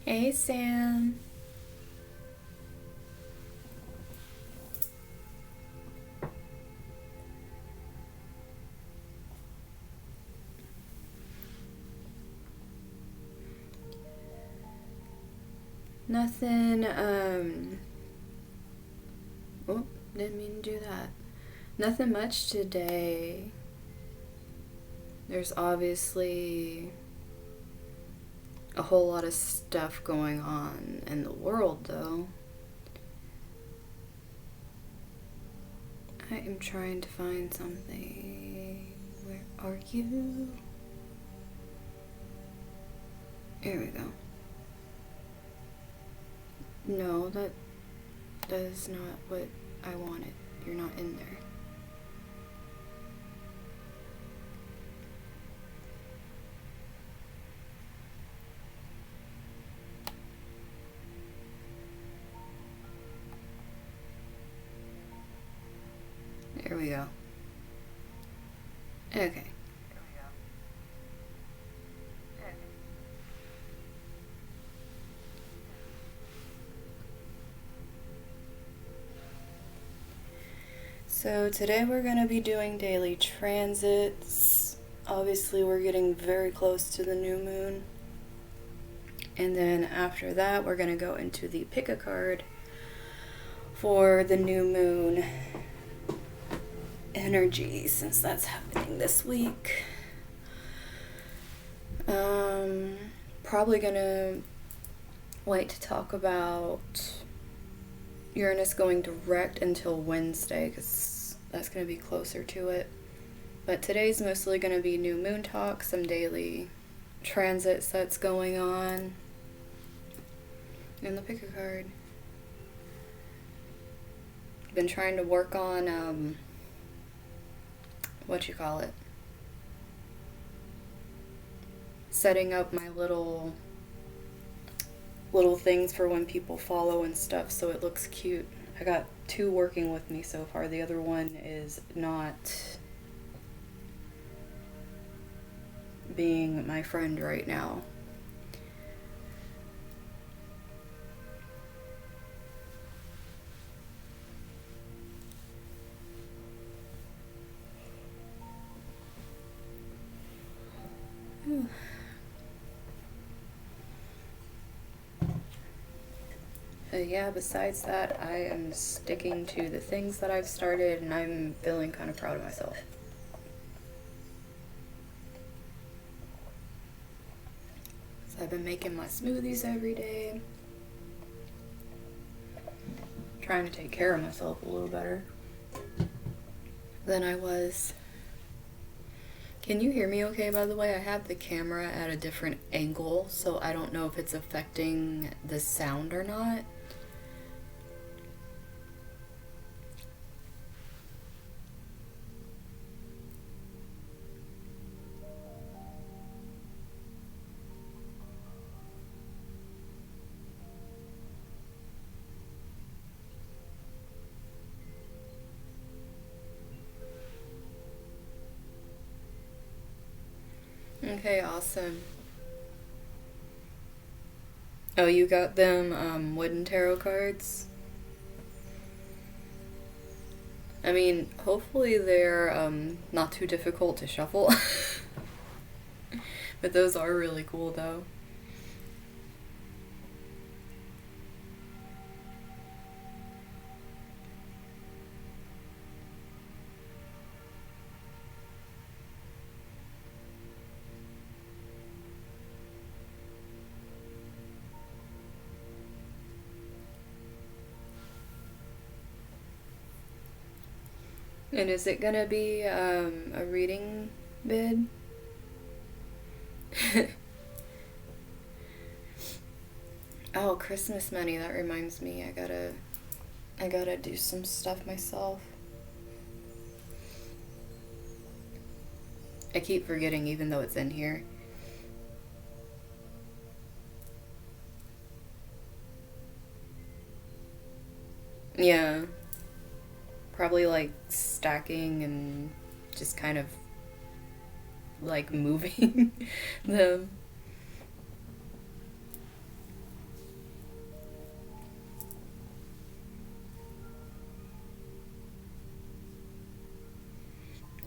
Hey, Sam. Nothing, oh, didn't mean to do that. Nothing much today. There's obviously a whole lot of stuff going on in the world, though. I am trying to find something. Where are you? Here we go. No, that is not what I wanted. You're not in there. There we go. Okay. So today we're going to be doing daily transits. Obviously we're getting very close to the new moon. And then after that we're going to go into the pick-a-card for the new moon energy, since that's happening this week. Probably gonna wait to talk about Uranus going direct until Wednesday, because that's gonna be closer to it. But today's mostly gonna be new moon talk, some daily transits that's going on, and the pick-a-card. Been trying to work on setting up my little things for when people follow and stuff, so it looks cute. I got 2 working with me so far. The other one is not being my friend right now. Yeah, besides that, I am sticking to the things that I've started, and I'm feeling kind of proud of myself. So I've been making my smoothies every day, trying to take care of myself a little better than I was. Can you hear me okay, by the way? I have the camera at a different angle, so I don't know if it's affecting the sound or not. Okay, awesome. Oh, you got them wooden tarot cards? I mean, hopefully they're not too difficult to shuffle. But those are really cool, though. And is it gonna be a reading vid? Oh, Christmas money, that reminds me. I gotta do some stuff myself. I keep forgetting even though it's in here. Yeah. Probably like stacking and just kind of like moving them.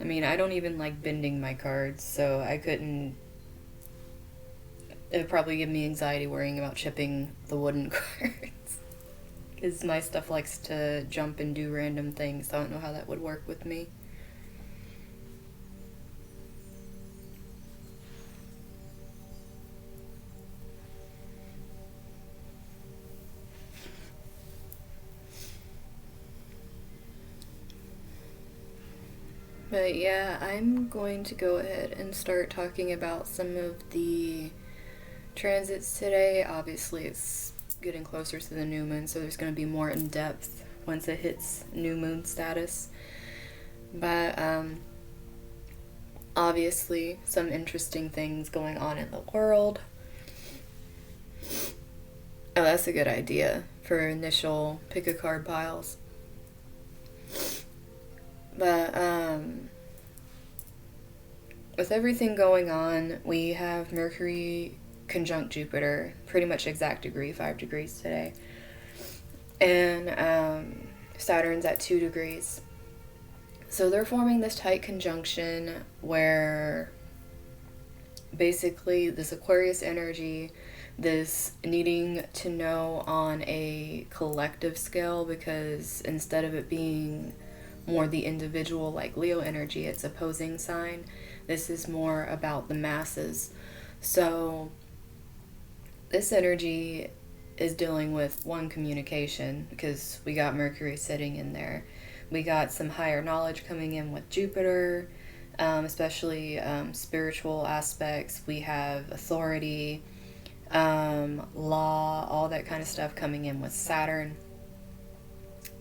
I mean, I don't even like bending my cards, so I couldn't. It would probably give me anxiety worrying about chipping the wooden cards. Because my stuff likes to jump and do random things. I don't know how that would work with me. But yeah, I'm going to go ahead and start talking about some of the transits today. Obviously, it's getting closer to the new moon, so there's going to be more in depth once it hits new moon status. But obviously, some interesting things going on in the world. Oh, that's a good idea for initial pick-a-card piles. But with everything going on, we have Mercury conjunct Jupiter, pretty much exact degree, 5 degrees today. And Saturn's at 2 degrees. So they're forming this tight conjunction where basically this Aquarius energy, this needing to know on a collective scale, because instead of it being more the individual like Leo energy, its opposing sign, this is more about the masses. So this energy is dealing with one, communication, because we got Mercury sitting in there. We got some higher knowledge coming in with Jupiter, especially spiritual aspects. We have authority, law, all that kind of stuff coming in with Saturn,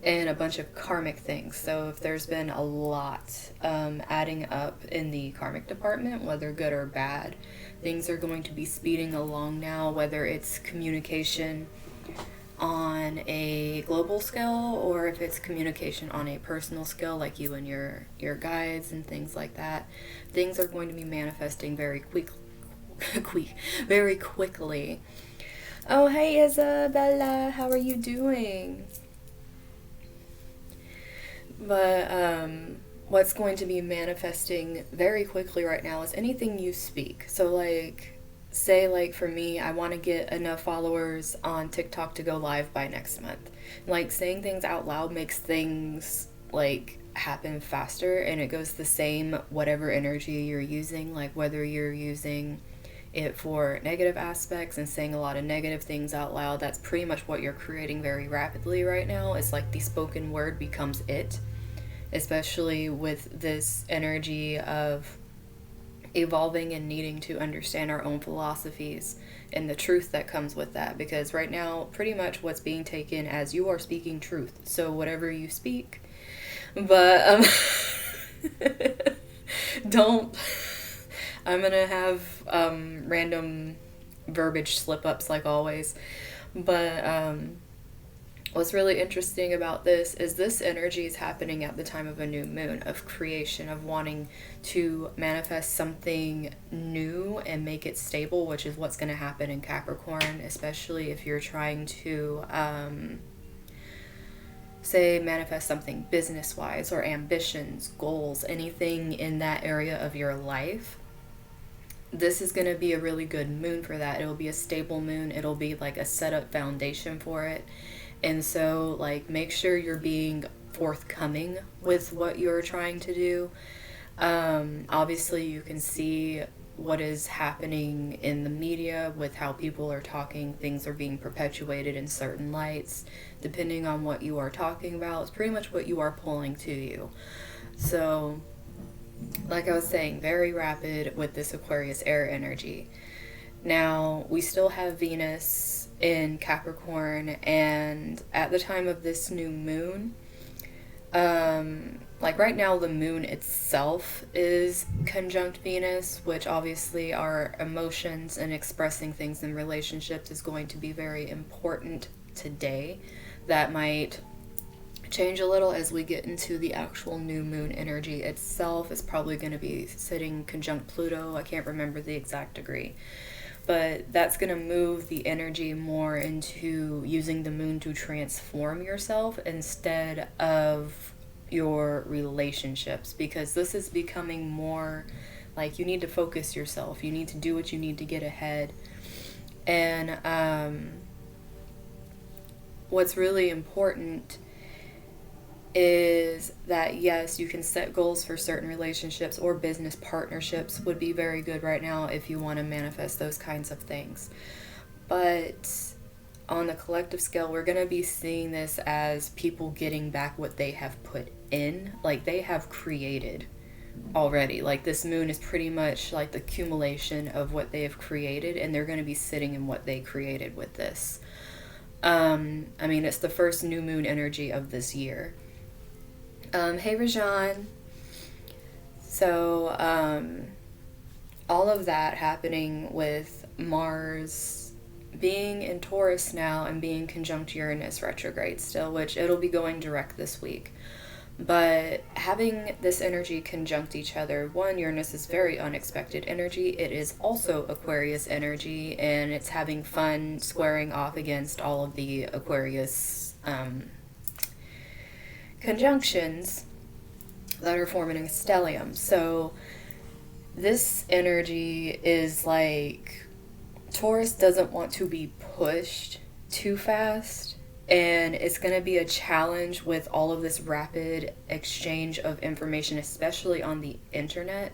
and a bunch of karmic things. So if there's been a lot adding up in the karmic department, whether good or bad, things are going to be speeding along now, whether it's communication on a global scale or if it's communication on a personal scale, like you and your guides and things like that. Things are going to be manifesting very very quickly. Oh, hey Isabella, how are you doing? But what's going to be manifesting very quickly right now is anything you speak. So like, say like for me, I want to get enough followers on TikTok to go live by next month. Like, saying things out loud makes things like happen faster, and it goes the same whatever energy you're using, like whether you're using it for negative aspects and saying a lot of negative things out loud. That's pretty much what you're creating very rapidly right now. It's like the spoken word becomes it, especially with this energy of evolving and needing to understand our own philosophies and the truth that comes with that. Because right now, pretty much what's being taken as you are speaking truth. So whatever you speak, but don't. I'm gonna have random verbiage slip-ups like always. But what's really interesting about this energy is happening at the time of a new moon, of creation, of wanting to manifest something new and make it stable, which is what's going to happen in Capricorn, especially if you're trying to say manifest something business-wise or ambitions, goals, anything in that area of your life. This is going to be a really good moon for that. It'll be a stable moon. It'll be like a set-up foundation for it. And so, like, make sure you're being forthcoming with what you're trying to do. Obviously, you can see what is happening in the media with how people are talking. Things are being perpetuated in certain lights. Depending on what you are talking about, it's pretty much what you are pulling to you. So, like I was saying, very rapid with this Aquarius air energy. Now, we still have Venus in Capricorn, and at the time of this new moon, like right now the moon itself is conjunct Venus, which obviously our emotions and expressing things in relationships is going to be very important today. That might change a little as we get into the actual new moon energy itself. Is probably going to be sitting conjunct Pluto. I can't remember the exact degree. But that's going to move the energy more into using the moon to transform yourself instead of your relationships, because this is becoming more like you need to focus yourself. You need to do what you need to get ahead. And what's really important is that, yes, you can set goals for certain relationships, or business partnerships would be very good right now if you want to manifest those kinds of things. But on the collective scale, we're going to be seeing this as people getting back what they have put in, like they have created already. Like this moon is pretty much like the accumulation of what they have created, and they're going to be sitting in what they created with this. I mean, it's the first new moon energy of this year. Hey Rajan. So all of that happening with Mars being in Taurus now and being conjunct Uranus retrograde still, which it'll be going direct this week. But having this energy conjunct each other, one, Uranus is very unexpected energy. It is also Aquarius energy, and it's having fun squaring off against all of the Aquarius conjunctions that are forming a stellium. So this energy is like Taurus doesn't want to be pushed too fast. And it's going to be a challenge with all of this rapid exchange of information, especially on the internet,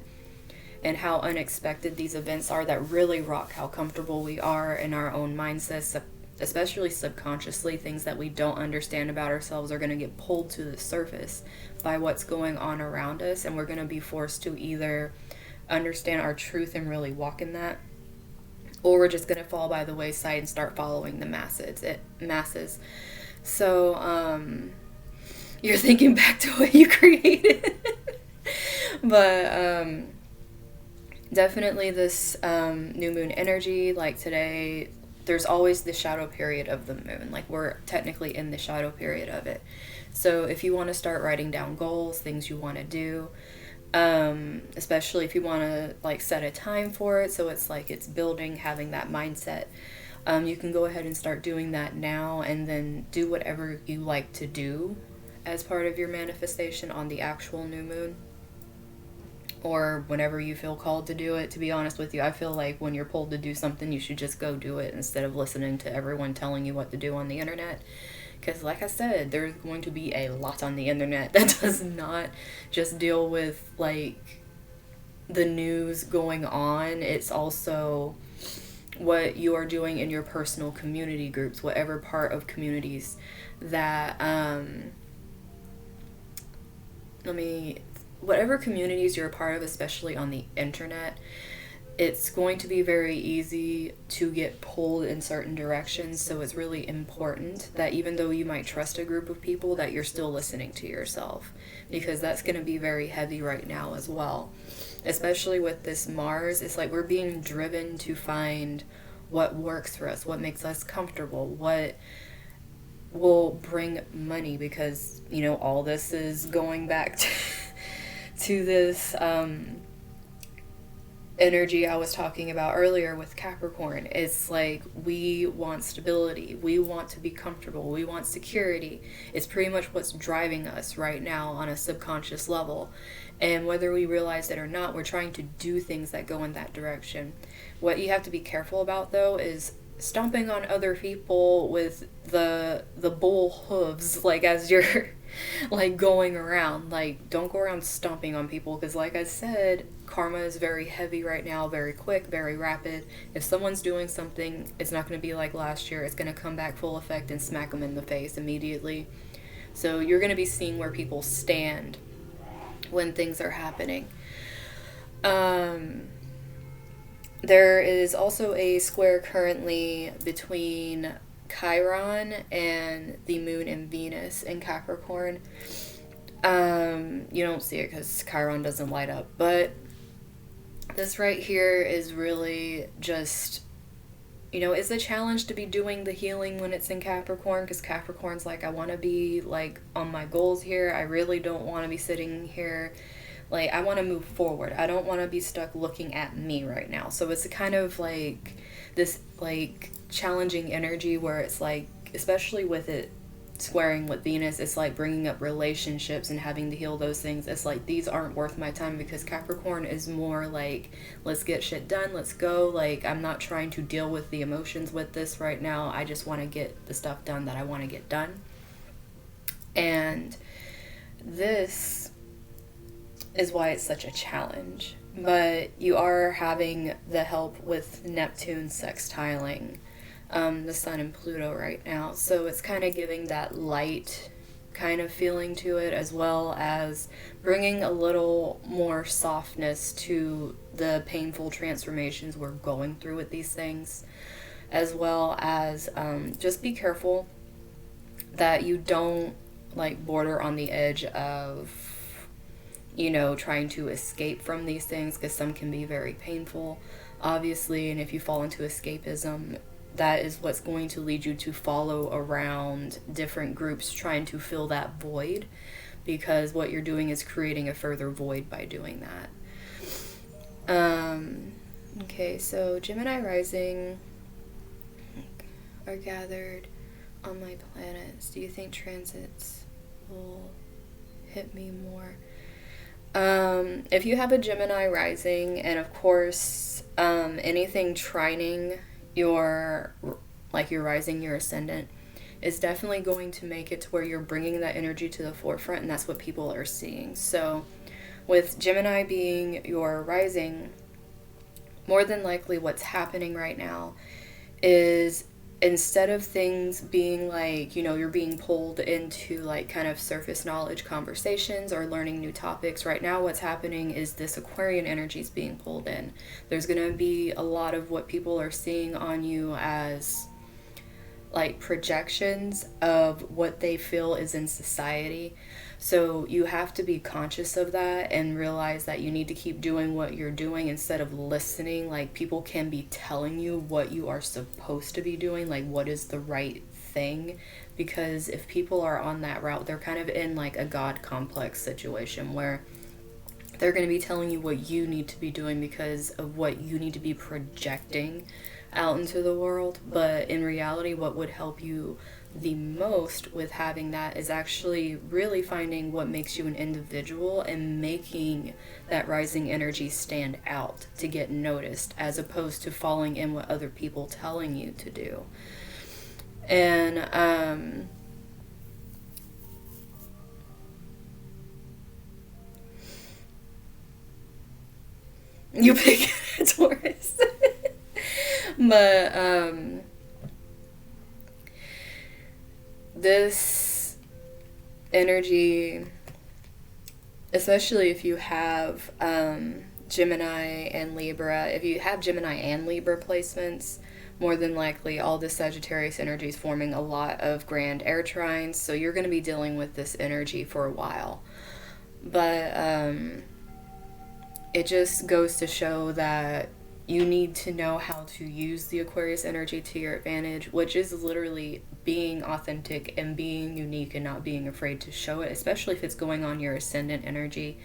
and how unexpected these events are that really rock how comfortable we are in our own mindsets, especially subconsciously. Things that we don't understand about ourselves are going to get pulled to the surface by what's going on around us, and we're going to be forced to either understand our truth and really walk in that, or we're just going to fall by the wayside and start following the masses. So, you're thinking back to what you created. But, definitely this new moon energy, like today, there's always the shadow period of the moon. Like, we're technically in the shadow period of it. So if you want to start writing down goals, things you want to do, especially if you want to like set a time for it, so it's like it's building, having that mindset, you can go ahead and start doing that now, and then do whatever you like to do as part of your manifestation on the actual new moon, or whenever you feel called to do it. To be honest with you, I feel like when you're pulled to do something, you should just go do it instead of listening to everyone telling you what to do on the internet. Because like I said, there's going to be a lot on the internet that does not just deal with like the news going on. It's also what you are doing in your personal community groups, whatever part of communities that, whatever communities you're a part of, especially on the internet. It's going to be very easy to get pulled in certain directions, so it's really important that even though you might trust a group of people, that you're still listening to yourself, because that's going to be very heavy right now as well. Especially with this Mars, it's like we're being driven to find what works for us, what makes us comfortable, what will bring money, because, you know, all this is going back to this energy I was talking about earlier with Capricorn. It's like we want stability, we want to be comfortable, we want security. It's pretty much what's driving us right now on a subconscious level, and whether we realize it or not, we're trying to do things that go in that direction. What you have to be careful about though is stomping on other people with the bull hooves, like as you're like going around. Like, don't go around stomping on people, because like I said, karma is very heavy right now, very quick, very rapid. If someone's doing something, it's not going to be like last year. It's going to come back full effect and smack them in the face immediately. So you're going to be seeing where people stand when things are happening. There is also a square currently between Chiron and the moon and Venus in Capricorn. You don't see it because Chiron doesn't light up, but this right here is really just, you know, it's a challenge to be doing the healing when it's in Capricorn, because Capricorn's like, I want to be like on my goals here. I really don't want to be sitting here. Like, I want to move forward. I don't want to be stuck looking at me right now. So it's kind of like this like challenging energy where it's like, especially with it squaring with Venus, it's like bringing up relationships and having to heal those things. It's like, these aren't worth my time, because Capricorn is more like, let's get shit done, let's go. Like, I'm not trying to deal with the emotions with this right now. I just want to get the stuff done that I want to get done. And this is why it's such a challenge. But you are having the help with Neptune sextiling the Sun and Pluto right now. So it's kind of giving that light kind of feeling to it, as well as bringing a little more softness to the painful transformations we're going through with these things, as well as just be careful that you don't like border on the edge of, you know, trying to escape from these things, because some can be very painful, obviously. And if you fall into escapism, that is what's going to lead you to follow around different groups trying to fill that void, because what you're doing is creating a further void by doing that. Okay, so Gemini rising are gathered on my planets. Do you think transits will hit me more? If you have a Gemini rising, and of course anything trining your rising, your ascendant, is definitely going to make it to where you're bringing that energy to the forefront, and that's what people are seeing. So with Gemini being your rising, more than likely what's happening right now is, instead of things being like, you know, you're being pulled into like kind of surface knowledge conversations or learning new topics, right now what's happening is this Aquarian energy is being pulled in. There's going to be a lot of what people are seeing on you as like projections of what they feel is in society. So you have to be conscious of that and realize that you need to keep doing what you're doing instead of listening. Like, people can be telling you what you are supposed to be doing, like what is the right thing, because if people are on that route, they're kind of in like a God complex situation where they're going to be telling you what you need to be doing because of what you need to be projecting out into the world. But in reality, what would help you the most with having that is actually really finding what makes you an individual and making that rising energy stand out to get noticed, as opposed to falling in what other people telling you to do. And you pick a Taurus. But this energy, especially if you have Gemini and Libra, if you have Gemini and Libra placements, more than likely all the Sagittarius energy is forming a lot of grand air trines, so you're going to be dealing with this energy for a while. But it just goes to show that you need to know how to use the Aquarius energy to your advantage, which is literally being authentic and being unique and not being afraid to show it, especially if it's going on your ascendant energy.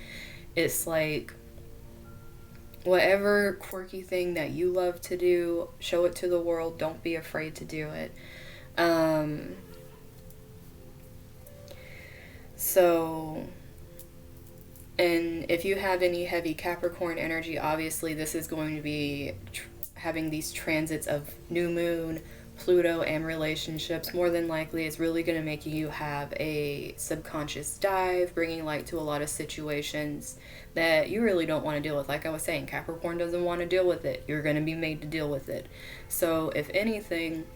It's like, whatever quirky thing that you love to do, show it to the world. Don't be afraid to do it. And if you have any heavy Capricorn energy, obviously this is going to be having these transits of new moon, Pluto, and relationships. More than likely, it's really going to make you have a subconscious dive, bringing light to a lot of situations that you really don't want to deal with. Like I was saying, Capricorn doesn't want to deal with it. You're going to be made to deal with it. So if anything,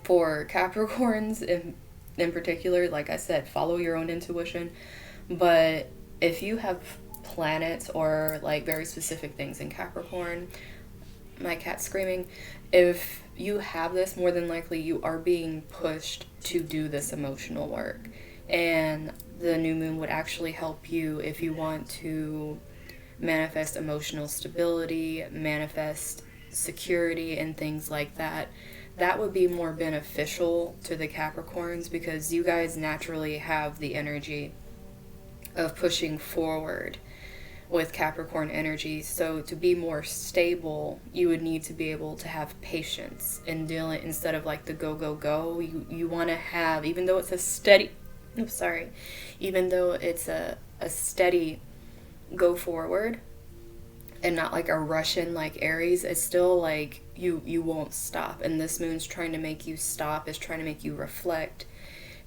for Capricorns in particular, like I said, follow your own intuition. But if you have planets or like very specific things in Capricorn, my cat's screaming, if you have this, more than likely you are being pushed to do this emotional work. And the new moon would actually help you if you want to manifest emotional stability, manifest security, and things like that. That would be more beneficial to the Capricorns, because you guys naturally have the energy of pushing forward with Capricorn energy. So to be more stable, you would need to be able to have patience and deal it instead of like the go, go, go. You want to have, even though it's a steady, I'm sorry, even though it's a steady go forward and not like a Russian like Aries, it's still like you won't stop. And this moon's trying to make you stop, is trying to make you reflect.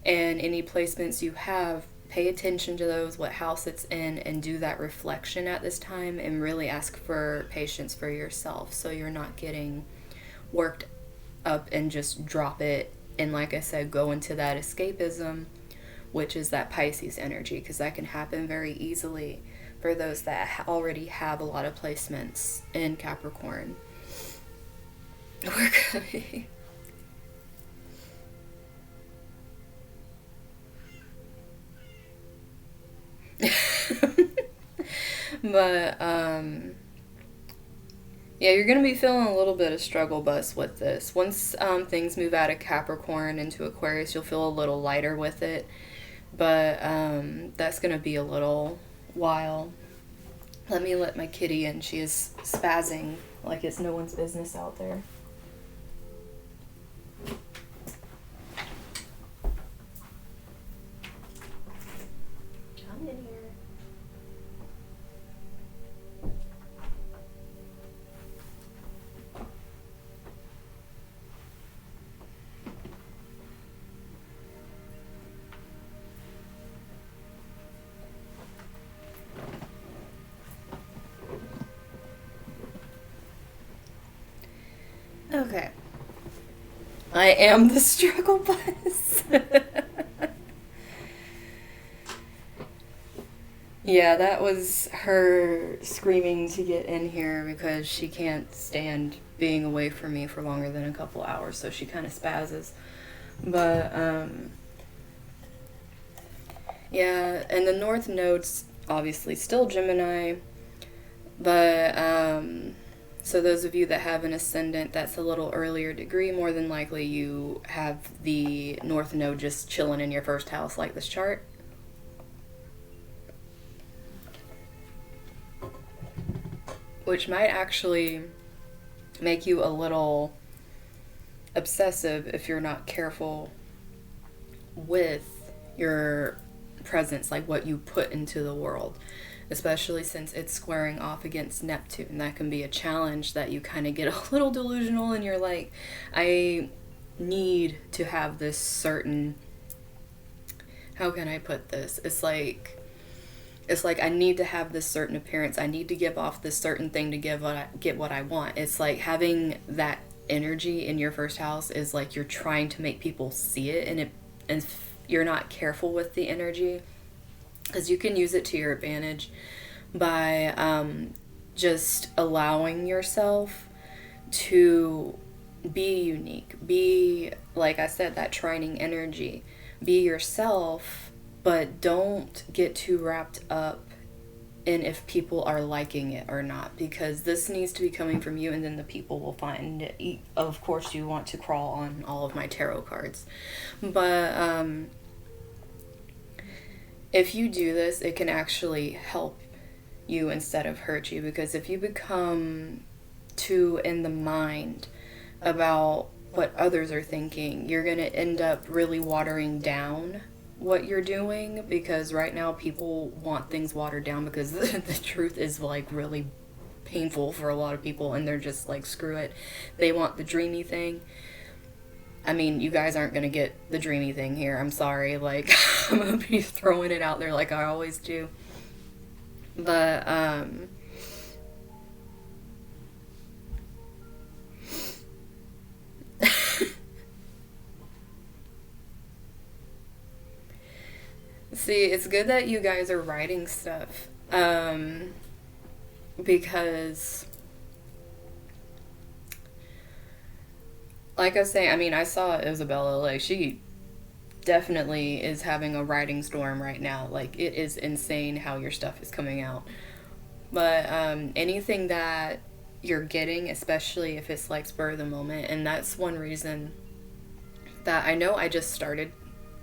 And any placements you have, pay attention to those, what house it's in, and do that reflection at this time, and really ask for patience for yourself so you're not getting worked up and just drop it. And like I said, go into that escapism, which is that Pisces energy, because that can happen very easily for those that already have a lot of placements in Capricorn. We're gonna but yeah, you're gonna be feeling a little bit of struggle bus with this. Once things move out of Capricorn into Aquarius, you'll feel a little lighter with it, but that's gonna be a little while. Let me let my kitty in. She is spazzing like it's no one's business out there. Come in here. Okay. I am the struggle bus. Yeah, that was her screaming to get in here because she can't stand being away from me for longer than a couple hours, so she kind of spazzes. But, yeah, and the North Node's obviously still Gemini, but, so those of you that have an ascendant that's a little earlier degree, more than likely you have the North Node just chilling in your first house like this chart. Which might actually make you a little obsessive if you're not careful with your presence, like what you put into the world. Especially since it's squaring off against Neptune. That can be a challenge that you kind of get a little delusional and you're like, I need to have this certain, how can I put this? It's like I need to have this certain appearance. I need to give off this certain thing to get what I want. It's like having that energy in your first house is like you're trying to make people see it, and if you're not careful with the energy, because you can use it to your advantage by just allowing yourself to be unique. Be, like I said, that trining energy. Be yourself, but don't get too wrapped up in if people are liking it or not, because this needs to be coming from you, and then the people will find it. Of course, you want to crawl on all of my tarot cards. But if you do this, it can actually help you instead of hurt you, because if you become too in the mind about what others are thinking, you're going to end up really watering down what you're doing, because right now people want things watered down because the truth is like really painful for a lot of people, and they're just like, screw it. They want the dreamy thing. I mean, you guys aren't going to get the dreamy thing here. I'm sorry. Like, I'm going to be throwing it out there like I always do. But, see, it's good that you guys are writing stuff. Because, like I say, I mean, I saw Isabella, like, she definitely is having a writing storm right now. Like, it is insane how your stuff is coming out. But anything that you're getting, especially if it's like spur of the moment, and that's one reason that I know I just started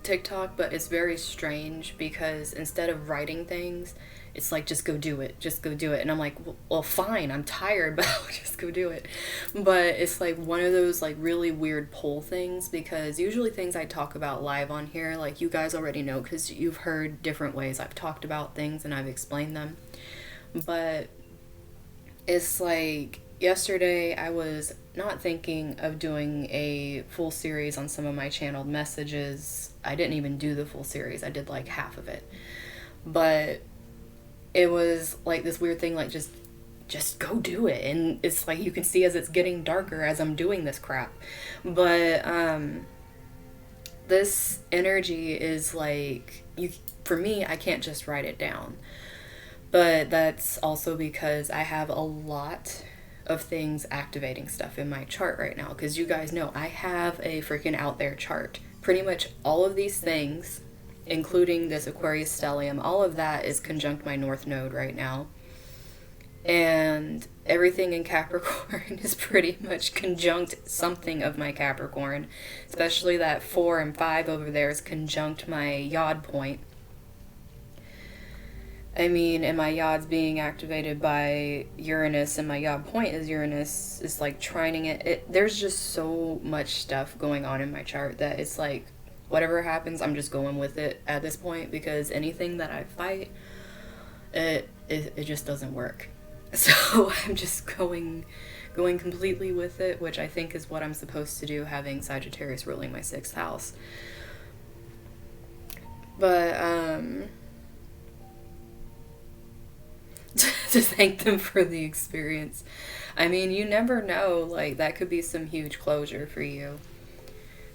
TikTok, but it's very strange because instead of writing things, it's like, just go do it, just go do it. And I'm like, well, fine, I'm tired, but I'll just go do it. But it's like one of those like really weird poll things, because usually things I talk about live on here, like you guys already know because you've heard different ways I've talked about things and I've explained them. But it's like yesterday I was not thinking of doing a full series on some of my channeled messages. I didn't even do the full series. I did like half of it. But it was like this weird thing, like just go do it. And it's like you can see as it's getting darker as I'm doing this crap. But this energy is like, you, for me, I can't just write it down. But that's also because I have a lot of things activating stuff in my chart right now. Because you guys know I have a freaking out there chart. Pretty much all of these things, including this Aquarius stellium, all of that is conjunct my North Node right now. And everything in Capricorn is pretty much conjunct something of my Capricorn. Especially that 4 and 5 over there is conjunct my Yod point. I mean, and my Yod's being activated by Uranus, and my Yod point is Uranus is like trining it. There's just so much stuff going on in my chart that it's like, whatever happens, I'm just going with it at this point, because anything that I fight, it just doesn't work. So I'm just going completely with it, which I think is what I'm supposed to do, having Sagittarius ruling my 6th house. But to thank them for the experience. I mean, you never know, like that could be some huge closure for you.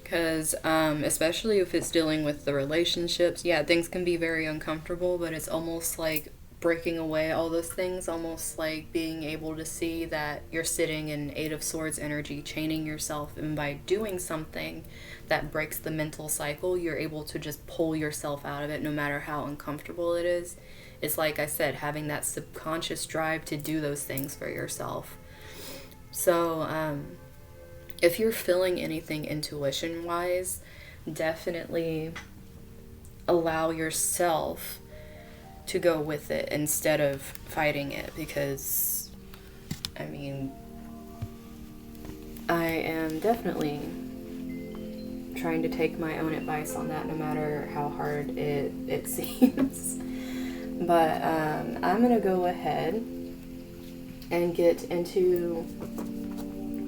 Because especially if it's dealing with the relationships, yeah, things can be very uncomfortable, but it's almost like breaking away all those things, almost like being able to see that you're sitting in 8 of Swords energy, chaining yourself, and by doing something that breaks the mental cycle, you're able to just pull yourself out of it no matter how uncomfortable it is. It's like I said, having that subconscious drive to do those things for yourself. So, if you're feeling anything intuition-wise, definitely allow yourself to go with it instead of fighting it, because, I mean, I am definitely trying to take my own advice on that, no matter how hard it seems. But I'm going to go ahead and get into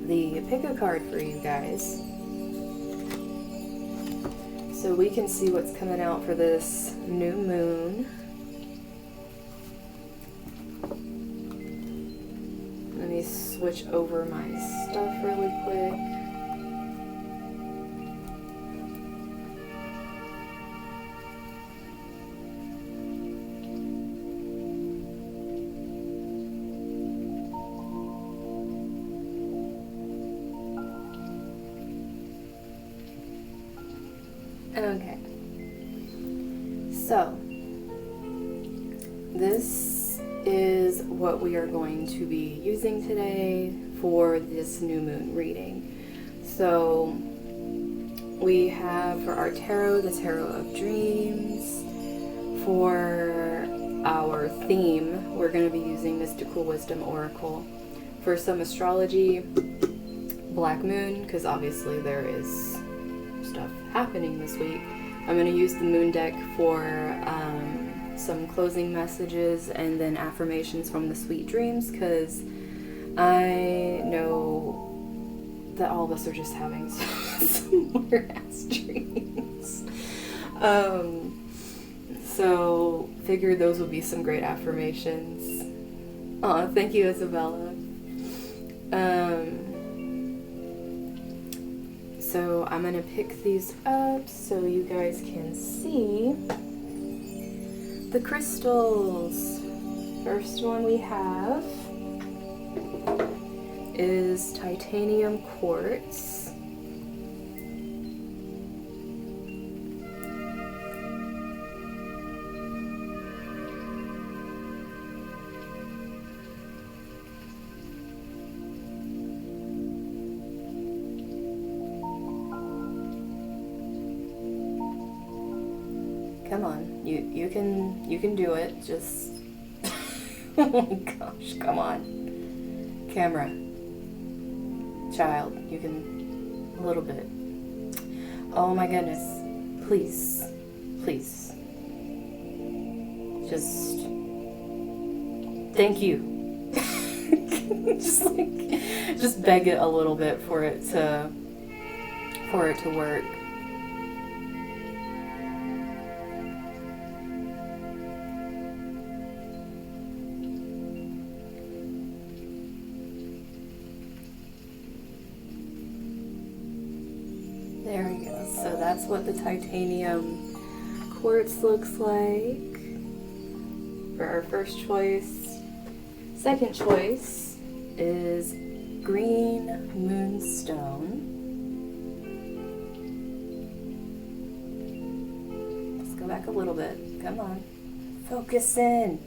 the pick-a-card for you guys, so we can see what's coming out for this new moon. Let me switch over my stuff really quick. Okay, so this is what we are going to be using today for this new moon reading. So we have for our tarot, the Tarot of Dreams. For our theme, we're going to be using Mystical Wisdom Oracle. For some astrology, Black Moon, because obviously there is stuff happening this week. I'm going to use the moon deck for some closing messages and then affirmations from the sweet dreams, because I know that all of us are just having some weird ass dreams. So figured those would be some great affirmations. Aw, thank you, Isabella. So I'm going to pick these up so you guys can see the crystals. First one we have is titanium quartz. Come on. You can do it. Just oh my gosh, come on. Camera. Child, you can a little bit. Oh my goodness. Please. Please. Just thank you. just beg it a little bit for it to work. There we go. So that's what the titanium quartz looks like for our first choice. Second choice is green moonstone. Let's go back a little bit. Come on. Focus in.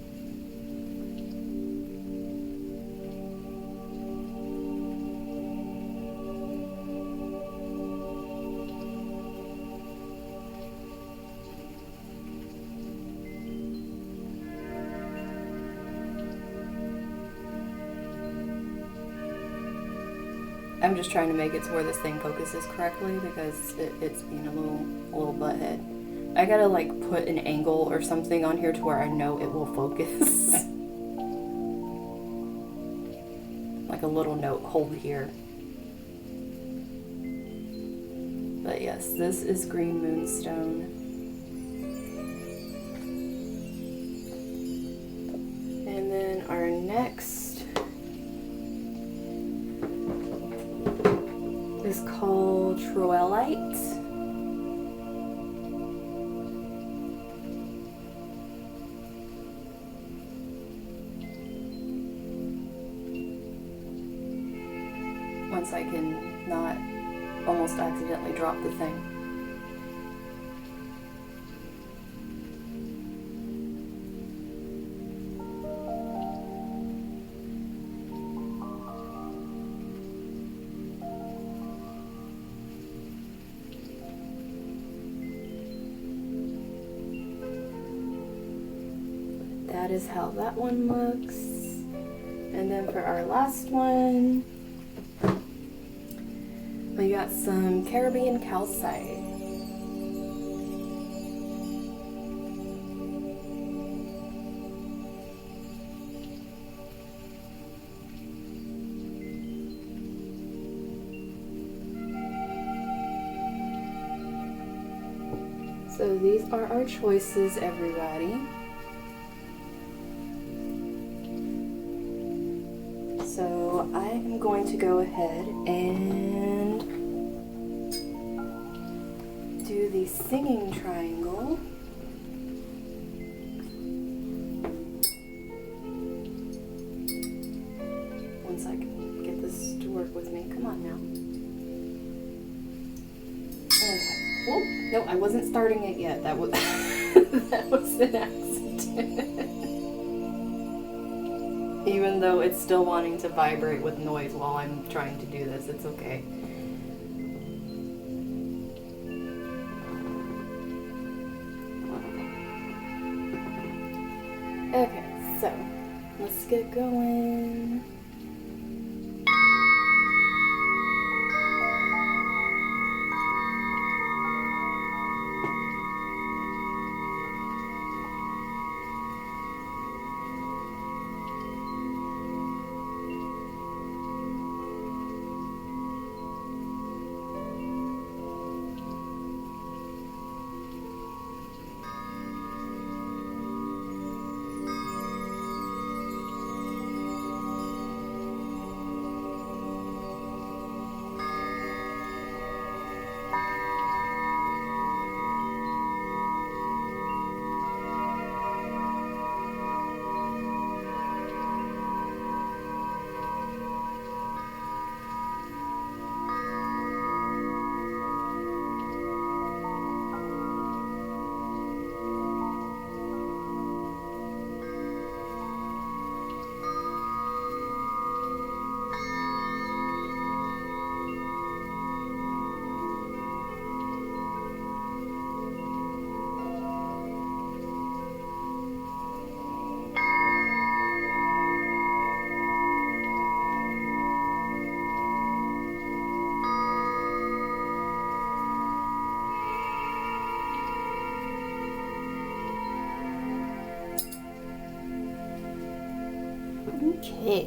I'm just trying to make it to where this thing focuses correctly because it's being a little butthead. I gotta like put an angle or something on here to where I know it will focus. Like a little note hold here. But yes, this is green moonstone. And then our next is called Troelite. Once I can not almost accidentally drop the thing. That is how that one looks. And then for our last one, we got some Caribbean calcite. So these are our choices, everybody. So I am going to go ahead and do the singing triangle. Once I can get this to work with me. Come on now. Okay. Oh, no, I wasn't starting it yet. That was that was an accident. Even though it's still wanting to vibrate with noise while I'm trying to do this, it's okay. Okay, so let's get going. Yeah.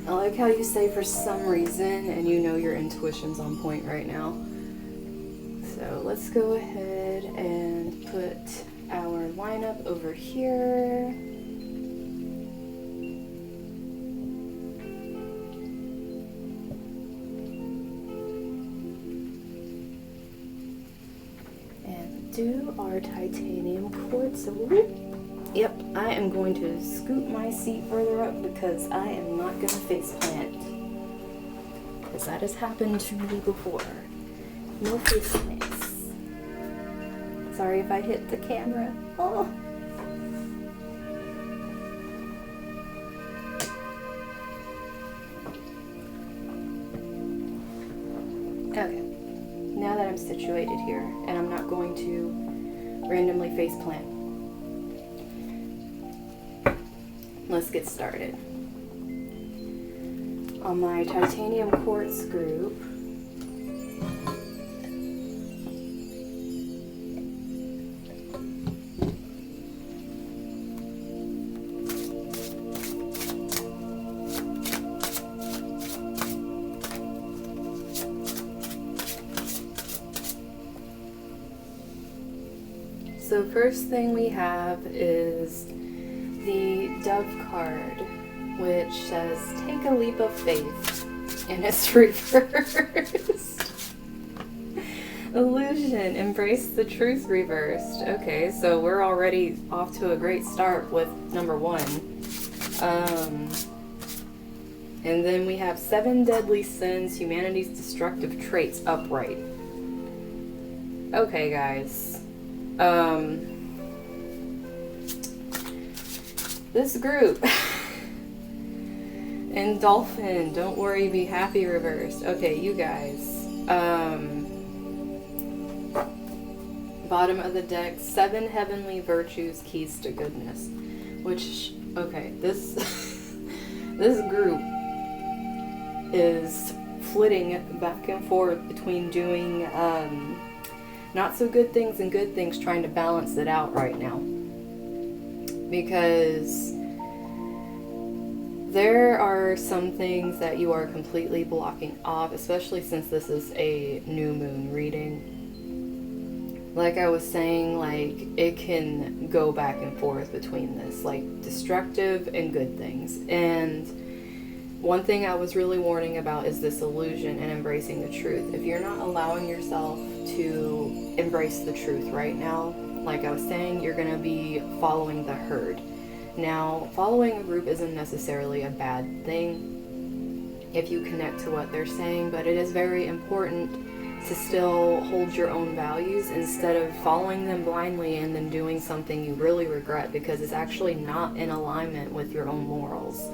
I like how you say for some reason, and you know your intuition's on point right now. So let's go ahead and put our lineup over here. And do our titanium quartz. Yep, I am going to scoot my seat further up because I am not going to face plant. Because that has happened to me before. No face plants. Sorry if I hit the camera. Oh. Okay. Now that I'm situated here, and I'm not going to randomly face plant. Let's get started. On my titanium quartz group, so first thing we have is the Dove card, which says take a leap of faith, and it's reversed. Illusion, embrace the truth reversed. Okay, so we're already off to a great start with number 1. And then we have 7 deadly sins, humanity's destructive traits, upright. Okay, guys. This group. And Dolphin, don't worry, be happy, reversed. Okay, you guys. Bottom of the deck, 7 heavenly virtues, keys to goodness. Which, okay, this this group is flitting back and forth between doing not so good things and good things, trying to balance it out right now. Because there are some things that you are completely blocking off, especially since this is a new moon reading. Like I was saying, like, it can go back and forth between this, like, destructive and good things. And one thing I was really warning about is this illusion and embracing the truth. If you're not allowing yourself to embrace the truth right now, like I was saying, you're going to be following the herd. Now, following a group isn't necessarily a bad thing if you connect to what they're saying, but it is very important to still hold your own values instead of following them blindly and then doing something you really regret because it's actually not in alignment with your own morals.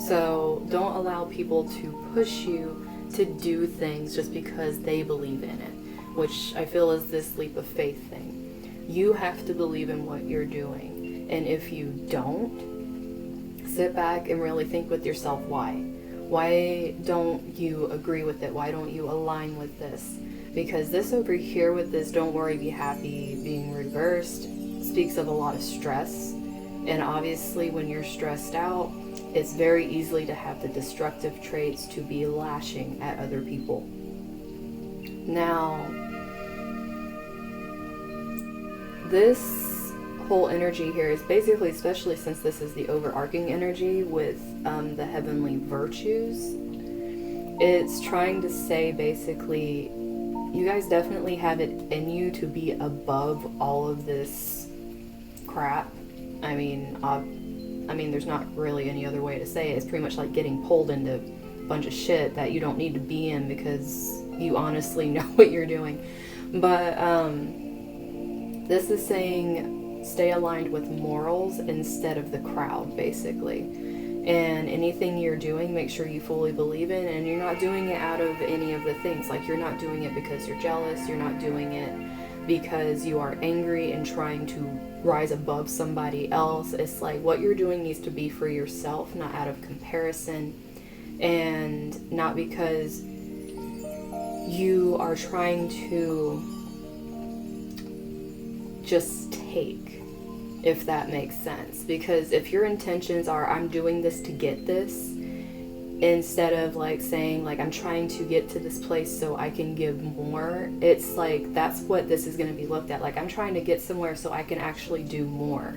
So don't allow people to push you to do things just because they believe in it, which I feel is this leap of faith thing. You have to believe in what you're doing. And if you don't, sit back and really think with yourself, why? Why don't you agree with it? Why don't you align with this? Because this over here with this don't worry, be happy being reversed speaks of a lot of stress. And obviously when you're stressed out, it's very easily to have the destructive traits to be lashing at other people. Now, this whole energy here is basically, especially since this is the overarching energy with the heavenly virtues, it's trying to say basically, you guys definitely have it in you to be above all of this crap. I mean, there's not really any other way to say it. It's pretty much like getting pulled into a bunch of shit that you don't need to be in because you honestly know what you're doing. But this is saying stay aligned with morals instead of the crowd, basically. And anything you're doing, make sure you fully believe in, and you're not doing it out of any of the things. Like, you're not doing it because you're jealous, you're not doing it because you are angry and trying to rise above somebody else. It's like what you're doing needs to be for yourself, not out of comparison, and not because you are trying to just take, if that makes sense. Because if your intentions are, I'm doing this to get this, instead of like saying like I'm trying to get to this place so I can give more, it's like that's what this is going to be looked at. Like I'm trying to get somewhere so I can actually do more.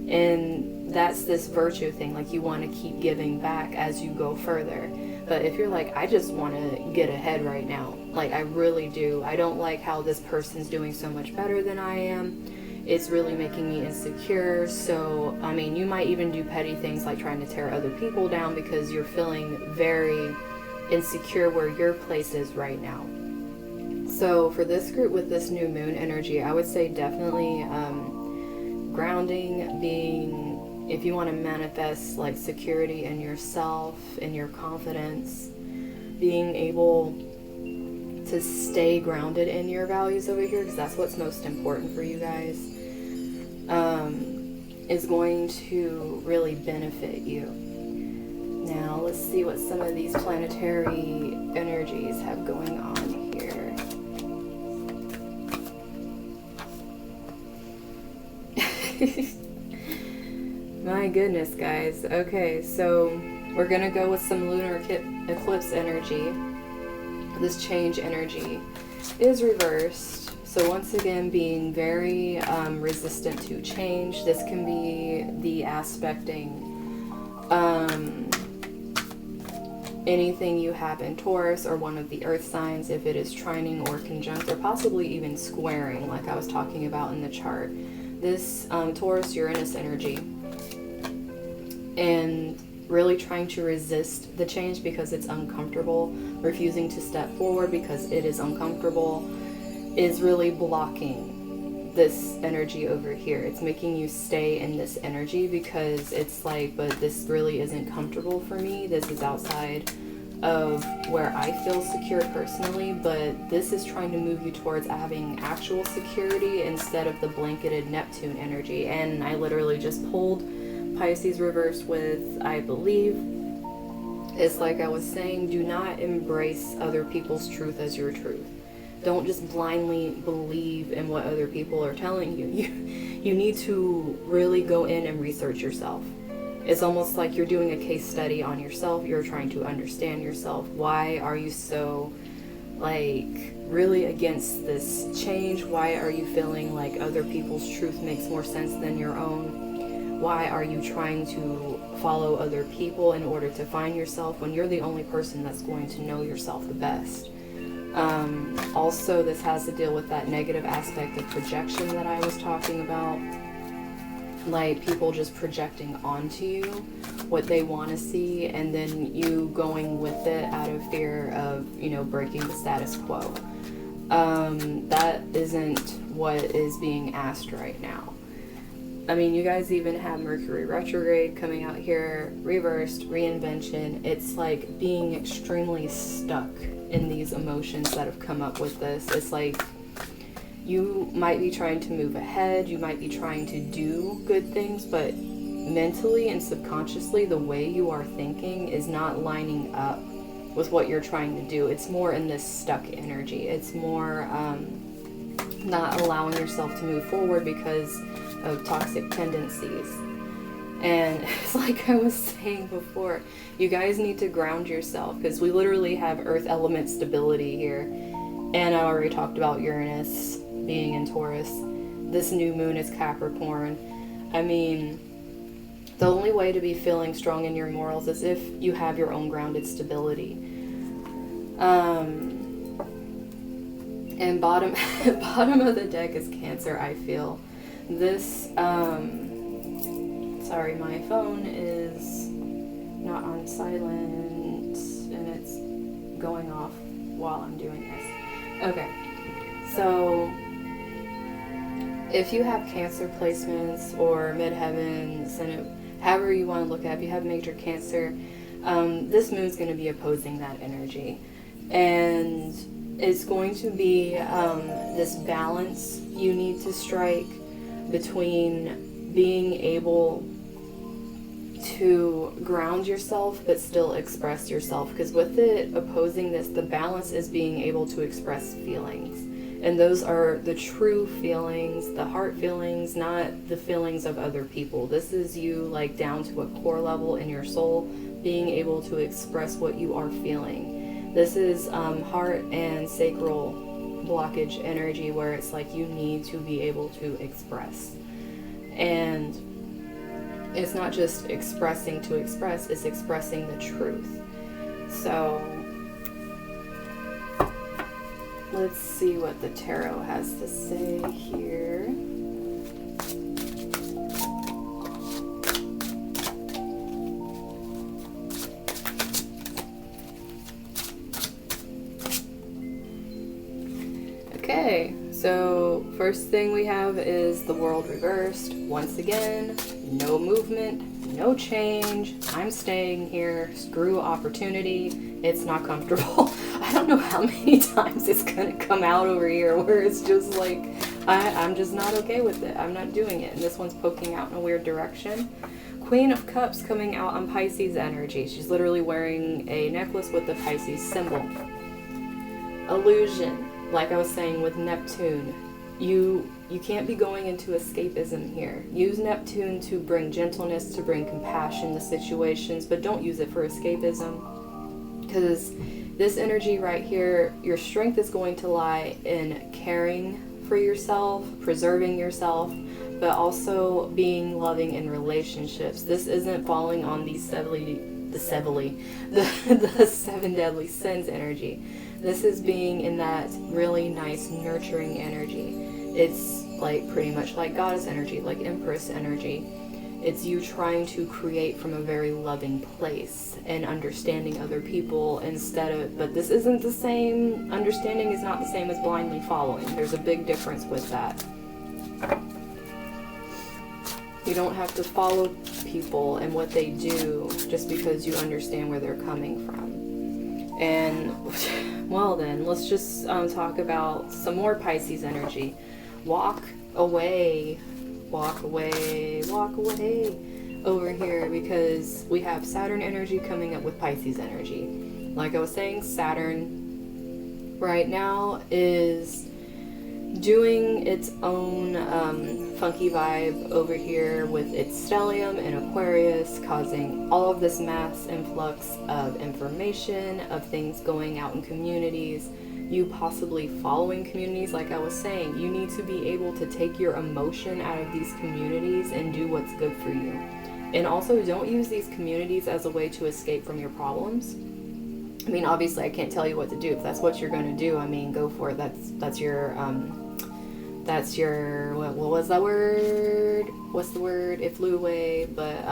And that's this virtue thing, like you want to keep giving back as you go further. But if you're like, I just want to get ahead right now, like I really do, I don't like how this person's doing so much better than I am, it's really making me insecure. So I mean, you might even do petty things like trying to tear other people down because you're feeling very insecure where your place is right now. So for this group with this new moon energy, I would say definitely grounding, being, if you want to manifest like security in yourself, in your confidence, being able to stay grounded in your values over here, because that's what's most important for you guys, is going to really benefit you. Now let's see what some of these planetary energies have going on here. My goodness, guys. Okay, so we're gonna go with some lunar eclipse energy. This change energy is reversed. So once again, being very resistant to change. This can be the aspecting anything you have in Taurus or one of the earth signs, if it is trining or conjunct or possibly even squaring, like I was talking about in the chart. This Taurus Uranus energy, and really trying to resist the change because it's uncomfortable, refusing to step forward because it is uncomfortable, is really blocking this energy over here. It's making you stay in this energy because it's like, but this really isn't comfortable for me. This is outside of where I feel secure personally, but this is trying to move you towards having actual security instead of the blanketed Neptune energy. And I literally just pulled Pisces reversed with, I believe, it's like I was saying, do not embrace other people's truth as your truth. Don't just blindly believe in what other people are telling you. You need to really go in and research yourself. It's almost like you're doing a case study on yourself. You're trying to understand yourself. Why are you so like really against this change? Why are you feeling like other people's truth makes more sense than your own? Why are you trying to follow other people in order to find yourself when you're the only person that's going to know yourself the best? Also, this has to deal with that negative aspect of projection that I was talking about. Like people just projecting onto you what they want to see, and then you going with it out of fear of, you know, breaking the status quo. That isn't what is being asked right now. I mean, you guys even have Mercury retrograde coming out here, reversed, reinvention. It's like being extremely stuck in these emotions that have come up with this. It's like you might be trying to move ahead, you might be trying to do good things, but mentally and subconsciously the way you are thinking is not lining up with what you're trying to do. It's more in this stuck energy. It's more not allowing yourself to move forward because of toxic tendencies. And it's like I was saying before, you guys need to ground yourself, because we literally have earth element stability here. And I already talked about Uranus being in Taurus. This new moon is Capricorn. I mean, the only way to be feeling strong in your morals is if you have your own grounded stability. And bottom of the deck is Cancer, I feel. This, sorry, my phone is not on silent and it's going off while I'm doing this. Okay, so if you have Cancer placements or midheaven, Senate, however you want to look at it, if you have major Cancer, this moon's going to be opposing that energy. And it's going to be this balance you need to strike between being able to ground yourself but still express yourself, because with it opposing this, the balance is being able to express feelings. And those are the true feelings, the heart feelings, not the feelings of other people. This is you like down to a core level in your soul, being able to express what you are feeling. This is heart and sacral blockage energy, where it's like you need to be able to express. And it's not just expressing to express, it's expressing the truth. So let's see what the tarot has to say here. Okay, so first thing we have is the world reversed. Once again, no movement, no change. I'm staying here. Screw opportunity. It's not comfortable. I don't know how many times it's gonna come out over here where it's just like, I'm just not okay with it. I'm not doing it. And this one's poking out in a weird direction. Queen of Cups coming out on Pisces energy. She's literally wearing a necklace with the Pisces symbol. Illusion. Like I was saying with Neptune, you can't be going into escapism here. Use Neptune to bring gentleness, to bring compassion to situations, but don't use it for escapism. Because this energy right here, your strength is going to lie in caring for yourself, preserving yourself, but also being loving in relationships. This isn't falling on the seven deadly sins energy. This is being in that really nice nurturing energy. It's like pretty much like goddess energy, like empress energy. It's you trying to create from a very loving place and understanding other people but this isn't the same. Understanding is not the same as blindly following. There's a big difference with that. You don't have to follow people and what they do just because you understand where they're coming from. And well then, let's just talk about some more Pisces energy. Walk away over here, because we have Saturn energy coming up with Pisces energy. Like I was saying, Saturn right now is doing its own funky vibe over here with its stellium and Aquarius, causing all of this mass influx of information, of things going out in communities, you possibly following communities. Like I was saying, you need to be able to take your emotion out of these communities and do what's good for you. And also, don't use these communities as a way to escape from your problems. I mean, obviously I can't tell you what to do. If that's what you're going to do, I mean, go for it. That's your what was that word? What's the word? It flew away, but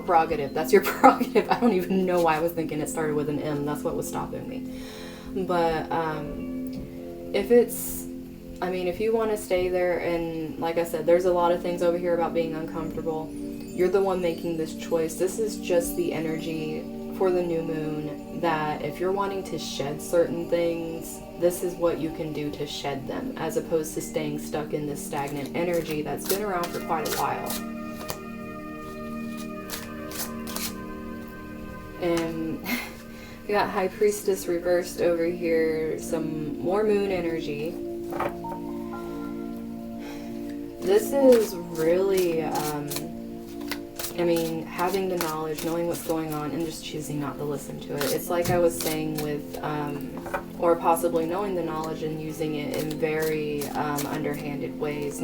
prerogative. That's your prerogative. I don't even know why I was thinking it started with an M. That's what was stopping me. But if you want to stay there, and like I said, there's a lot of things over here about being uncomfortable. You're the one making this choice. This is just the energy for the new moon, that if you're wanting to shed certain things, this is what you can do to shed them, as opposed to staying stuck in this stagnant energy that's been around for quite a while. And we got High Priestess reversed over here, some more moon energy. This is really, having the knowledge, knowing what's going on, and just choosing not to listen to it. It's like I was saying with, or possibly knowing the knowledge and using it in very underhanded ways,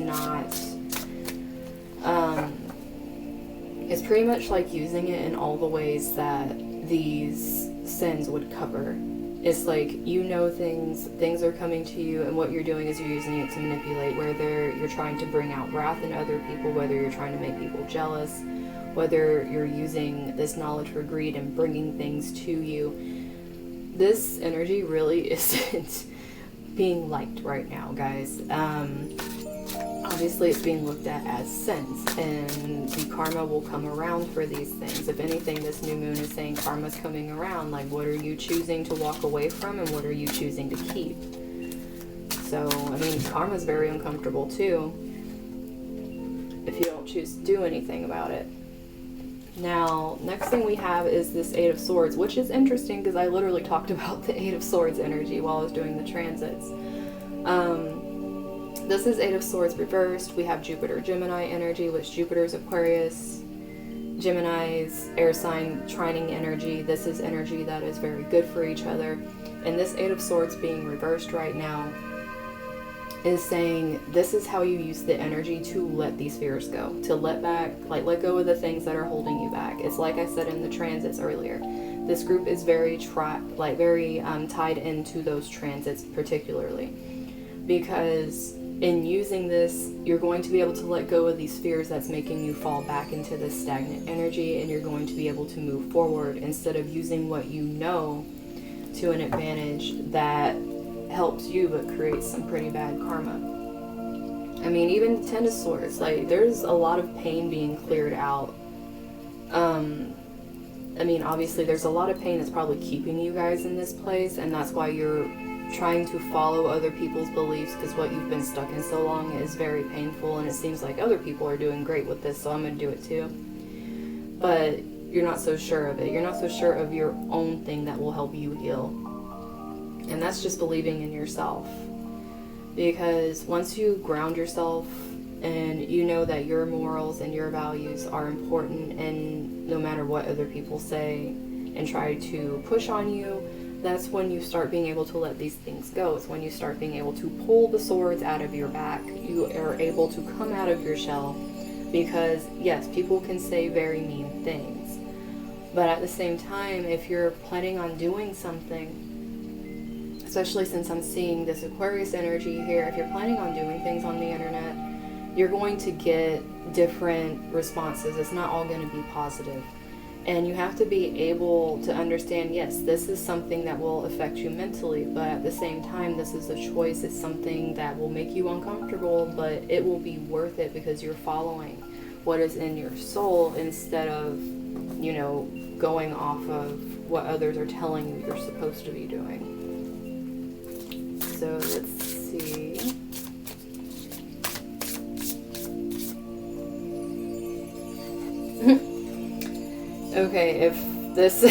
it's pretty much like using it in all the ways that these sins would cover. It's like, things are coming to you, and what you're doing is you're using it to manipulate, whether you're trying to bring out wrath in other people, whether you're trying to make people jealous, whether you're using this knowledge for greed and bringing things to you. This energy really isn't being liked right now, guys. Obviously it's being looked at as sins, and the karma will come around for these things. If anything, this new moon is saying karma's coming around. Like, what are you choosing to walk away from, and what are you choosing to keep? So, karma's very uncomfortable too, if you don't choose to do anything about it. Now, next thing we have is this Eight of Swords, which is interesting because I literally talked about the Eight of Swords energy while I was doing the transits. This is Eight of Swords reversed. We have Jupiter Gemini energy, which Jupiter's Aquarius, Gemini's air sign trining energy. This is energy that is very good for each other. And this Eight of Swords being reversed right now is saying this is how you use the energy to let these fears go, to let go of the things that are holding you back. It's like I said in the transits earlier. This group is very tied into those transits particularly, because in using this, you're going to be able to let go of these fears that's making you fall back into this stagnant energy, and you're going to be able to move forward instead of using what you know to an advantage that helps you but creates some pretty bad karma. I mean, even Ten of Swords, like, there's a lot of pain being cleared out. I mean, obviously there's a lot of pain that's probably keeping you guys in this place, and that's why you're trying to follow other people's beliefs, because what you've been stuck in so long is very painful, and it seems like other people are doing great with this, so I'm going to do it too. But you're not so sure of it. You're not so sure of your own thing that will help you heal. And that's just believing in yourself. Because once you ground yourself and you know that your morals and your values are important, and no matter what other people say and try to push on you, that's when you start being able to let these things go. It's when you start being able to pull the swords out of your back. You are able to come out of your shell, because yes, people can say very mean things, but at the same time, if you're planning on doing something, especially since I'm seeing this Aquarius energy here, if you're planning on doing things on the internet, you're going to get different responses. It's not all going to be positive. And you have to be able to understand, yes, this is something that will affect you mentally, but at the same time, this is a choice. It's something that will make you uncomfortable, but it will be worth it because you're following what is in your soul instead of, you know, going off of what others are telling you you're supposed to be doing. So let's see. Okay, if this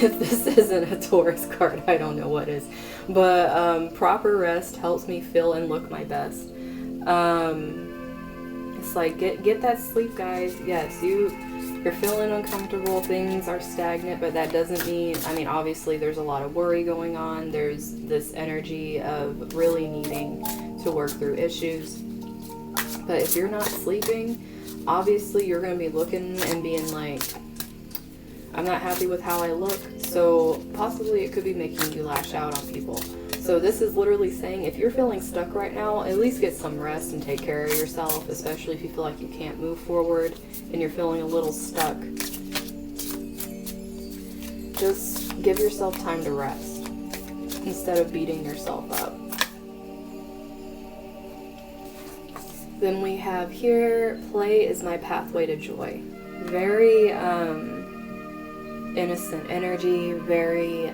if this isn't a Taurus card, I don't know what is. But proper rest helps me feel and look my best. It's like get that sleep, guys. Yes, you're feeling uncomfortable, things are stagnant, but that doesn't mean, I mean, obviously there's a lot of worry going on. There's this energy of really needing to work through issues. But if you're not sleeping, obviously you're going to be looking and being like, I'm not happy with how I look, so possibly it could be making you lash out on people. So this is literally saying, if you're feeling stuck right now, at least get some rest and take care of yourself, especially if you feel like you can't move forward and you're feeling a little stuck. Just give yourself time to rest instead of beating yourself up. Then we have here, play is my pathway to joy. Very innocent energy, very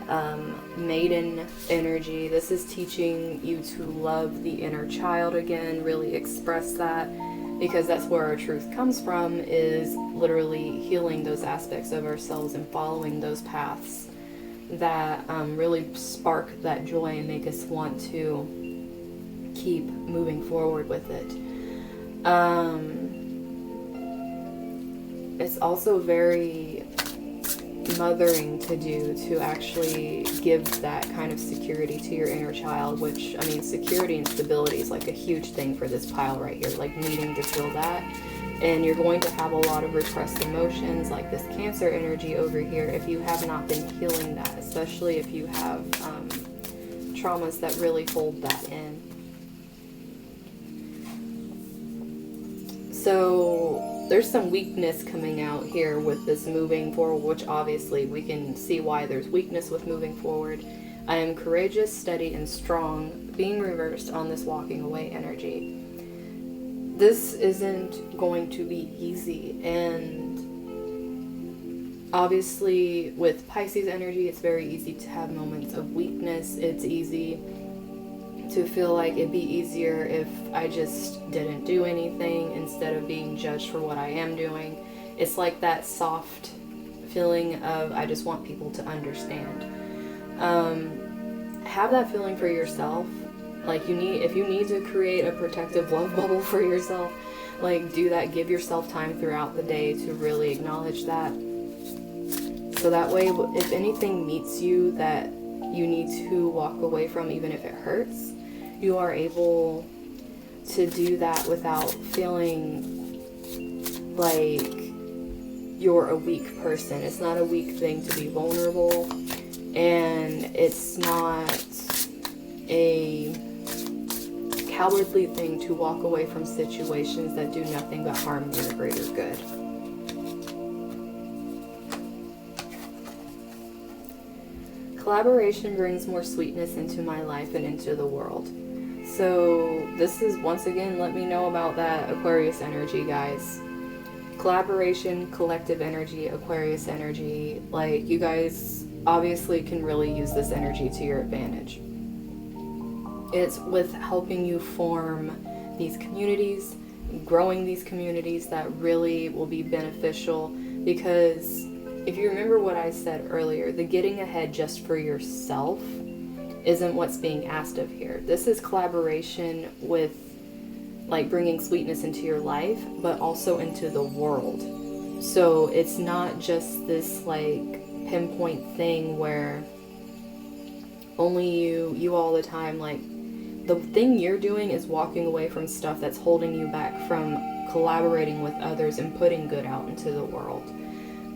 maiden energy. This is teaching you to love the inner child again, really express that, because that's where our truth comes from, is literally healing those aspects of ourselves and following those paths that really spark that joy and make us want to keep moving forward with it. It's also very mothering to do, to actually give that kind of security to your inner child, which, I mean, security and stability is like a huge thing for this pile right here, like needing to feel that. And you're going to have a lot of repressed emotions, like this Cancer energy over here, if you have not been healing that, especially if you have traumas that really hold that in. So there's some weakness coming out here with this moving forward, which obviously we can see why there's weakness with moving forward. I am courageous, steady, and strong, being reversed on this walking away energy. This isn't going to be easy, and obviously with Pisces energy, it's very easy to have moments of weakness. It's easy to feel like it'd be easier if I just didn't do anything instead of being judged for what I am doing. It's like that soft feeling of, I just want people to understand. Have that feeling for yourself, Like, if you need to create a protective love bubble for yourself, like, do that. Give yourself time throughout the day to really acknowledge that. So that way, if anything meets you that you need to walk away from, even if it hurts, you are able to do that without feeling like you're a weak person. It's not a weak thing to be vulnerable, and it's not a cowardly thing to walk away from situations that do nothing but harm your greater good. Collaboration brings more sweetness into my life and into the world. So this is, once again, let me know about that Aquarius energy, guys. Collaboration, collective energy, Aquarius energy. Like, you guys obviously can really use this energy to your advantage. It's with helping you form these communities, growing these communities that really will be beneficial, because if you remember what I said earlier, the getting ahead just for yourself isn't what's being asked of here. This is collaboration with, like, bringing sweetness into your life, but also into the world. So it's not just this, like, pinpoint thing where only you all the time. Like, the thing you're doing is walking away from stuff that's holding you back from collaborating with others and putting good out into the world.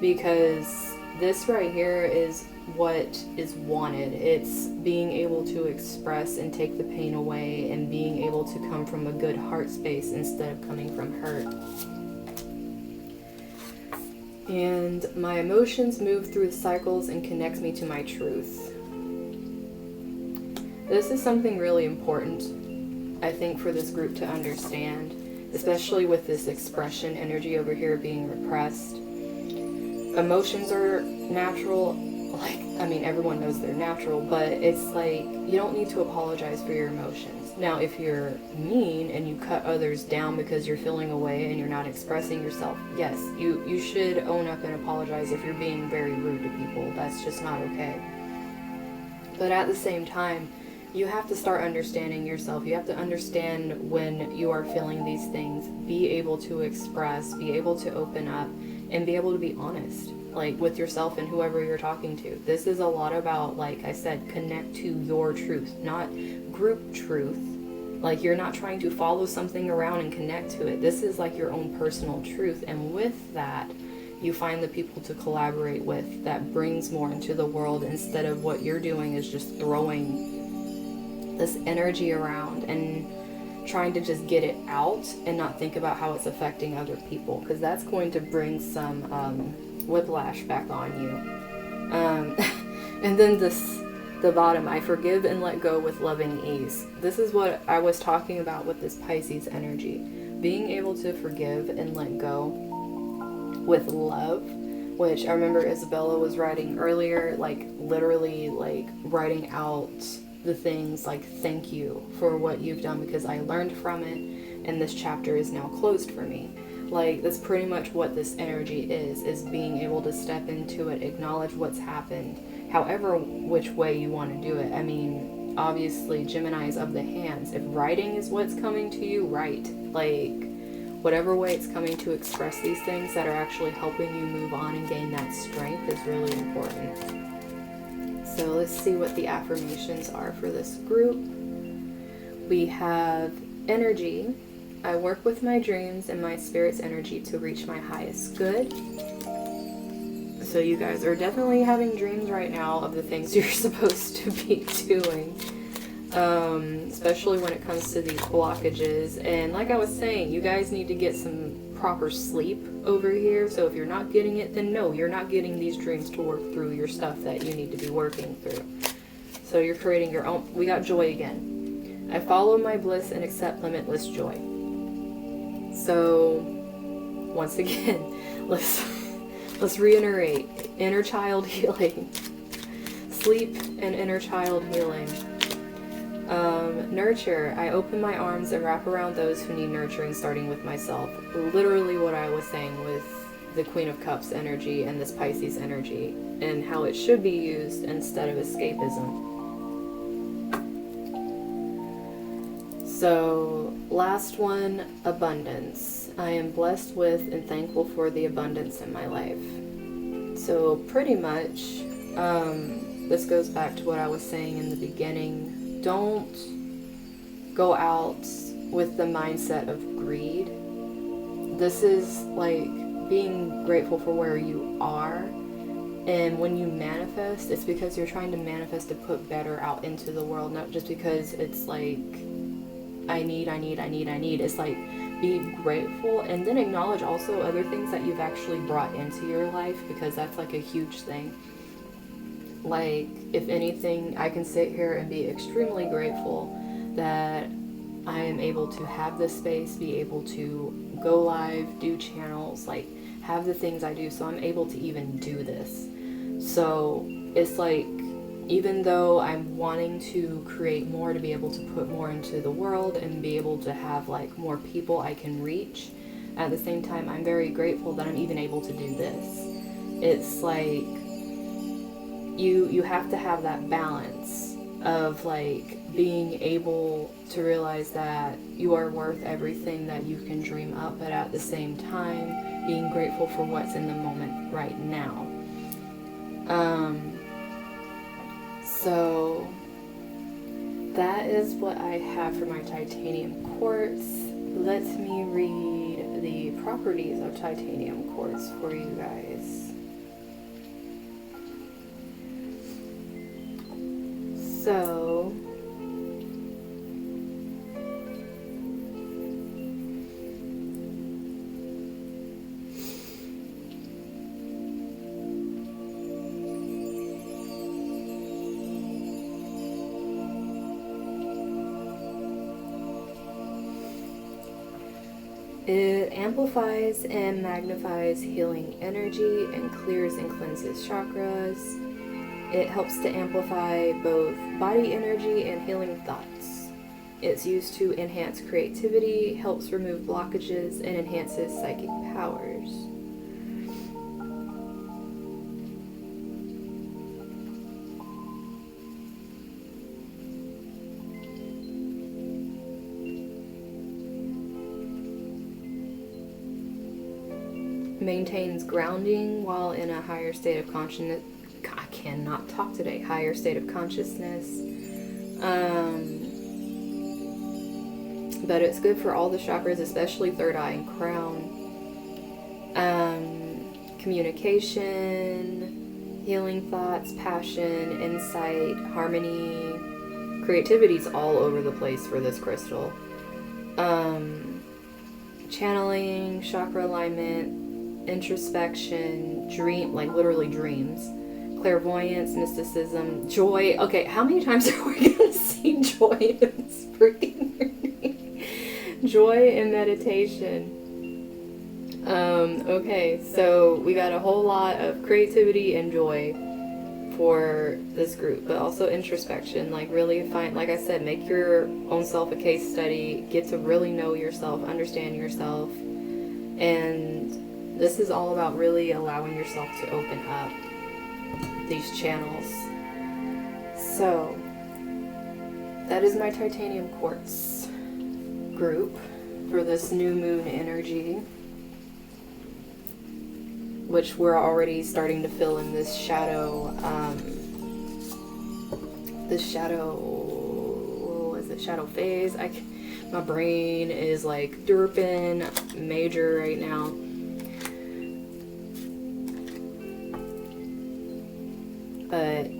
Because this right here is what is wanted. It's being able to express and take the pain away, and being able to come from a good heart space instead of coming from hurt. And my emotions move through the cycles and connect me to my truth. This is something really important, I think, for this group to understand, especially with this expression energy over here being repressed. Emotions are natural. Like, I mean, everyone knows they're natural, but it's like, you don't need to apologize for your emotions. Now, if you're mean and you cut others down because you're feeling away and you're not expressing yourself, yes, you should own up and apologize if you're being very rude to people. That's just not okay. But at the same time, you have to start understanding yourself. You have to understand when you are feeling these things, be able to express, be able to open up, and be able to be honest, like, with yourself and whoever you're talking to. This is a lot about, like I said, connect to your truth, not group truth. Like, you're not trying to follow something around and connect to it. This is like your own personal truth. And with that, you find the people to collaborate with that brings more into the world, instead of what you're doing is just throwing this energy around and trying to just get it out and not think about how it's affecting other people, because that's going to bring some whiplash back on you. And then the bottom, I forgive and let go with loving ease. This is what I was talking about with this Pisces energy. Being able to forgive and let go with love, which I remember Isabella was writing earlier, like, literally, like, writing out the things like, thank you for what you've done because I learned from it, and this chapter is now closed for me. Like, that's pretty much what this energy is being able to step into it, acknowledge what's happened, however which way you want to do it. I mean, obviously Gemini is of the hands. If writing is what's coming to you, write. Like, whatever way it's coming to express these things that are actually helping you move on and gain that strength is really important. So let's see what the affirmations are for this group. We have energy. I work with my dreams and my spirit's energy to reach my highest good. So you guys are definitely having dreams right now of the things you're supposed to be doing. Especially when it comes to these blockages. And like I was saying, you guys need to get some proper sleep over here. So if you're not getting it, then no, you're not getting these dreams to work through your stuff that you need to be working through. So you're creating your own. We got joy again. I follow my bliss and accept limitless joy. So once again, let's reiterate inner child healing, sleep and inner child healing. Nurture. I open my arms and wrap around those who need nurturing, starting with myself. Literally what I was saying with the Queen of Cups energy and this Pisces energy, and how it should be used instead of escapism. So, last one, abundance. I am blessed with and thankful for the abundance in my life. So, pretty much, this goes back to what I was saying in the beginning. Don't go out with the mindset of greed. This is like being grateful for where you are. And when you manifest, it's because you're trying to manifest to put better out into the world, not just because it's like, I need. It's like, be grateful and then acknowledge also other things that you've actually brought into your life, because that's like a huge thing. Like, if anything, I can sit here and be extremely grateful that I am able to have this space, be able to go live, do channels, like have the things I do, so I'm able to even do this. So it's like, even though I'm wanting to create more, to be able to put more into the world and be able to have like more people I can reach, at the same time I'm very grateful that I'm even able to do this. It's like you have to have that balance of like being able to realize that you are worth everything that you can dream up, but at the same time being grateful for what's in the moment right now. So that is what I have for my titanium quartz. Let me read the properties of titanium quartz for you guys. So it amplifies and magnifies healing energy and clears and cleanses chakras. It helps to amplify both body energy and healing thoughts. It's used to enhance creativity, helps remove blockages, and enhances psychic powers. Maintains grounding while in a higher state of consciousness. I cannot talk today. Higher state of consciousness. But it's good for all the chakras, especially third eye and crown. Communication, healing thoughts, passion, insight, harmony. Creativity's all over the place for this crystal. Channeling, chakra alignment, introspection, dream, like literally dreams, clairvoyance, mysticism, joy. Okay, how many times are we gonna see joy in this freaking reading? Joy and meditation. Okay, so we got a whole lot of creativity and joy for this group, but also introspection, like really find, like I said, make your own self a case study, get to really know yourself, understand yourself, and this is all about really allowing yourself to open up these channels. So that is my titanium quartz group for this new moon energy, which we're already starting to fill in this shadow, shadow phase. My brain is like derping major right now. But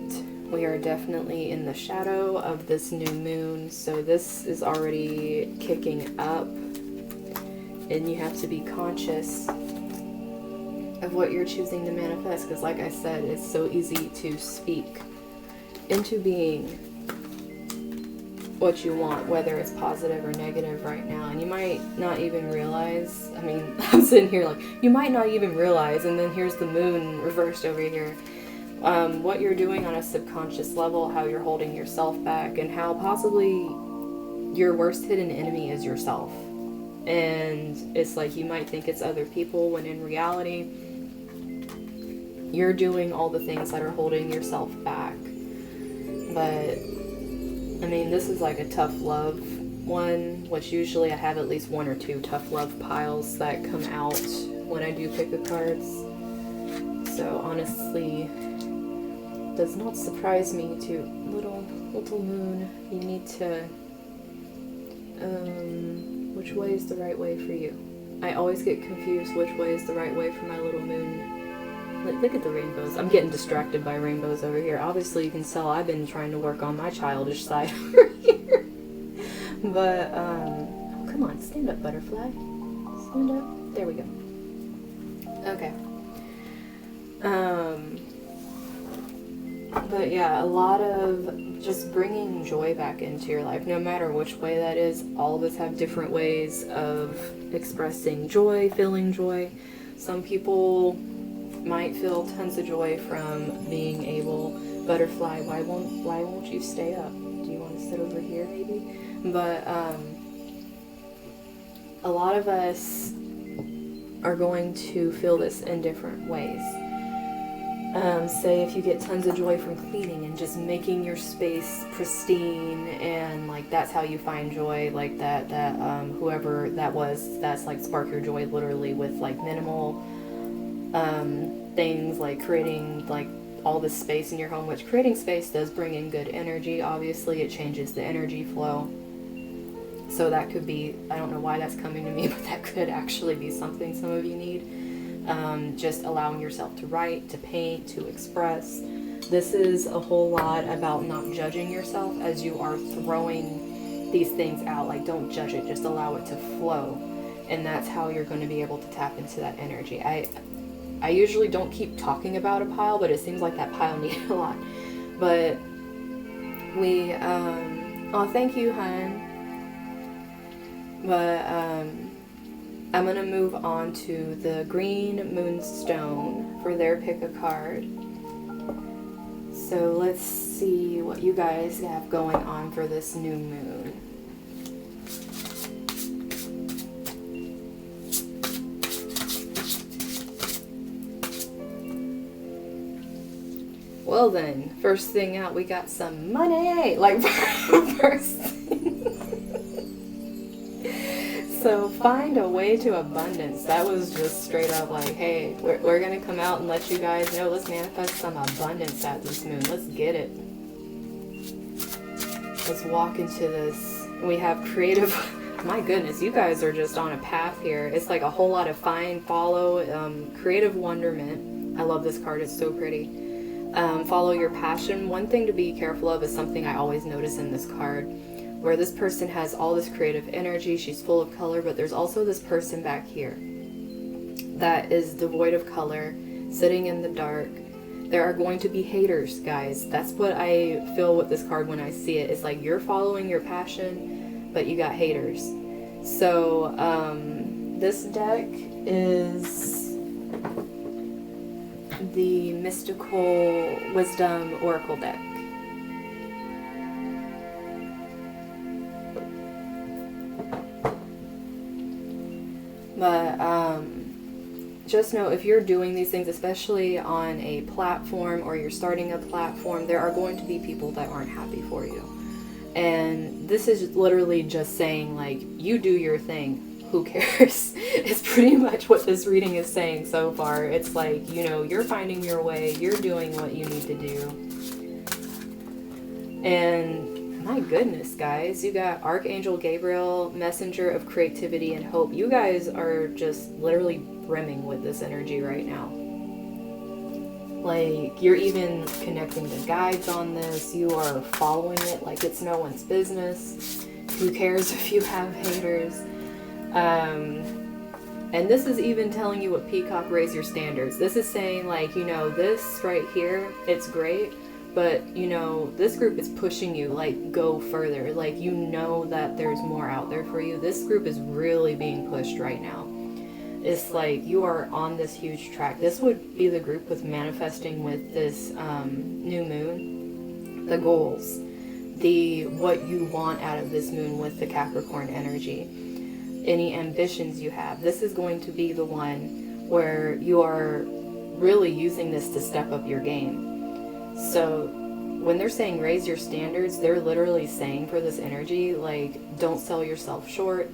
we are definitely in the shadow of this new moon, so this is already kicking up, and you have to be conscious of what you're choosing to manifest, because like I said, it's so easy to speak into being what you want, whether it's positive or negative right now, and you might not even realize. I mean, I'm sitting here like, you might not even realize, and then here's the moon reversed over here. What you're doing on a subconscious level, how you're holding yourself back, and how possibly your worst hidden enemy is yourself. And it's like, you might think it's other people, when in reality you're doing all the things that are holding yourself back. But I mean, this is like a tough love one, which usually I have at least 1 or 2 tough love piles that come out when I do pick-a-cards. So honestly, does not surprise me to little moon. You need to, which way is the right way for you? I always get confused which way is the right way for my little moon. Look at the rainbows. I'm getting distracted by rainbows over here. Obviously you can tell I've been trying to work on my childish side over here. But, oh, come on, stand up, butterfly. Stand up. There we go. Okay. But yeah, a lot of just bringing joy back into your life, no matter which way that is. All of us have different ways of expressing joy, feeling joy. Some people might feel tons of joy from being able, butterfly, why won't you stay up? Do you want to sit over here maybe? But a lot of us are going to feel this in different ways. Say if you get tons of joy from cleaning and just making your space pristine, and like that's how you find joy, like that whoever that was, that's like spark your joy literally with like minimal things, like creating like all this space in your home, which creating space does bring in good energy. Obviously it changes the energy flow. So that could be, I don't know why that's coming to me, but that could actually be something some of you need. Just allowing yourself to write, to paint, to express. This is a whole lot about not judging yourself as you are throwing these things out. Like, don't judge it, just allow it to flow. And that's how you're going to be able to tap into that energy. I usually don't keep talking about a pile, but it seems like that pile needed a lot. But we, oh, thank you, hon. But, I'm going to move on to the Green Moonstone for their pick-a-card. So let's see what you guys have going on for this new moon. Well then, first thing out, we got some money! Like, first thing. So find a way to abundance. That was just straight up like, hey, we're gonna come out and let you guys know, let's manifest some abundance at this moon. Let's get it. Let's walk into this. We have creative, my goodness, you guys are just on a path here. It's like a whole lot of find, follow, creative wonderment. I love this card, it's so pretty. Follow your passion. One thing to be careful of is something I always notice in this card, where this person has all this creative energy, she's full of color, but there's also this person back here that is devoid of color, sitting in the dark. There are going to be haters, guys. That's what I feel with this card when I see it. It's like you're following your passion, but you got haters. So this deck is the Mystical Wisdom Oracle deck. But just know, if you're doing these things, especially on a platform or you're starting a platform, there are going to be people that aren't happy for you. And this is literally just saying, like, you do your thing. Who cares? It's pretty much what this reading is saying so far. It's like, you know, you're finding your way. You're doing what you need to do. And my goodness, guys, you got Archangel Gabriel, messenger of creativity and hope. You guys are just literally brimming with this energy right now. Like, you're even connecting the guides on this. You are following it like it's no one's business. Who cares if you have haters? And this is even telling you what Peacock, raise your standards. This is saying, like, you know, this right here, it's great, but, you know, this group is pushing you, like, go further. Like, you know that there's more out there for you. This group is really being pushed right now. It's like you are on this huge track. This would be the group with manifesting with this new moon, the goals, the what you want out of this moon with the Capricorn energy, any ambitions you have. This is going to be the one where you are really using this to step up your game. So when they're saying raise your standards, they're literally saying for this energy, like, don't sell yourself short,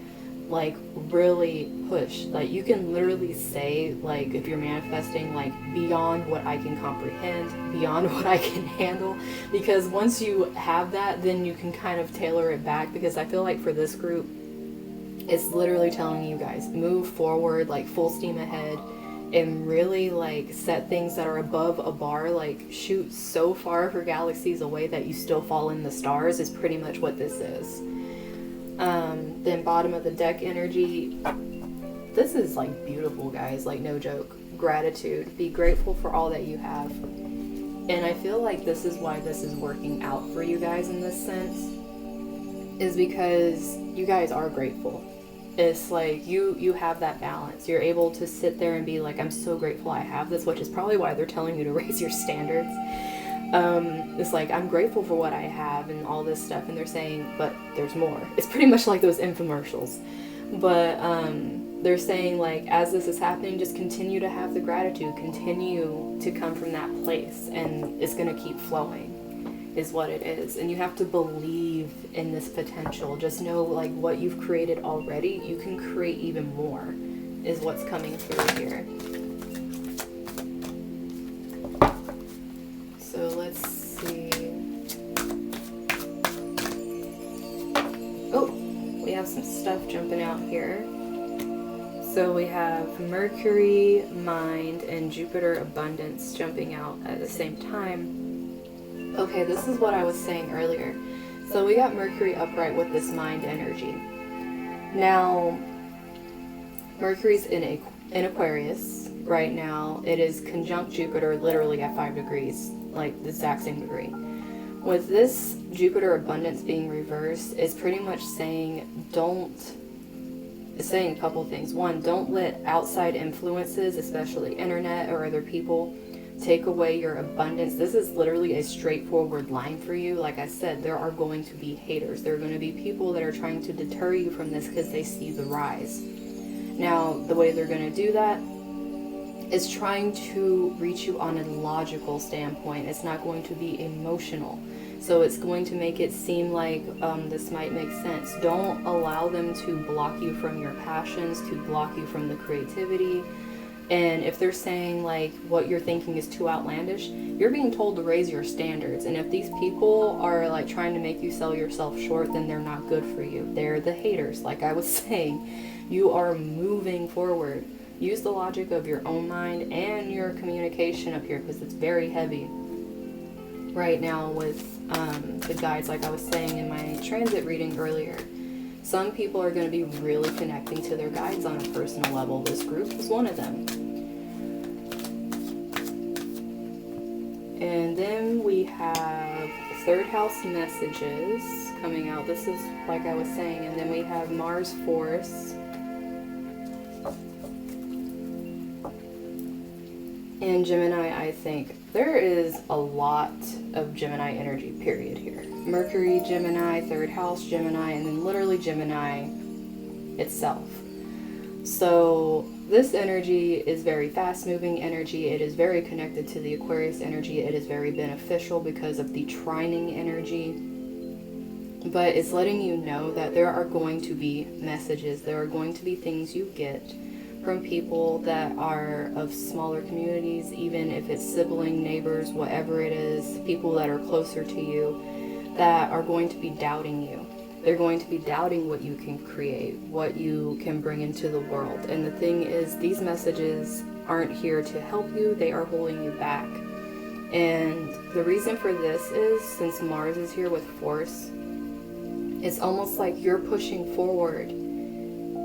like, really push. Like, you can literally say, like, if you're manifesting, like, beyond what I can comprehend, beyond what I can handle, because once you have that, then you can kind of tailor it back, because I feel like for this group, it's literally telling you guys, move forward, like, full steam ahead, and really, like, set things that are above a bar, like, shoot so far for galaxies away that you still fall in the stars, is pretty much what this is. Then bottom of the deck energy, this is, like, beautiful, guys, like, no joke. Gratitude. Be grateful for all that you have. And I feel like this is why this is working out for you guys in this sense, is because you guys are grateful. It's like you have that balance. You're able to sit there and be like, I'm so grateful I have this, which is probably why they're telling you to raise your standards. It's like, I'm grateful for what I have and all this stuff, and they're saying, but there's more. It's pretty much like those infomercials. But they're saying, like, as this is happening, just continue to have the gratitude, continue to come from that place, and it's going to keep flowing, is what it is. And you have to believe in this potential. Just know, like, what you've created already, you can create even more, is what's coming through here. So let's see. Oh, we have some stuff jumping out here. So we have Mercury, Mind, and Jupiter, Abundance jumping out at the same time. Okay, this is what I was saying earlier. So we got Mercury upright with this Mind energy. Now, Mercury's in Aquarius right now. It is conjunct Jupiter literally at 5 degrees, like the exact same degree. With this Jupiter abundance being reversed, it's pretty much saying it's saying a couple things. One, don't let outside influences, especially internet or other people, take away your abundance. This is literally a straightforward line for you. Like I said, there are going to be haters. There are going to be people that are trying to deter you from this because they see the rise. Now, the way they're going to do that is trying to reach you on a logical standpoint. It's not going to be emotional. So it's going to make it seem like this might make sense. Don't allow them to block you from your passions, to block you from the creativity. And if they're saying, like, what you're thinking is too outlandish, you're being told to raise your standards. And if these people are, like, trying to make you sell yourself short, then they're not good for you. They're the haters, like I was saying. You are moving forward. Use the logic of your own mind and your communication up here, because it's very heavy right now with the guides, like I was saying in my transit reading earlier. Some people are going to be really connecting to their guides on a personal level. This group is one of them. And then we have third house messages coming out. This is like I was saying. And then we have Mars force. And Gemini, I think. There is a lot of Gemini energy, period, here. Mercury, Gemini, third house, Gemini, and then literally Gemini itself. So this energy is very fast-moving energy. It is very connected to the Aquarius energy. It is very beneficial because of the trining energy. But it's letting you know that there are going to be messages. There are going to be things you get from people that are of smaller communities, even if it's sibling, neighbors, whatever it is, people that are closer to you, that are going to be doubting you. They're going to be doubting what you can create, what you can bring into the world. And the thing is, these messages aren't here to help you, they are holding you back. And the reason for this is, since Mars is here with force, it's almost like you're pushing forward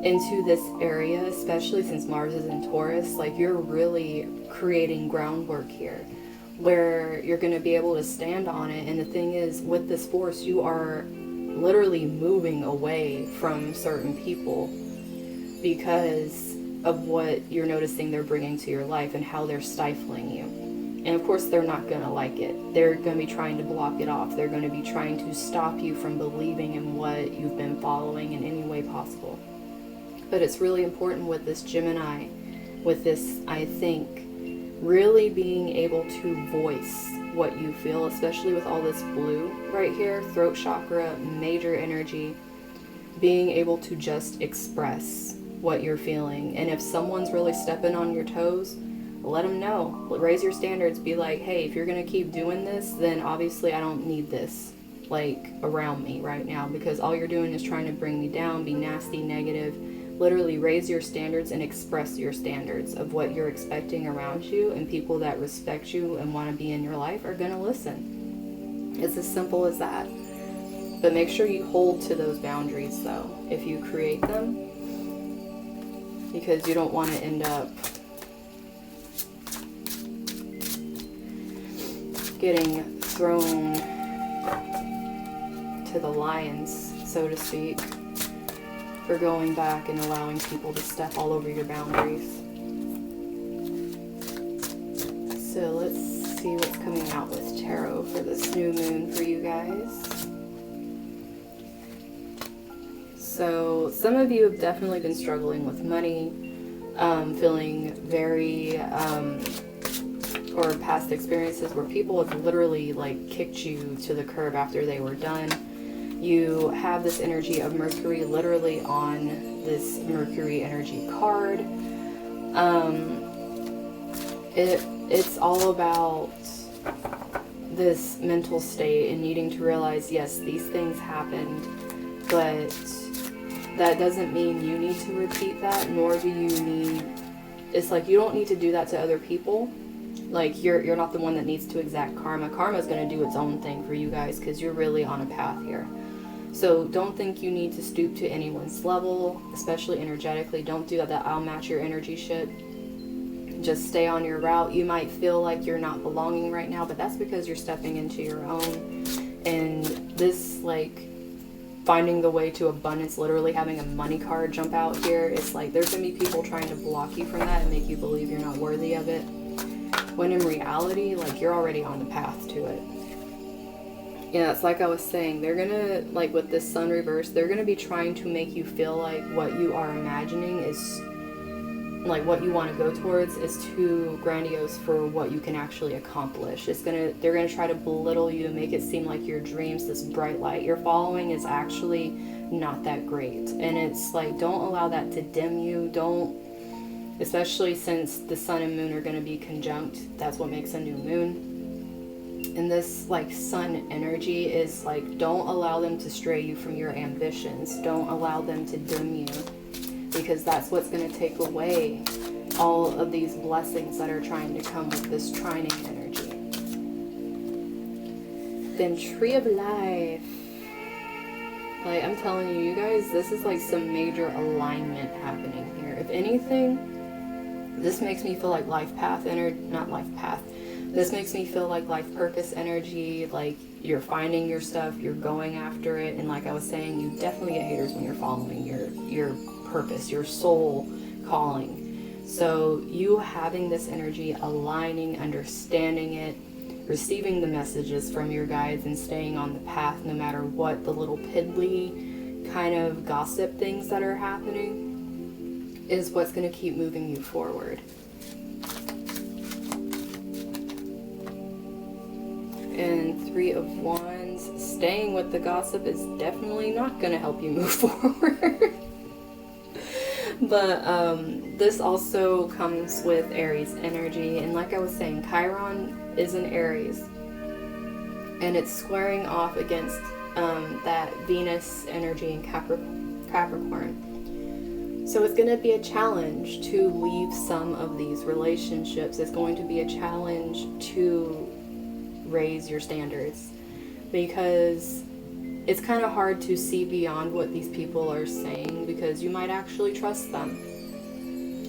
into this area, especially since Mars is in Taurus. Like, you're really creating groundwork here where you're going to be able to stand on it. And the thing is, with this force, you are literally moving away from certain people because of what you're noticing they're bringing to your life and how they're stifling you. And of course, they're not going to like it. They're going to be trying to block it off. They're going to be trying to stop you from believing in what you've been following in any way possible. But it's really important with this Gemini, with this, I think, really being able to voice what you feel, especially with all this blue right here, throat chakra, major energy, being able to just express what you're feeling. And if someone's really stepping on your toes, let them know. Raise your standards. Be like, hey, if you're going to keep doing this, then obviously I don't need this like around me right now, because all you're doing is trying to bring me down, be nasty, negative. Literally raise your standards and express your standards of what you're expecting around you, and people that respect you and want to be in your life are going to listen. It's as simple as that. But make sure you hold to those boundaries though, if you create them, because you don't want to end up getting thrown to the lions, so to speak, for going back and allowing people to step all over your boundaries. So let's see what's coming out with tarot for this new moon for you guys. So some of you have definitely been struggling with money, feeling very, or past experiences where people have literally like kicked you to the curb after they were done. You have this energy of Mercury literally on this Mercury energy card. It's all about this mental state and needing to realize, yes, these things happened, but that doesn't mean you need to repeat that, nor do you need, it's like you don't need to do that to other people. Like you're not the one that needs to exact karma. Karma is going to do its own thing for you guys, because you're really on a path here. So don't think you need to stoop to anyone's level, especially energetically. Don't do that I'll match your energy shit. Just stay on your route. You might feel like you're not belonging right now, but that's because you're stepping into your own. And this, like, finding the way to abundance, literally having a money card jump out here, it's like there's going to be people trying to block you from that and make you believe you're not worthy of it. When in reality, like, you're already on the path to it. Yeah, it's like I was saying, they're gonna, like with this sun reverse, they're gonna be trying to make you feel like what you are imagining is, like what you want to go towards is too grandiose for what you can actually accomplish. They're gonna try to belittle you and make it seem like your dreams, this bright light you're following, is actually not that great. And it's like, don't allow that to dim you. Don't, especially since the sun and moon are gonna be conjunct. That's what makes a new moon. And this like sun energy is like, don't allow them to stray you from your ambitions. Don't allow them to dim you, because that's what's going to take away all of these blessings that are trying to come with this trining energy. Then Tree of Life. Like, I'm telling you, you guys, this is like some major alignment happening here. If anything, this makes me feel like life path energy, not life path. This makes me feel like life purpose energy, like you're finding your stuff, you're going after it, and like I was saying, you definitely get haters when you're following your purpose, your soul calling. So you having this energy, aligning, understanding it, receiving the messages from your guides, and staying on the path no matter what the little piddly kind of gossip things that are happening, is what's going to keep moving you forward. And Three of Wands, staying with the gossip is definitely not going to help you move forward. But this also comes with Aries energy. And like I was saying, Chiron is in Aries. And it's squaring off against that Venus energy in Capricorn. So it's going to be a challenge to leave some of these relationships. It's going to be a challenge to raise your standards, because it's kind of hard to see beyond what these people are saying, because you might actually trust them.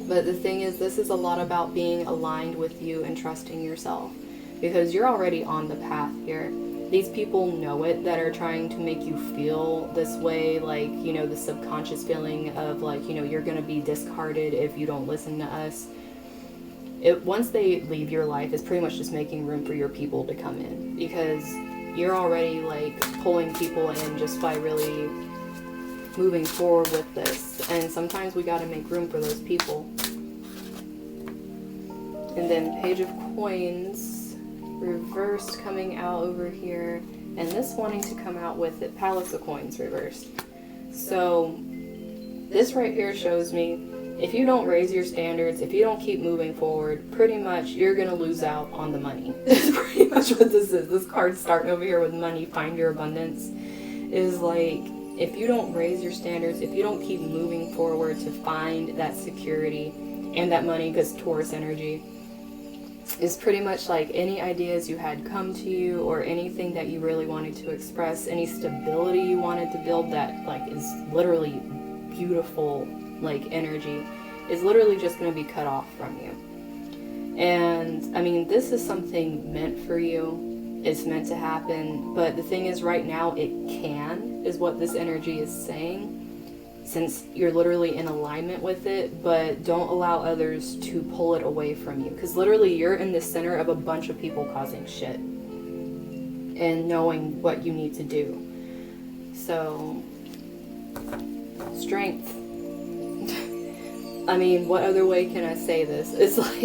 But the thing is, this is a lot about being aligned with you and trusting yourself, because you're already on the path here. These people know it, that are trying to make you feel this way, like, you know, the subconscious feeling of like, you know, you're going to be discarded if you don't listen to us. Once they leave your life, it's pretty much just making room for your people to come in, because you're already like pulling people in just by really moving forward with this. And sometimes we got to make room for those people. And then Page of Coins, reversed coming out over here, and this wanting to come out with it, Palace of Coins reversed. So this right here shows me if you don't raise your standards, if you don't keep moving forward, pretty much you're going to lose out on the money. That's pretty much what this is. This card's starting over here with money, find your abundance, is like, if you don't raise your standards, if you don't keep moving forward to find that security and that money, because Taurus energy is pretty much like any ideas you had come to you or anything that you really wanted to express, any stability you wanted to build that like is literally beautiful, like energy, is literally just going to be cut off from you. And I mean, this is something meant for you. It's meant to happen, but the thing is right now it can, is what this energy is saying, since you're literally in alignment with it, but don't allow others to pull it away from you, because literally you're in the center of a bunch of people causing shit and knowing what you need to do. So strength. I mean, what other way can I say this? It's like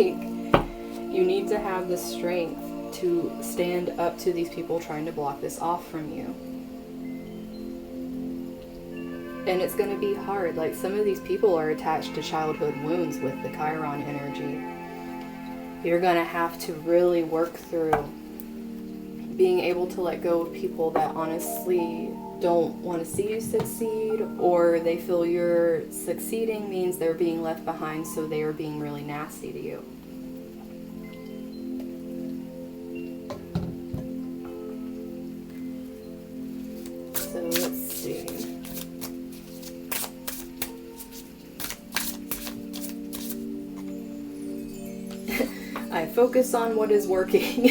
you need to have the strength to stand up to these people trying to block this off from you. And it's going to be hard. Like, some of these people are attached to childhood wounds with the Chiron energy. You're going to have to really work through being able to let go of people that honestly don't want to see you succeed, or they feel you're succeeding means they're being left behind, so they are being really nasty to you. So let's see. I focus on what is working.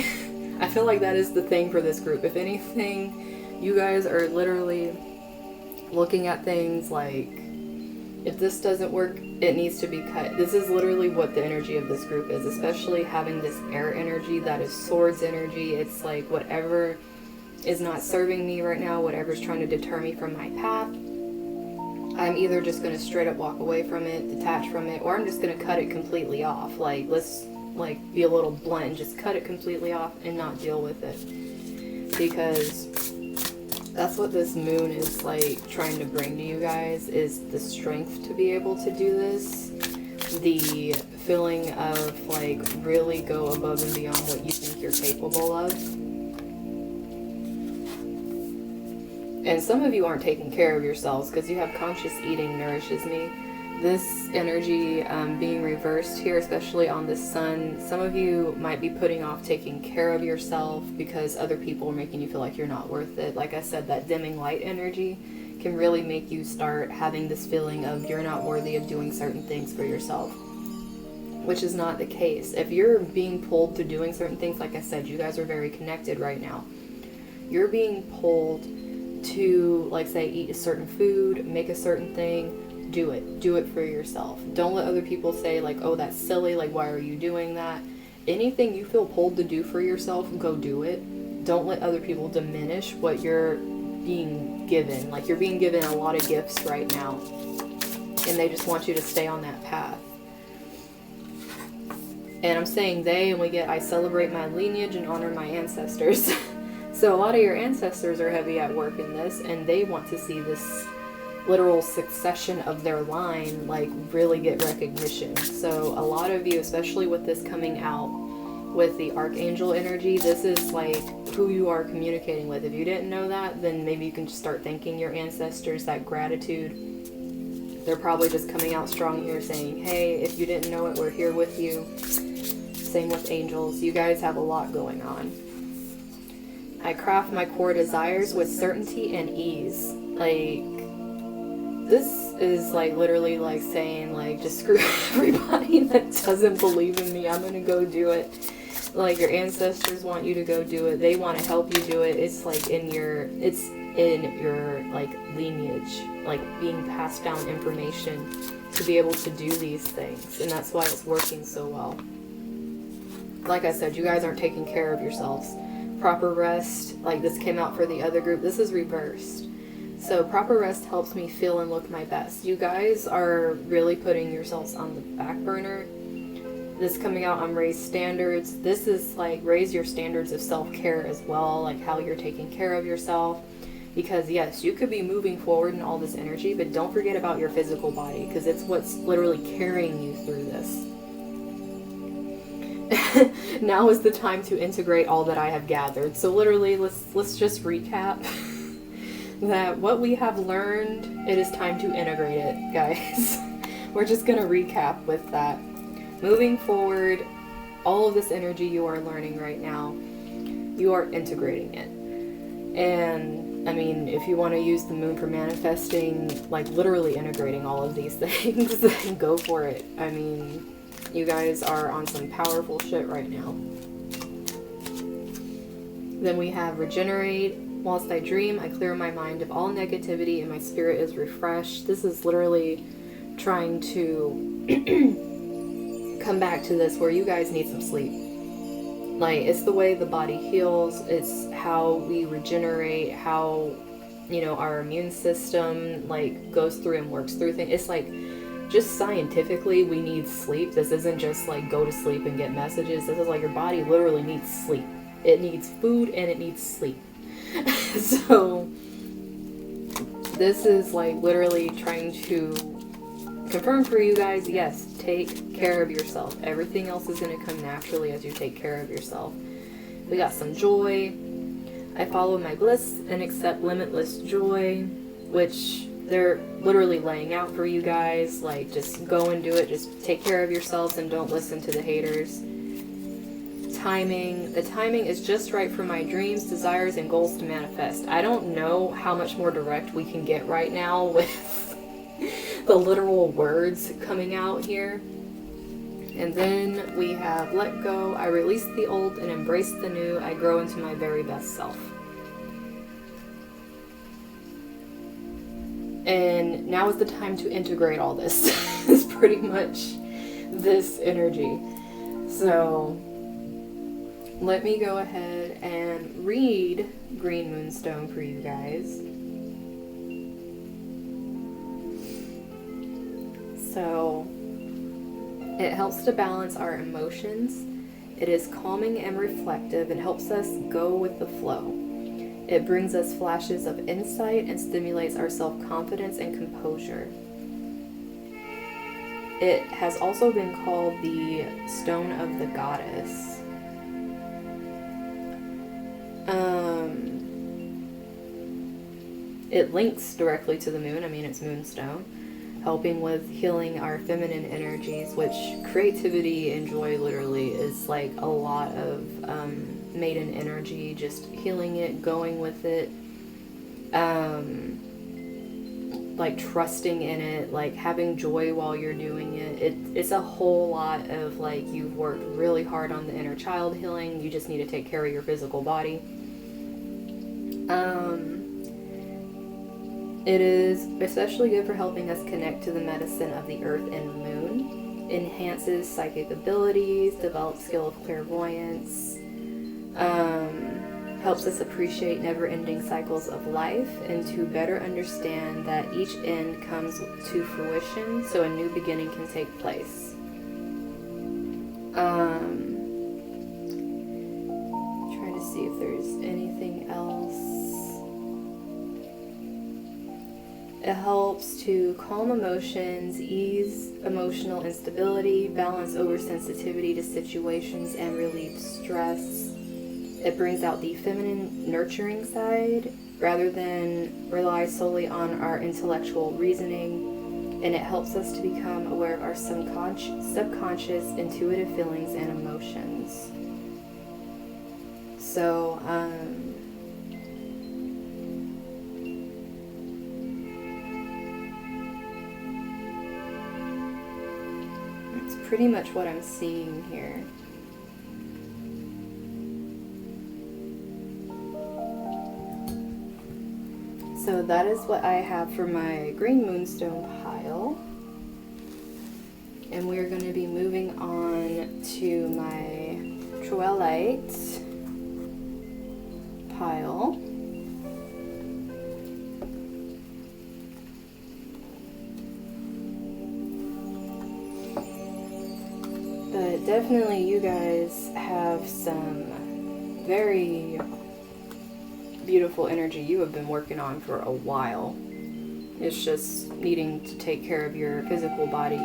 I feel like that is the thing for this group. If anything, you guys are literally looking at things like, if this doesn't work, it needs to be cut. This is literally what the energy of this group is, especially having this air energy that is swords energy. It's like, whatever is not serving me right now, whatever's trying to deter me from my path, I'm either just going to straight up walk away from it, detach from it, or I'm just going to cut it completely off. Like, let's like be a little blunt, just cut it completely off and not deal with it, because that's what this moon is like trying to bring to you guys, is the strength to be able to do this, the feeling of like really go above and beyond what you think you're capable of. And some of you aren't taking care of yourselves because you have conscious eating nourishes me. This energy being reversed here, especially on the sun, some of you might be putting off taking care of yourself because other people are making you feel like you're not worth it. Like I said, that dimming light energy can really make you start having this feeling of you're not worthy of doing certain things for yourself, which is not the case. If you're being pulled to doing certain things, like I said, you guys are very connected right now. You're being pulled to, like, say, eat a certain food, make a certain thing, do it for yourself. Don't let other people say like, oh, that's silly, like, why are you doing that? Anything you feel pulled to do for yourself, go do it. Don't let other people diminish what you're being given. Like, you're being given a lot of gifts right now, and they just want you to stay on that path. And I'm saying they, and we get, I celebrate my lineage and honor my ancestors. So a lot of your ancestors are heavy at work in this, and they want to see this literal succession of their line like really get recognition. So a lot of you, especially with this coming out with the archangel energy, this is like who you are communicating with. If you didn't know that, then maybe you can just start thanking your ancestors, that gratitude. They're probably just coming out strong here saying, hey, if you didn't know it, we're here with you. Same with angels. You guys have a lot going on. I craft my core desires with certainty and ease. Like, this is like literally like saying like, just screw everybody that doesn't believe in me. I'm gonna go do it. Like, your ancestors want you to go do it. They want to help you do it. It's like in your like lineage, like being passed down information to be able to do these things. And that's why it's working so well. Like I said, you guys aren't taking care of yourselves. Proper rest, like this came out for the other group, this is reversed. So proper rest helps me feel and look my best. You guys are really putting yourselves on the back burner. this coming out on raised standards. This is like raise your standards of self-care as well, like how you're taking care of yourself. Because yes, you could be moving forward in all this energy, but don't forget about your physical body, because it's what's literally carrying you through this. Now is the time to integrate all that I have gathered. So literally, let's just recap that what we have learned, it is time to integrate it, guys. We're just going to recap with that. Moving forward, all of this energy you are learning right now, you are integrating it. And I mean, if you want to use the moon for manifesting, like literally integrating all of these things, then go for it. I mean, you guys are on some powerful shit right now. Then we have regenerate. Whilst I dream, I clear my mind of all negativity and my spirit is refreshed. This is literally trying to come back to this where you guys need some sleep. Like, it's the way the body heals. It's how we regenerate, how, you know, our immune system, like, goes through and works through things. It's like, just scientifically, we need sleep. This isn't just like go to sleep and get messages. This is like your body literally needs sleep. It needs food and it needs sleep. So this is like literally trying to confirm for you guys, yes, take care of yourself. Everything else is going to come naturally as you take care of yourself. We got some joy. I follow my bliss and accept limitless joy, which they're literally laying out for you guys. Like, just go and do it. Just take care of yourselves and don't listen to the haters. Timing. The timing is just right for my dreams, desires, and goals to manifest. I don't know how much more direct we can get right now with the literal words coming out here. And then we have let go. I release the old and embrace the new. I grow into my very best self. And now is the time to integrate all this. Is pretty much this energy. So let me go ahead and read Green Moonstone for you guys. So it helps to balance our emotions. It is calming and reflective. It helps us go with the flow. It brings us flashes of insight and stimulates our self-confidence and composure. It has also been called the Stone of the Goddess. It links directly to the moon. I mean, it's moonstone, helping with healing our feminine energies, which creativity and joy literally is like a lot of maiden energy, just healing it, going with it, like trusting in it, like having joy while you're doing it. It's a whole lot of like, you've worked really hard on the inner child healing, you just need to take care of your physical body. It is especially good for helping us connect to the medicine of the earth and moon, enhances psychic abilities, develops skill of clairvoyance, helps us appreciate never-ending cycles of life and to better understand that each end comes to fruition so a new beginning can take place. Trying to see if there's anything else. It helps to calm emotions, ease emotional instability, balance oversensitivity to situations, and relieve stress. It brings out the feminine nurturing side rather than rely solely on our intellectual reasoning, and it helps us to become aware of our subconscious intuitive feelings and emotions. So, that's pretty much what I'm seeing here. So that is what I have for my Green Moonstone pile. And we're going to be moving on to my Troelite pile. But definitely you guys have some very beautiful energy you have been working on for a while. It's just needing to take care of your physical body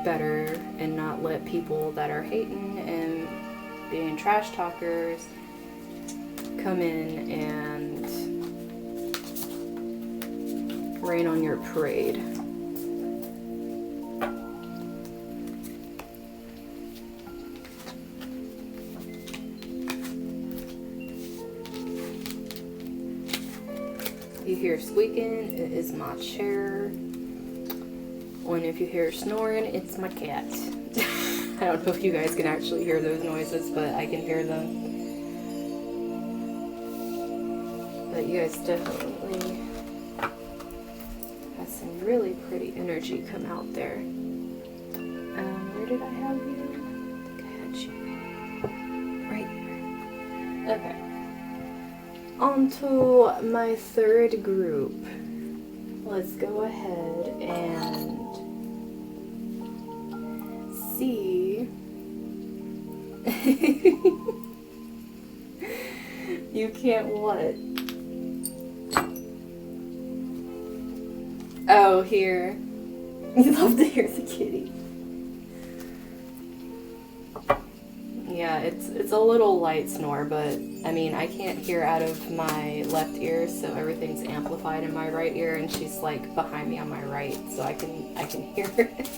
better and not let people that are hating and being trash talkers come in and rain on your parade. You hear squeaking, it is my chair. And if you hear snoring, it's my cat. I don't know if you guys can actually hear those noises, but I can hear them. But you guys definitely have some really pretty energy come out there. Where did I have you? I think I had you right there. Okay. On to my third group. Let's go ahead and see. You can't what? Oh, here. You love to hear the kitty. Yeah, it's a little light snore, but I mean, I can't hear out of my left ear, so everything's amplified in my right ear, and she's like behind me on my right, so I can hear it.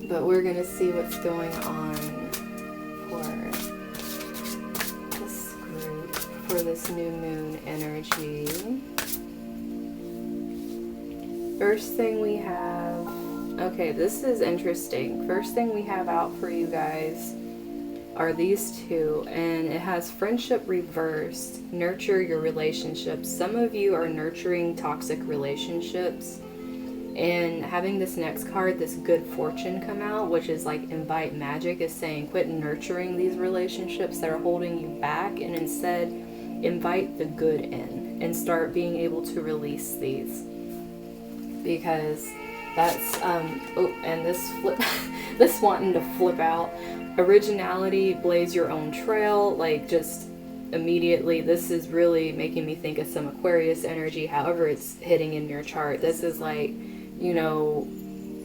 But we're gonna see what's going on for this group, for this new moon energy. First thing we have, okay, this is interesting. First thing we have out for you guys are these two, and it has friendship reversed, nurture your relationships. Some of you are nurturing toxic relationships, and having this next card, this good fortune, come out, which is like invite magic, is saying quit nurturing these relationships that are holding you back, and instead invite the good in and start being able to release these, because that's oh, and this flip this wanting to flip out, originality, blaze your own trail, like just immediately, this is really making me think of some Aquarius energy, however it's hitting in your chart. This is like, you know,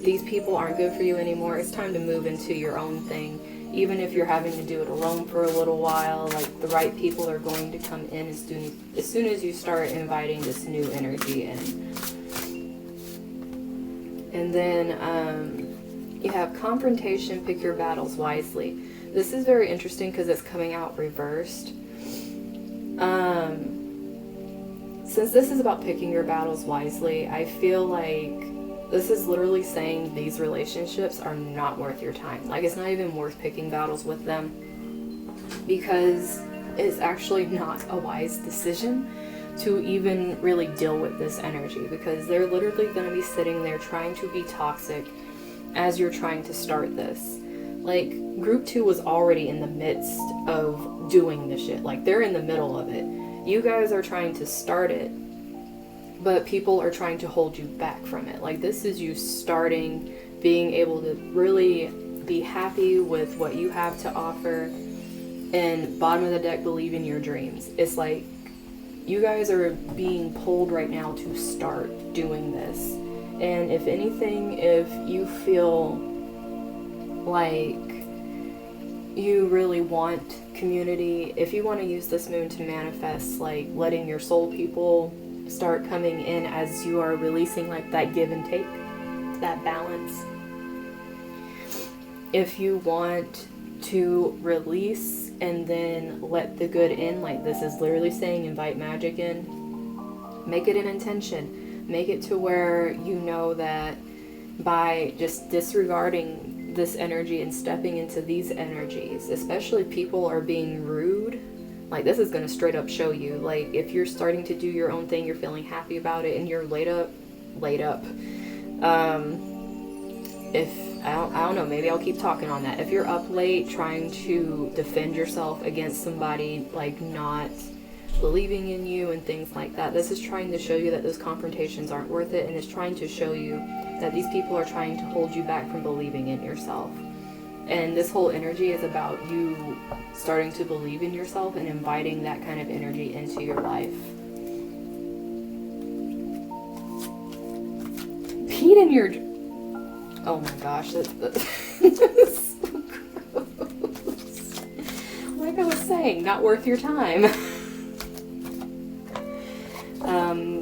these people aren't good for you anymore. It's time to move into your own thing. Even if you're having to do it alone for a little while, like the right people are going to come in as soon as you start inviting this new energy in. And then you have confrontation, pick your battles wisely. This is very interesting because it's coming out reversed. Since this is about picking your battles wisely, I feel like this is literally saying these relationships are not worth your time. Like, it's not even worth picking battles with them, because it's actually not a wise decision to even really deal with this energy, because they're literally going to be sitting there trying to be toxic as you're trying to start this. Like, group 2 was already in the midst of doing this shit. Like, they're in the middle of it. You guys are trying to start it, but people are trying to hold you back from it. Like, this is you starting, being able to really be happy with what you have to offer, and bottom of the deck, believe in your dreams. It's like you guys are being pulled right now to start doing this. And if anything, if you feel like you really want community, if you want to use this moon to manifest, like letting your soul people start coming in as you are releasing, like that give and take, that balance. If you want to release and then let the good in, like this is literally saying invite magic in, make it an intention. Make it to where you know that by just disregarding this energy and stepping into these energies, especially people are being rude, like this is going to straight up show you, like if you're starting to do your own thing, you're feeling happy about it, and you're laid up, if I don't know, maybe I'll keep talking on that. If you're up late trying to defend yourself against somebody like not believing in you and things like that, this is trying to show you that those confrontations aren't worth it, and it's trying to show you that these people are trying to hold you back from believing in yourself. And this whole energy is about you starting to believe in yourself and inviting that kind of energy into your life. Pete in your... Oh my gosh, that's so gross. Like I was saying, not worth your time.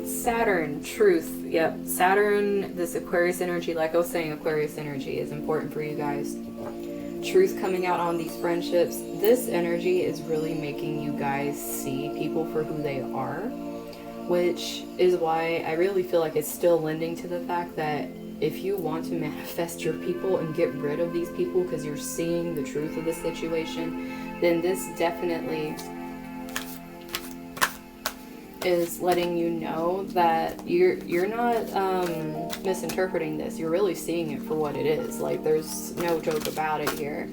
Saturn, truth. Yep, Saturn, this Aquarius energy, like I was saying, Aquarius energy is important for you guys. Truth coming out on these friendships. This energy is really making you guys see people for who they are, which is why I really feel like it's still lending to the fact that if you want to manifest your people and get rid of these people because you're seeing the truth of the situation, then this definitely is letting you know that you're not misinterpreting this. You're really seeing it for what it is. Like, there's no joke about it here.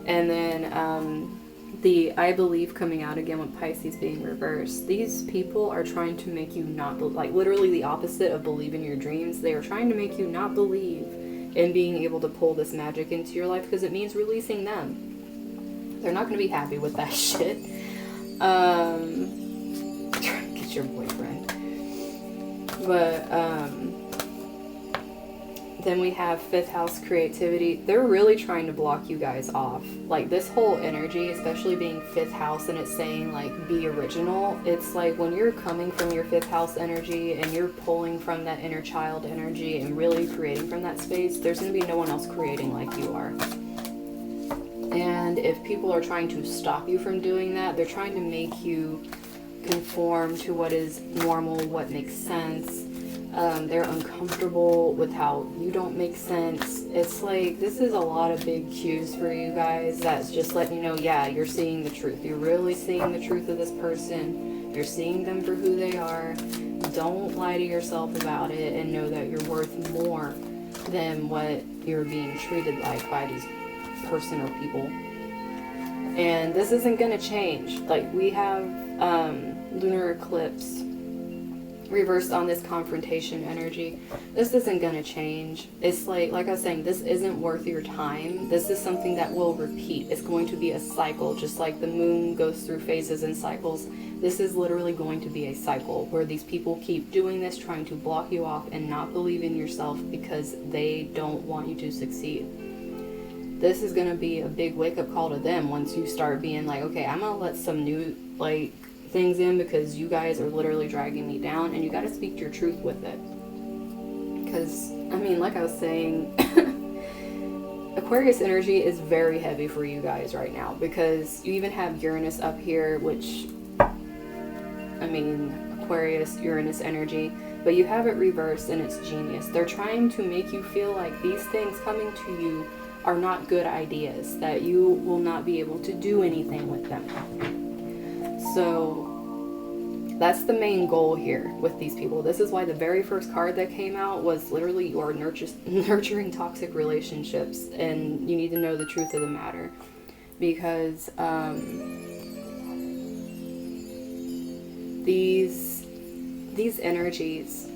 And then the I believe coming out again with Pisces being reversed. These people are trying to make you not like literally the opposite of believe in your dreams. They are trying to make you not believe in being able to pull this magic into your life because it means releasing them. They're not going to be happy with that shit. Your boyfriend. But then we have 5th house creativity. They're really trying to block you guys off. Like, this whole energy, especially being 5th house and it's saying like be original, it's like when you're coming from your 5th house energy and you're pulling from that inner child energy and really creating from that space, there's going to be no one else creating like you are. And if people are trying to stop you from doing that, they're trying to make you conform to what is normal, what makes sense. They're uncomfortable with how you don't make sense. It's like, this is a lot of big cues for you guys that's just letting you know, yeah, you're seeing the truth. You're really seeing the truth of this person. You're seeing them for who they are. Don't lie to yourself about it and know that you're worth more than what you're being treated like by these person or people. And this isn't going to change. Like, we have lunar eclipse reversed on this confrontation energy. This isn't going to change. It's like I was saying, this isn't worth your time. This is something that will repeat. It's going to be a cycle, just like the moon goes through phases and cycles. This is literally going to be a cycle where these people keep doing this, trying to block you off and not believe in yourself because they don't want you to succeed. This is going to be a big wake-up call to them once you start being like, okay, I'm going to let some new like things in because you guys are literally dragging me down, and you got to speak your truth with it. Because, I mean, like I was saying, Aquarius energy is very heavy for you guys right now because you even have Uranus up here, which, I mean, Aquarius, Uranus energy, but you have it reversed and it's genius. They're trying to make you feel like these things coming to you are not good ideas, that you will not be able to do anything with them. So that's the main goal here with these people. This is why the very first card that came out was literally your nurturing toxic relationships, and you need to know the truth of the matter, because these energies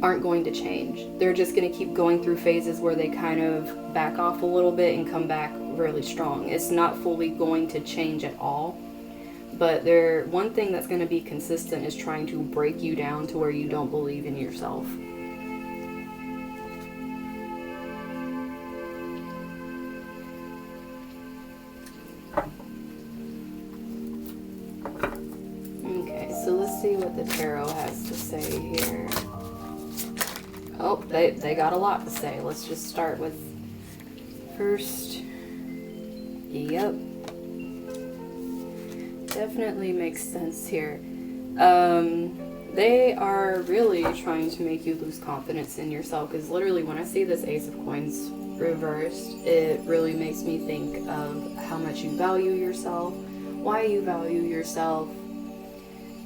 aren't going to change. They're just going to keep going through phases where they kind of back off a little bit and come back really strong. It's not fully going to change at all. But one thing that's going to be consistent is trying to break you down to where you don't believe in yourself. Okay, so let's see what the tarot has to say here. Oh, they got a lot to say. Let's just start with first. Yep. Definitely makes sense here. They are really trying to make you lose confidence in yourself, because literally when I see this Ace of Coins reversed, it really makes me think of how much you value yourself, why you value yourself,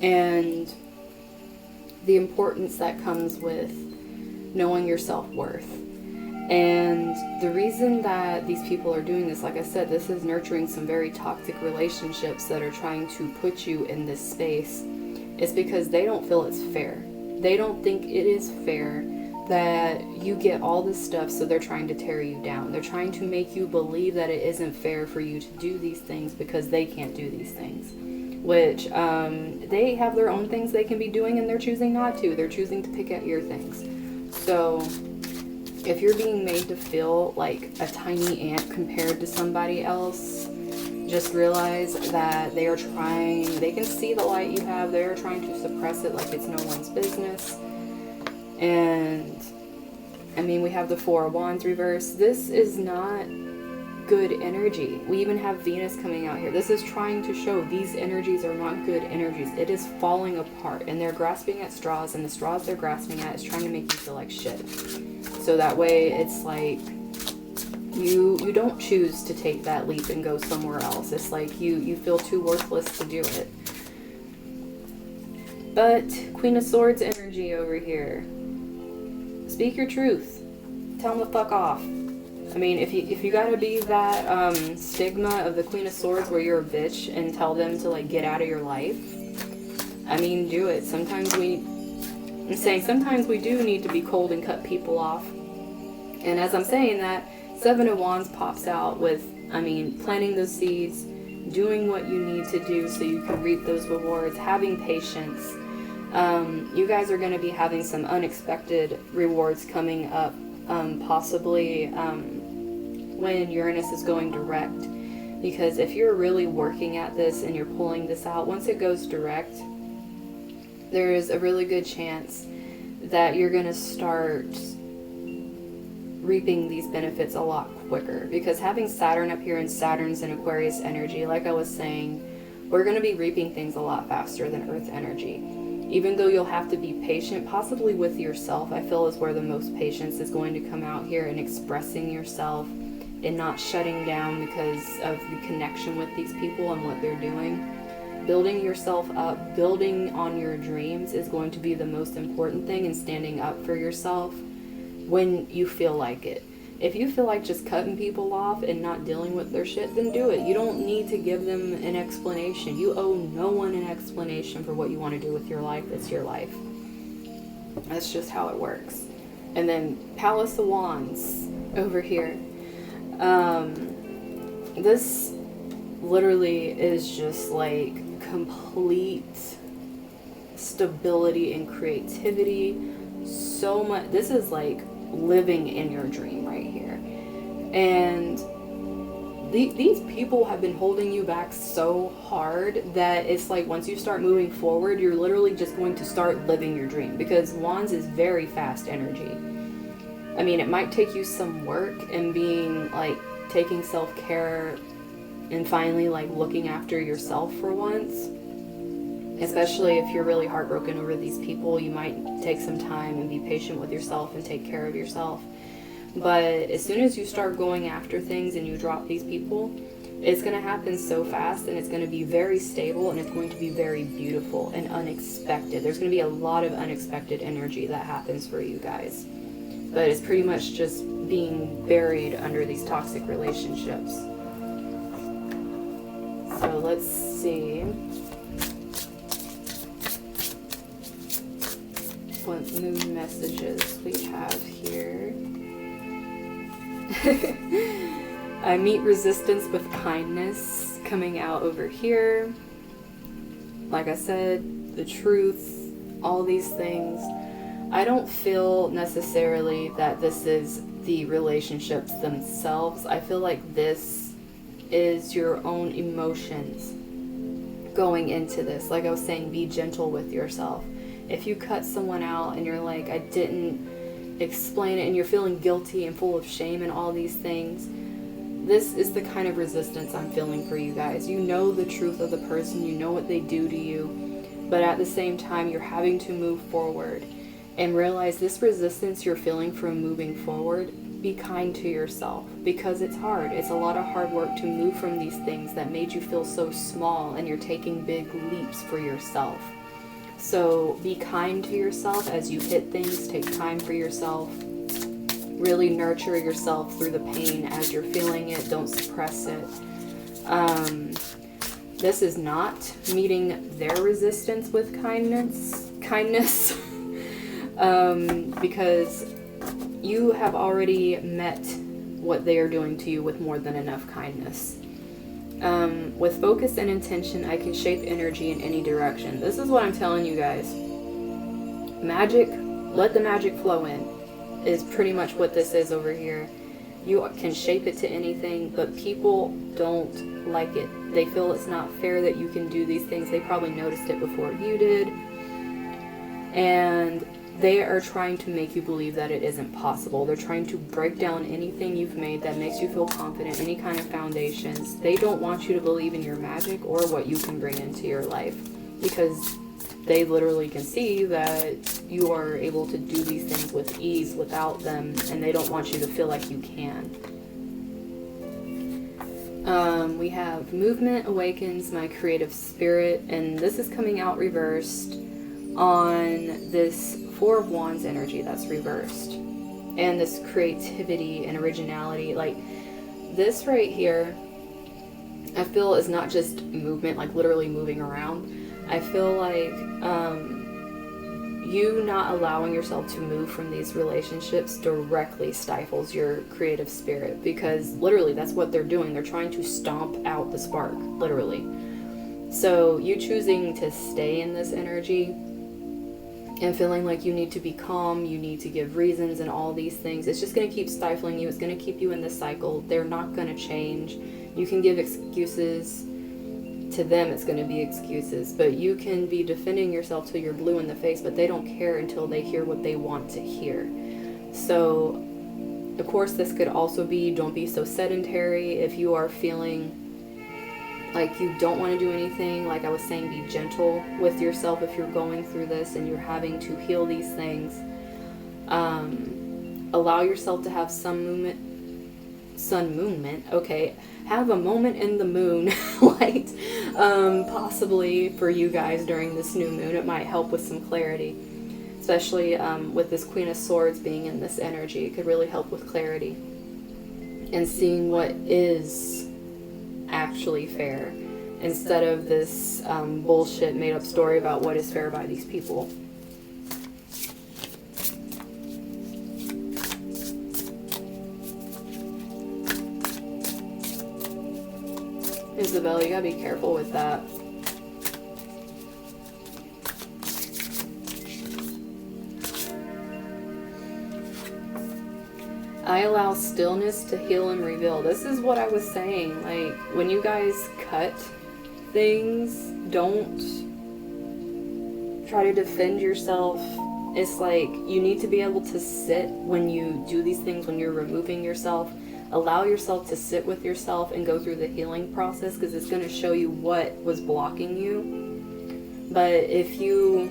and the importance that comes with knowing your self-worth. And the reason that these people are doing this, like I said, this is nurturing some very toxic relationships that are trying to put you in this space, is because they don't feel it's fair. They don't think it is fair that you get all this stuff, so they're trying to tear you down. They're trying to make you believe that it isn't fair for you to do these things because they can't do these things. Which, they have their own things they can be doing and they're choosing not to. They're choosing to pick at your things. So, if you're being made to feel like a tiny ant compared to somebody else, just realize that they are trying, they can see the light you have, they're trying to suppress it like it's no one's business. And, I mean, we have the Four of Wands reversed. This is not good energy. We even have Venus coming out here. This is trying to show these energies are not good energies. It is falling apart, and they're grasping at straws, and the straws they're grasping at is trying to make you feel like shit. So that way it's like you don't choose to take that leap and go somewhere else. It's like you feel too worthless to do it. But Queen of Swords energy over here. Speak your truth. Tell them to fuck off. I mean, if you gotta be that stigma of the Queen of Swords where you're a bitch and tell them to like get out of your life, I mean, do it. Sometimes we do need to be cold and cut people off. And as I'm saying that, Seven of Wands pops out with, I mean, planting those seeds, doing what you need to do so you can reap those rewards, having patience. You guys are going to be having some unexpected rewards coming up, possibly when Uranus is going direct. Because if you're really working at this and you're pulling this out, once it goes direct, there is a really good chance that you're going to start reaping these benefits a lot quicker. Because having Saturn up here and Saturn's in Aquarius energy, like I was saying, we're going to be reaping things a lot faster than Earth energy. Even though you'll have to be patient, possibly with yourself, I feel is where the most patience is going to come out here, and expressing yourself and not shutting down because of the connection with these people and what they're doing. Building yourself up, building on your dreams is going to be the most important thing, and standing up for yourself when you feel like it. If you feel like just cutting people off and not dealing with their shit, then do it. You don't need to give them an explanation. You owe no one an explanation for what you want to do with your life. It's your life. That's just how it works. And then Palace of Wands over here. This literally is just like complete stability and creativity. So much. This is like living in your dream right here. And these people have been holding you back so hard that it's like once you start moving forward, you're literally just going to start living your dream, because Wands is very fast energy. I mean, it might take you some work and being like taking self-care and finally like looking after yourself for once. Especially if you're really heartbroken over these people, you might take some time and be patient with yourself and take care of yourself. But as soon as you start going after things and you drop these people, it's going to happen so fast, and it's going to be very stable, and it's going to be very beautiful and unexpected. There's going to be a lot of unexpected energy that happens for you guys. But it's pretty much just being buried under these toxic relationships. So let's see what moon messages we have here. I meet resistance with kindness coming out over here. Like I said, the truth, all these things. I don't feel necessarily that this is the relationships themselves. I feel like this is your own emotions going into this. Like I was saying, be gentle with yourself. If you cut someone out and you're like, I didn't explain it, and you're feeling guilty and full of shame and all these things, this is the kind of resistance I'm feeling for you guys. You know the truth of the person, you know what they do to you, but at the same time, you're having to move forward and realize this resistance you're feeling from moving forward. Be kind to yourself, because it's hard. It's a lot of hard work to move from these things that made you feel so small, and you're taking big leaps for yourself. So be kind to yourself as you hit things. Take time for yourself. Really nurture yourself through the pain as you're feeling it. Don't suppress it. This is not meeting their resistance with kindness. Because you have already met what they are doing to you with more than enough kindness. With focus and intention, I can shape energy in any direction. This is what I'm telling you guys. Magic, let the magic flow in, is pretty much what this is over here. You can shape it to anything, but people don't like it. They feel it's not fair that you can do these things. They probably noticed it before you did. And they are trying to make you believe that it isn't possible. They're trying to break down anything you've made that makes you feel confident, any kind of foundations. They don't want you to believe in your magic or what you can bring into your life, because they literally can see that you are able to do these things with ease without them, and they don't want you to feel like you can. We have movement awakens my creative spirit, and this is coming out reversed on this Four of Wands energy that's reversed, and this creativity and originality. Like this right here, I feel is not just movement, like literally moving around. I feel like you not allowing yourself to move from these relationships directly stifles your creative spirit, because literally that's what they're doing. They're trying to stomp out the spark, literally. So you choosing to stay in this energy and feeling like you need to be calm, you need to give reasons and all these things, it's just going to keep stifling you. It's going to keep you in this cycle. They're not going to change. You can give excuses. To them, it's going to be excuses, but you can be defending yourself till you're blue in the face, but they don't care until they hear what they want to hear. So, of course, this could also be, don't be so sedentary. If you are feeling like you don't want to do anything, like I was saying, be gentle with yourself if you're going through this and you're having to heal these things. Allow yourself to have sun movement, okay. Have a moment in the moon light, possibly for you guys during this new moon. It might help with some clarity, especially with this Queen of Swords being in this energy. It could really help with clarity and seeing what is actually fair instead of this bullshit made up story about what is fair by these people. Isabel, you gotta be careful with that. I allow stillness to heal and reveal. This is what I was saying. Like, when you guys cut things, don't try to defend yourself. It's like, you need to be able to sit when you do these things, when you're removing yourself. Allow yourself to sit with yourself and go through the healing process, because it's going to show you what was blocking you. But if you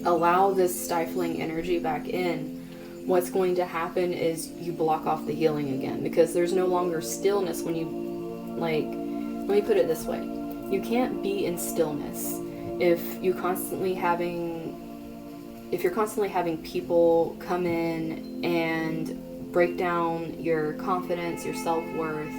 allow this stifling energy back in, what's going to happen is you block off the healing again, because there's no longer stillness when you, like, let me put it this way. You can't be in stillness if you're constantly having people come in and break down your confidence, your self-worth,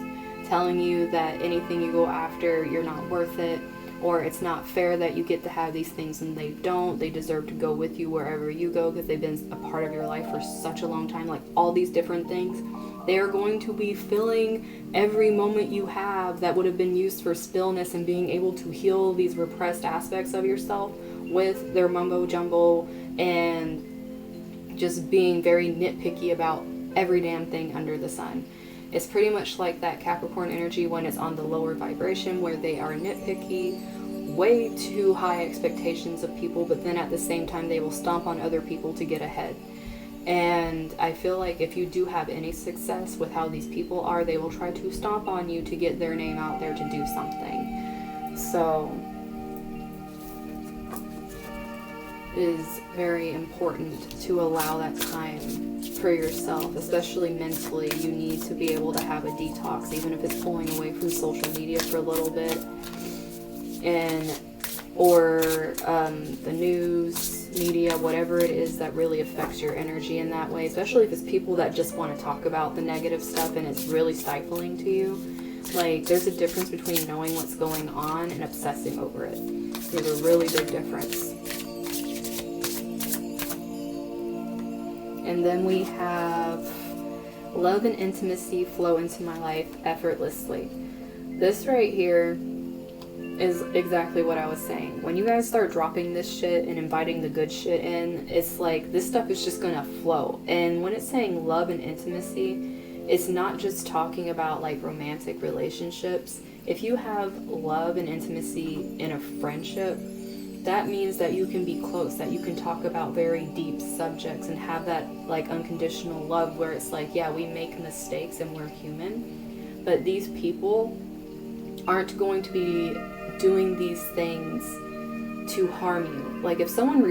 telling you that anything you go after, you're not worth it, or it's not fair that you get to have these things and they don't. They deserve to go with you wherever you go because they've been a part of your life for such a long time. Like, all these different things, they are going to be filling every moment you have that would have been used for stillness and being able to heal these repressed aspects of yourself with their mumbo jumbo and just being very nitpicky about every damn thing under the sun. It's pretty much like that Capricorn energy when it's on the lower vibration, where they are nitpicky, way too high expectations of people, but then at the same time they will stomp on other people to get ahead. And I feel like if you do have any success with how these people are, they will try to stomp on you to get their name out there to do something. So it is very important to allow that time for yourself, especially mentally. You need to be able to have a detox, even if it's pulling away from social media for a little bit, or the news, media, whatever it is that really affects your energy in that way, especially if it's people that just want to talk about the negative stuff and it's really stifling to you. Like, there's a difference between knowing what's going on and obsessing over it. There's a really big difference. And then we have love and intimacy flow into my life effortlessly. This right here is exactly what I was saying. When you guys start dropping this shit and inviting the good shit in, it's like this stuff is just gonna flow. And when it's saying love and intimacy, it's not just talking about like romantic relationships. If you have love and intimacy in a friendship, that means that you can be close, that you can talk about very deep subjects and have that like unconditional love where it's like, yeah, we make mistakes and we're human, but these people aren't going to be doing these things to harm you. Like if someone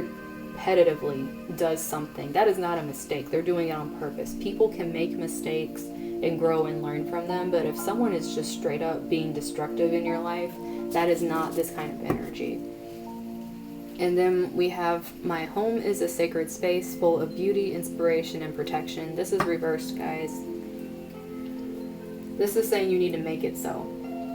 repetitively does something, that is not a mistake. They're doing it on purpose. People can make mistakes and grow and learn from them, but if someone is just straight up being destructive in your life, that is not this kind of energy. And then we have, my home is a sacred space full of beauty, inspiration, and protection. This is reversed, guys. This is saying you need to make it so.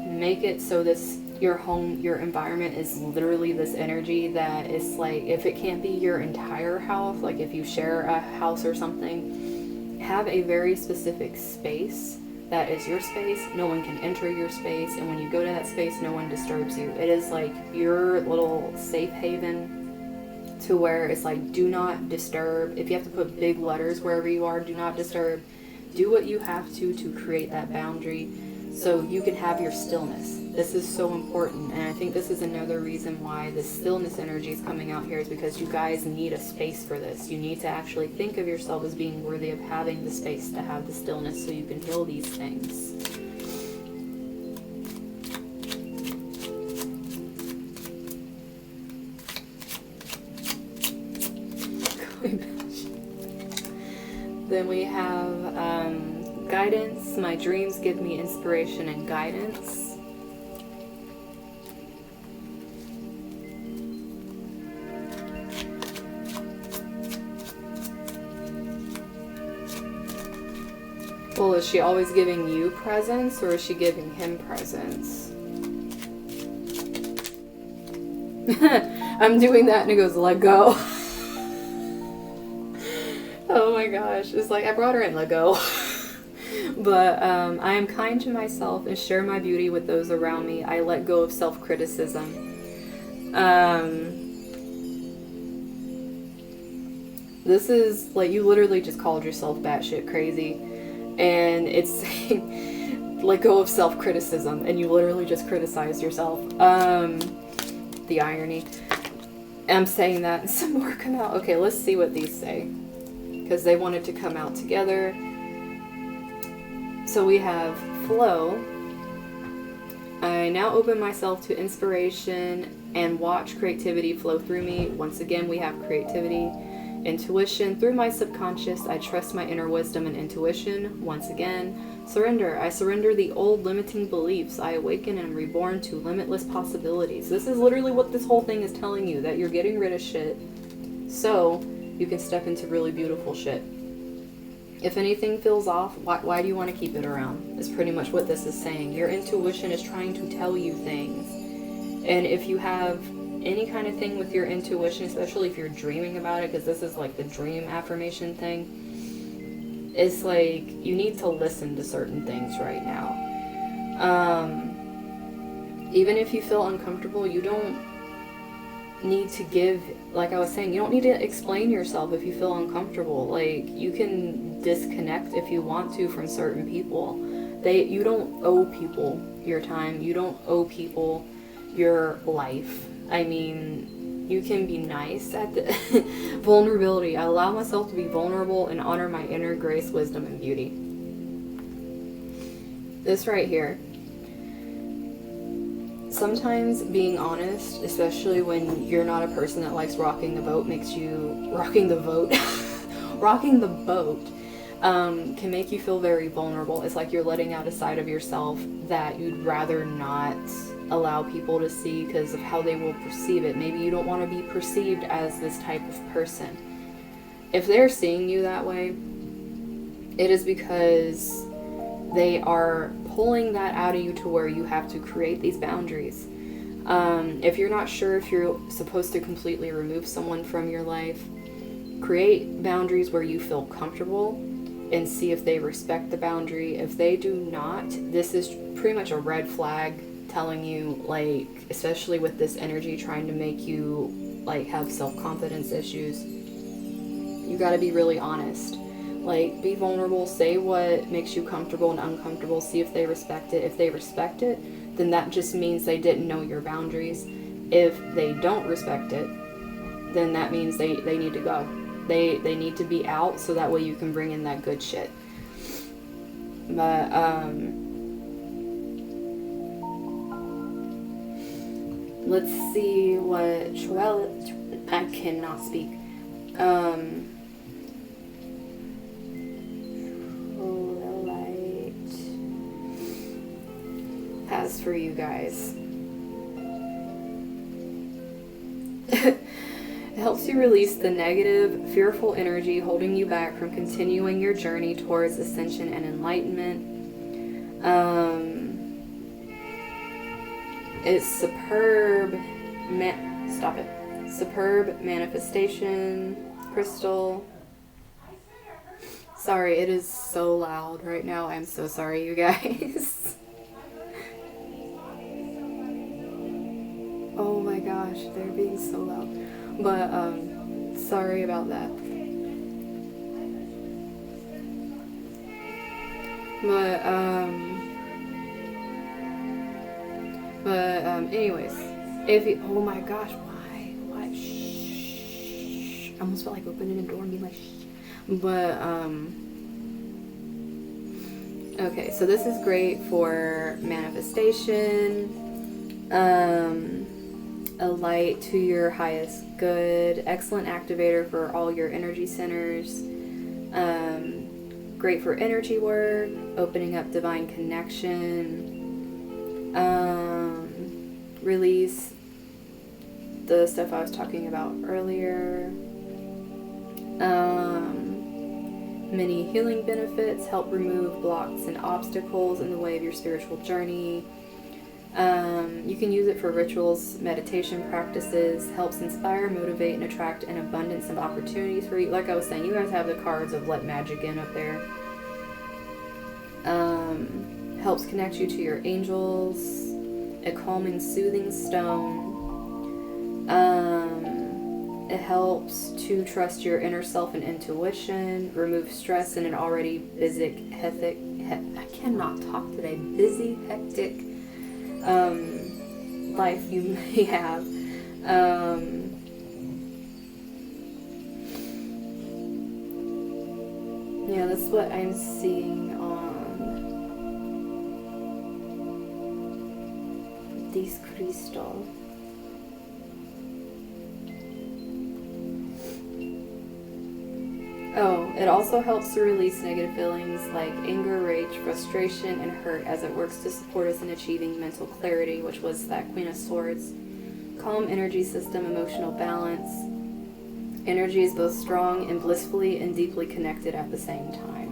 Make it so this, your home, your environment is literally this energy that is like, if it can't be your entire house, like if you share a house or something, have a very specific space that is your space. No one can enter your space, and when you go to that space, no one disturbs you. It is like your little safe haven to where it's like, do not disturb. If you have to put big letters wherever you are, do not disturb. Do what you have to create that boundary so you can have your stillness. This is so important, and I think this is another reason why the stillness energy is coming out here, is because you guys need a space for this. You need to actually think of yourself as being worthy of having the space to have the stillness so you can heal these things. Then we have guidance. My dreams give me inspiration and guidance. Well, is she always giving you presents, or is she giving him presents? I'm doing that and it goes, let go. Oh my gosh. It's like, I brought her in, let go. But I am kind to myself and share my beauty with those around me. I let go of self-criticism. This is like, you literally just called yourself batshit crazy. And it's saying, let go of self-criticism. And you literally just criticized yourself. The irony. I'm saying that and some more come out. Okay, let's see what these say, because they wanted to come out together. So we have flow. I now open myself to inspiration and watch creativity flow through me. Once again, we have creativity. Intuition. Through my subconscious, I trust my inner wisdom and intuition. Once again, surrender. I surrender the old limiting beliefs. I awaken and am reborn to limitless possibilities. This is literally what this whole thing is telling you, that you're getting rid of shit so you can step into really beautiful shit. If anything feels off, why do you want to keep it around? Is pretty much what this is saying. Your intuition is trying to tell you things. And if you have any kind of thing with your intuition, especially if you're dreaming about it, because this is like the dream affirmation thing, it's like you need to listen to certain things right now. Even if you feel uncomfortable, you don't need to give, like I was saying, you don't need to explain yourself if you feel uncomfortable. Like, you can disconnect if you want to from certain people. You don't owe people your time. You don't owe people your life. I mean, you can be nice at the vulnerability. I allow myself to be vulnerable and honor my inner grace, wisdom, and beauty. This right here. Sometimes being honest, especially when you're not a person that likes rocking the boat, makes you rocking the boat, can make you feel very vulnerable. It's like you're letting out a side of yourself that you'd rather not allow people to see because of how they will perceive it. Maybe you don't want to be perceived as this type of person. If they're seeing you that way, it is because they are pulling that out of you to where you have to create these boundaries. If you're not sure if you're supposed to completely remove someone from your life, create boundaries where you feel comfortable and see if they respect the boundary. If they do not, this is pretty much a red flag telling you, like, especially with this energy trying to make you like have self-confidence issues, you got to be really honest. Like, be vulnerable, say what makes you comfortable and uncomfortable, see if they respect it. If they respect it, then that just means they didn't know your boundaries. If they don't respect it, then that means they need to go. They need to be out, so that way you can bring in that good shit. But let's see what I cannot speak. Light has for you guys. It helps you release the negative, fearful energy holding you back from continuing your journey towards ascension and enlightenment. It's superb. Superb manifestation crystal. Sorry, it is so loud right now. I'm so sorry, you guys. Oh my gosh, they're being so loud. But, sorry about that. Anyways, if you, oh my gosh, why, shh, I almost felt like opening a door and being like, shh. But, okay, so this is great for manifestation, a light to your highest good, excellent activator for all your energy centers, great for energy work, opening up divine connection, release the stuff I was talking about earlier, many healing benefits, help remove blocks and obstacles in the way of your spiritual journey. You can use it for rituals, meditation practices, helps inspire, motivate, and attract an abundance of opportunities for you. Like I was saying, you guys have the cards of let magic in up there. Helps connect you to your angels, a calming, soothing stone. It helps to trust your inner self and intuition, remove stress in an already busy, hectic, I cannot talk today, busy, hectic life you may have. Yeah, that's what I'm seeing on this crystal. Oh, it also helps to release negative feelings like anger, rage, frustration, and hurt as it works to support us in achieving mental clarity, which was that Queen of Swords. Calm energy system, emotional balance. Energy is both strong and blissfully and deeply connected at the same time.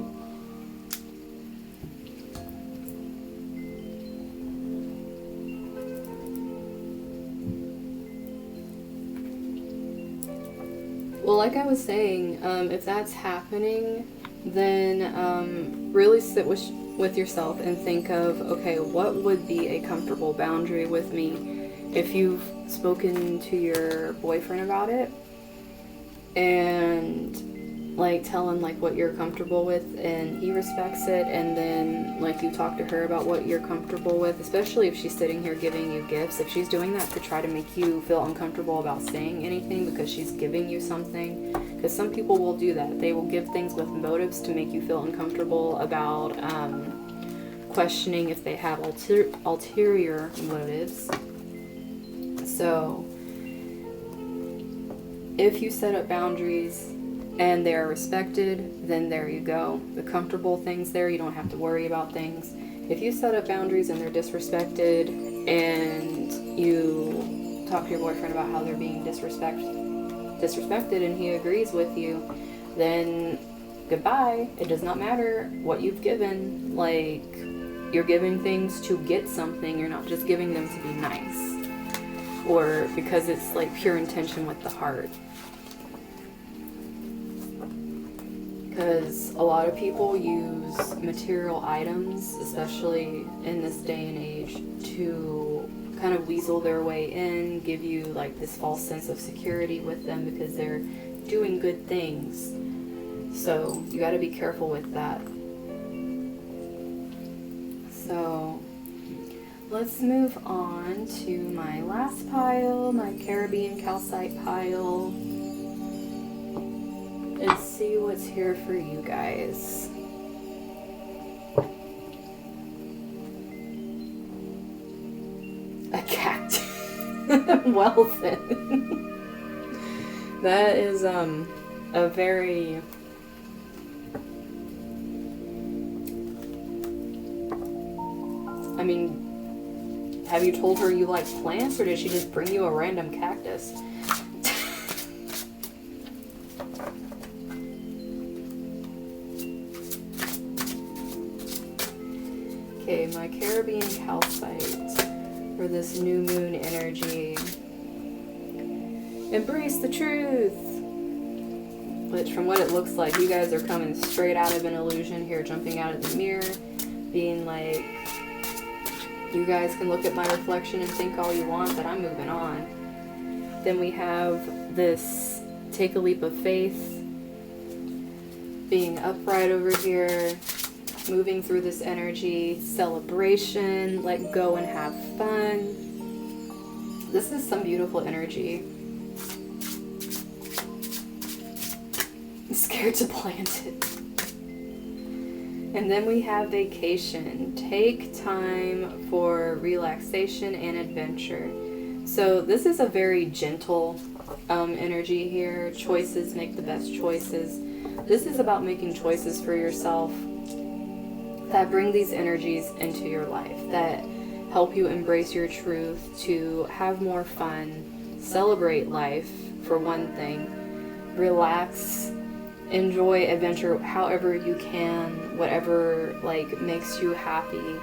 Well, like I was saying, if that's happening, then really sit with yourself and think of, okay, what would be a comfortable boundary with me? If you've spoken to your boyfriend about it and like tell him like what you're comfortable with and he respects it, and then like you talk to her about what you're comfortable with, especially if she's sitting here giving you gifts. If she's doing that to try to make you feel uncomfortable about saying anything because she's giving you something, because some people will do that. They will give things with motives to make you feel uncomfortable about questioning if they have ulterior motives. So if you set up boundaries and they are respected, then there you go. The comfortable things there, you don't have to worry about things. If you set up boundaries and they're disrespected and you talk to your boyfriend about how they're being disrespected and he agrees with you, then goodbye. It does not matter what you've given. Like, you're giving things to get something. You're not just giving them to be nice or because it's like pure intention with the heart. because a lot of people use material items, especially in this day and age, to kind of weasel their way in, give you like this false sense of security with them because they're doing good things. So you got to be careful with that. So let's move on to my last pile, my Caribbean calcite pile, and see what's here for you guys. A cactus. Well then. That is a very I mean, have you told her you like plants, or did she just bring you a random cactus? Okay, my Caribbean calcite for this new moon energy. Embrace the truth! Which, from what it looks like, you guys are coming straight out of an illusion here, jumping out of the mirror, being like, you guys can look at my reflection and think all you want, but I'm moving on. Then we have this take a leap of faith, being upright over here, moving through this energy, celebration, let go and have fun. This is some beautiful energy. I'm scared to plant it. And then we have vacation. Take time for relaxation and adventure. So this is a very gentle energy here. Choices, make the best choices. This is about making choices for yourself that bring these energies into your life, that help you embrace your truth, to have more fun, celebrate life for one thing, relax, enjoy adventure however you can, whatever like makes you happy.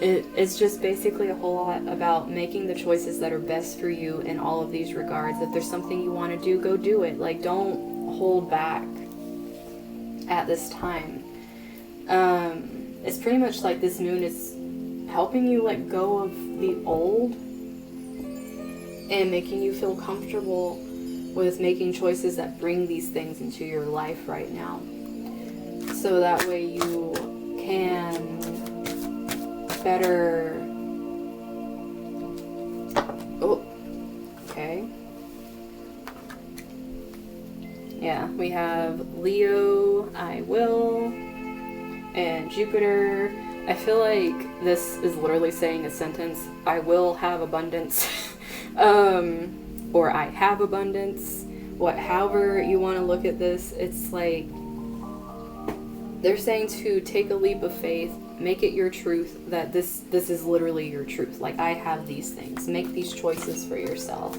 It's just basically a whole lot about making the choices that are best for you in all of these regards. If there's something you want to do, go do it. Like, don't hold back at this time. It's pretty much like this moon is helping you let go of the old and making you feel comfortable with making choices that bring these things into your life right now. So that way you can better... Oh, okay. Yeah, we have Leo, I will, and Jupiter. I feel like this is literally saying a sentence, I will have abundance, or I have abundance, however you want to look at this. It's like, they're saying to take a leap of faith, make it your truth, that this is literally your truth. Like, I have these things. Make these choices for yourself.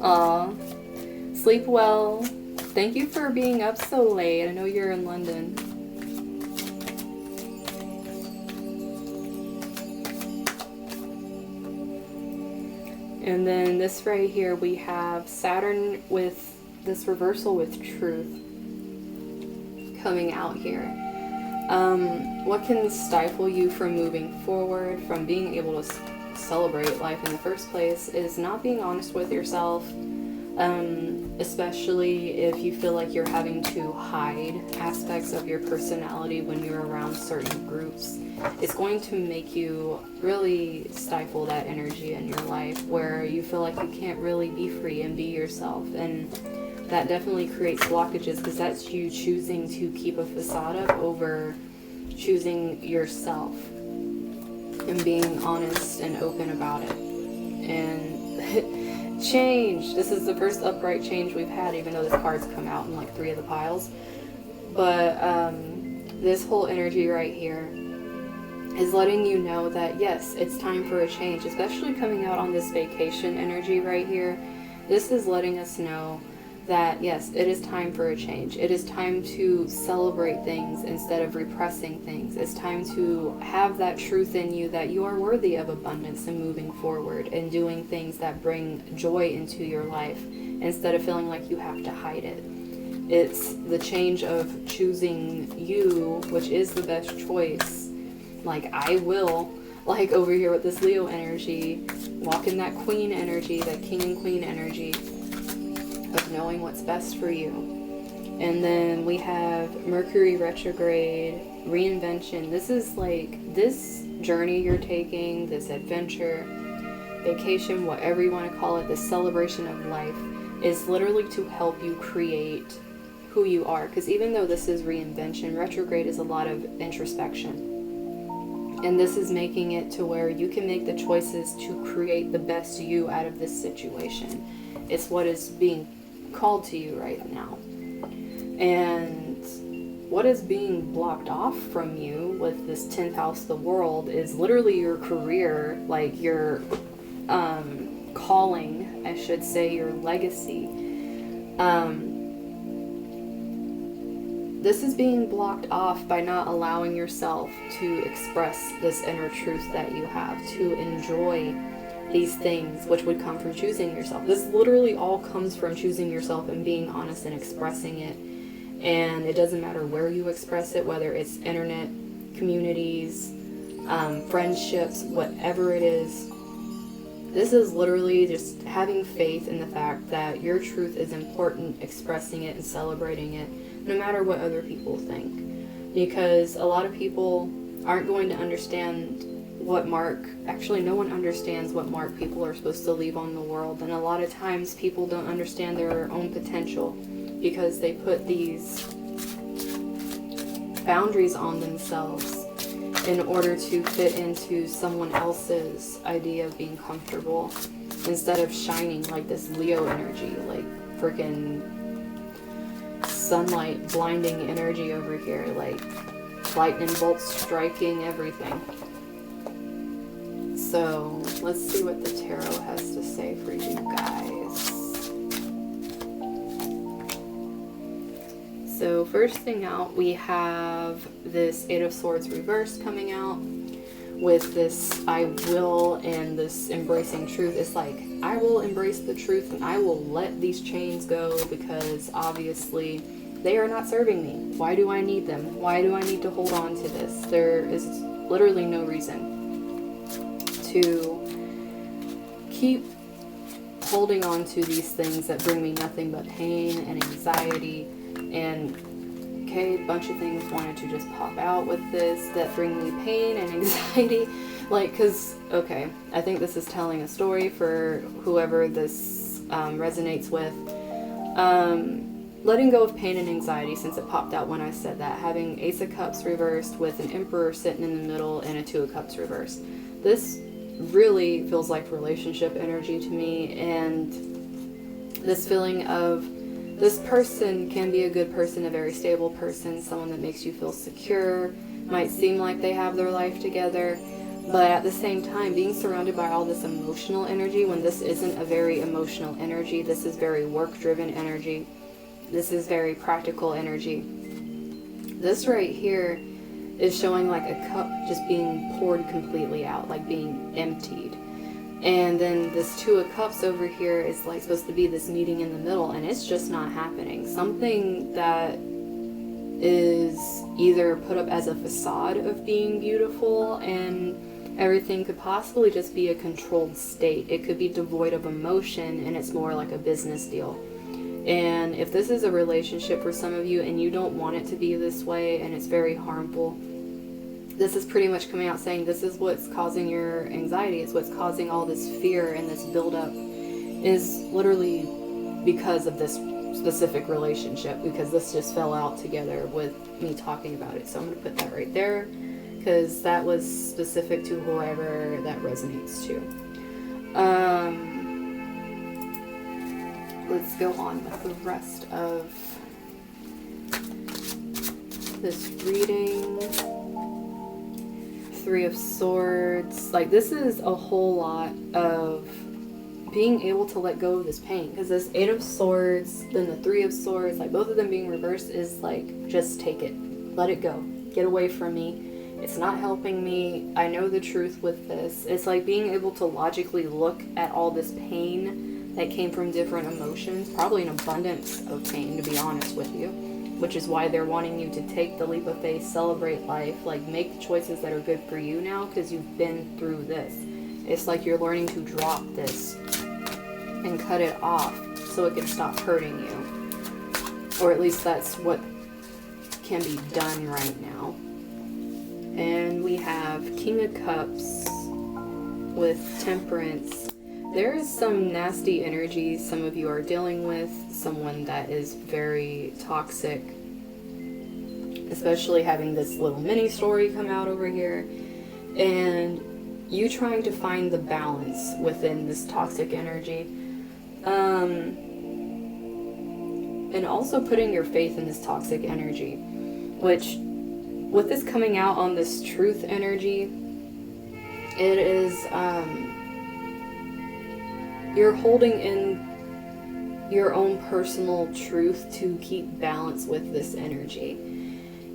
Aw. Sleep well. Thank you for being up so late. I know you're in London. And then this right here, we have Saturn with this reversal with truth coming out here. What can stifle you from moving forward, from being able to celebrate life in the first place, is not being honest with yourself, especially if you feel like you're having to hide aspects of your personality when you're around certain groups. It's going to make you really stifle that energy in your life where you feel like you can't really be free and be yourself, and that definitely creates blockages because that's you choosing to keep a facade up over choosing yourself and being honest and open about it. And change. This is the first upright change we've had, even though this card's come out in like 3 of the piles. But this whole energy right here is letting you know that yes, it's time for a change, especially coming out on this vacation energy right here. This is letting us know that, yes, it is time for a change. It is time to celebrate things instead of repressing things. It's time to have that truth in you that you are worthy of abundance and moving forward and doing things that bring joy into your life instead of feeling like you have to hide it. It's the change of choosing you, which is the best choice. Like, I will, like over here with this Leo energy, walk in that queen energy, that king and queen energy of knowing what's best for you. And then we have Mercury retrograde, reinvention. This is like this journey you're taking, this adventure, vacation, whatever you want to call it, this celebration of life is literally to help you create who you are. Because even though this is reinvention, retrograde is a lot of introspection. And this is making it to where you can make the choices to create the best you out of this situation. It's what is being called to you right now. And what is being blocked off from you with this 10th house, the world, is literally your career, like your calling, I should say, your legacy. This is being blocked off by not allowing yourself to express this inner truth that you have, to enjoy these things which would come from choosing yourself. This literally all comes from choosing yourself and being honest and expressing it. And it doesn't matter where you express it, whether it's internet, communities, friendships, whatever it is. This is literally just having faith in the fact that your truth is important, expressing it and celebrating it, no matter what other people think. Because a lot of people aren't going to understand what mark, actually no one understands what mark people are supposed to leave on the world. And a lot of times people don't understand their own potential because they put these boundaries on themselves in order to fit into someone else's idea of being comfortable instead of shining like this Leo energy, like freaking sunlight blinding energy over here, like lightning bolts striking everything. So let's see what the tarot has to say for you guys. So first thing out, we have this Eight of Swords reversed coming out with this I will and this embracing truth. It's like, I will embrace the truth and I will let these chains go because obviously they are not serving me. Why do I need them? Why do I need to hold on to this? There is literally no reason to keep holding on to these things that bring me nothing but pain and anxiety. And okay, a bunch of things wanted to just pop out with this that bring me pain and anxiety. Like, because, okay, I think this is telling a story for whoever this resonates with. Letting go of pain and anxiety, since it popped out when I said that. Having Ace of Cups reversed with an Emperor sitting in the middle and a Two of Cups reversed. This really feels like relationship energy to me, and this feeling of this person can be a good person, a very stable person, someone that makes you feel secure, might seem like they have their life together, but at the same time being surrounded by all this emotional energy when this isn't a very emotional energy. This is very work-driven energy. This is very practical energy. This right here is showing like a cup just being poured completely out, like being emptied. And then this Two of Cups over here is like supposed to be this meeting in the middle, and it's just not happening. Something that is either put up as a facade of being beautiful and everything could possibly just be a controlled state. It could be devoid of emotion and it's more like a business deal. And if this is a relationship for some of you and you don't want it to be this way and it's very harmful, this is pretty much coming out saying this is what's causing your anxiety. It's what's causing all this fear and this buildup is literally because of this specific relationship, because this just fell out together with me talking about it. So I'm going to put that right there because that was specific to whoever that resonates to. Let's go on with the rest of this reading. Three of Swords. Like, this is a whole lot of being able to let go of this pain, because this 8 of Swords, then the 3 of Swords, like both of them being reversed, is like, just take it, let it go, get away from me, it's not helping me, I know the truth with this. It's like being able to logically look at all this pain that came from different emotions, probably an abundance of pain, to be honest with you, which is why they're wanting you to take the leap of faith, celebrate life, like make the choices that are good for you now, because you've been through this. It's like you're learning to drop this and cut it off so it can stop hurting you. Or at least that's what can be done right now. And we have King of Cups with Temperance. There is some nasty energies some of you are dealing with. Someone that is very toxic. Especially having this little mini story come out over here. And you trying to find the balance within this toxic energy. And also putting your faith in this toxic energy. Which, with this coming out on this truth energy, it is, you're holding in your own personal truth to keep balance with this energy.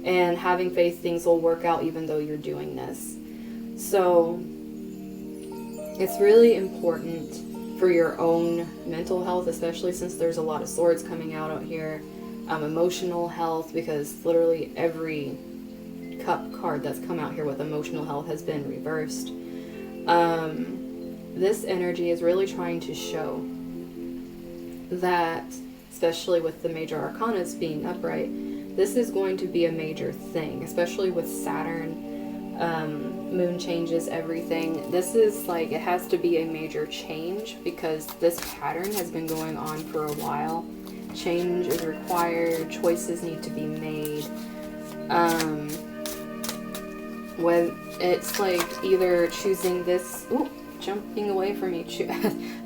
And having faith things will work out even though you're doing this. So, it's really important for your own mental health, especially since there's a lot of swords coming out here. Emotional health, because literally every cup card that's come out here with emotional health has been reversed. This energy is really trying to show that, especially with the major arcanas being upright, this is going to be a major thing, especially with Saturn. Moon changes everything. This is like, it has to be a major change because this pattern has been going on for a while. Change is required, choices need to be made. When it's like either choosing this, jumping away from me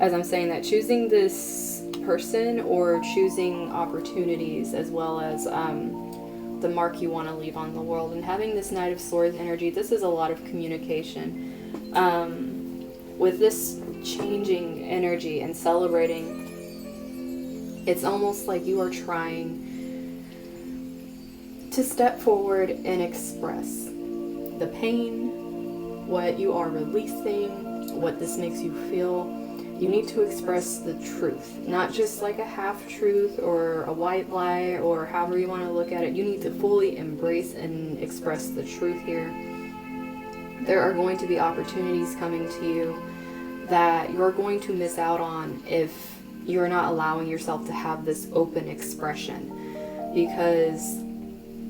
as I'm saying that, choosing this person or choosing opportunities, as well as the mark you want to leave on the world. And having this Knight of Swords energy, this is a lot of communication. With this changing energy and celebrating, it's almost like you are trying to step forward and express the pain, what you are releasing, what this makes you feel. You need to express the truth, not just like a half-truth or a white lie or however you want to look at it. You need to fully embrace and express the truth here. There are going to be opportunities coming to you that you're going to miss out on if you're not allowing yourself to have this open expression, because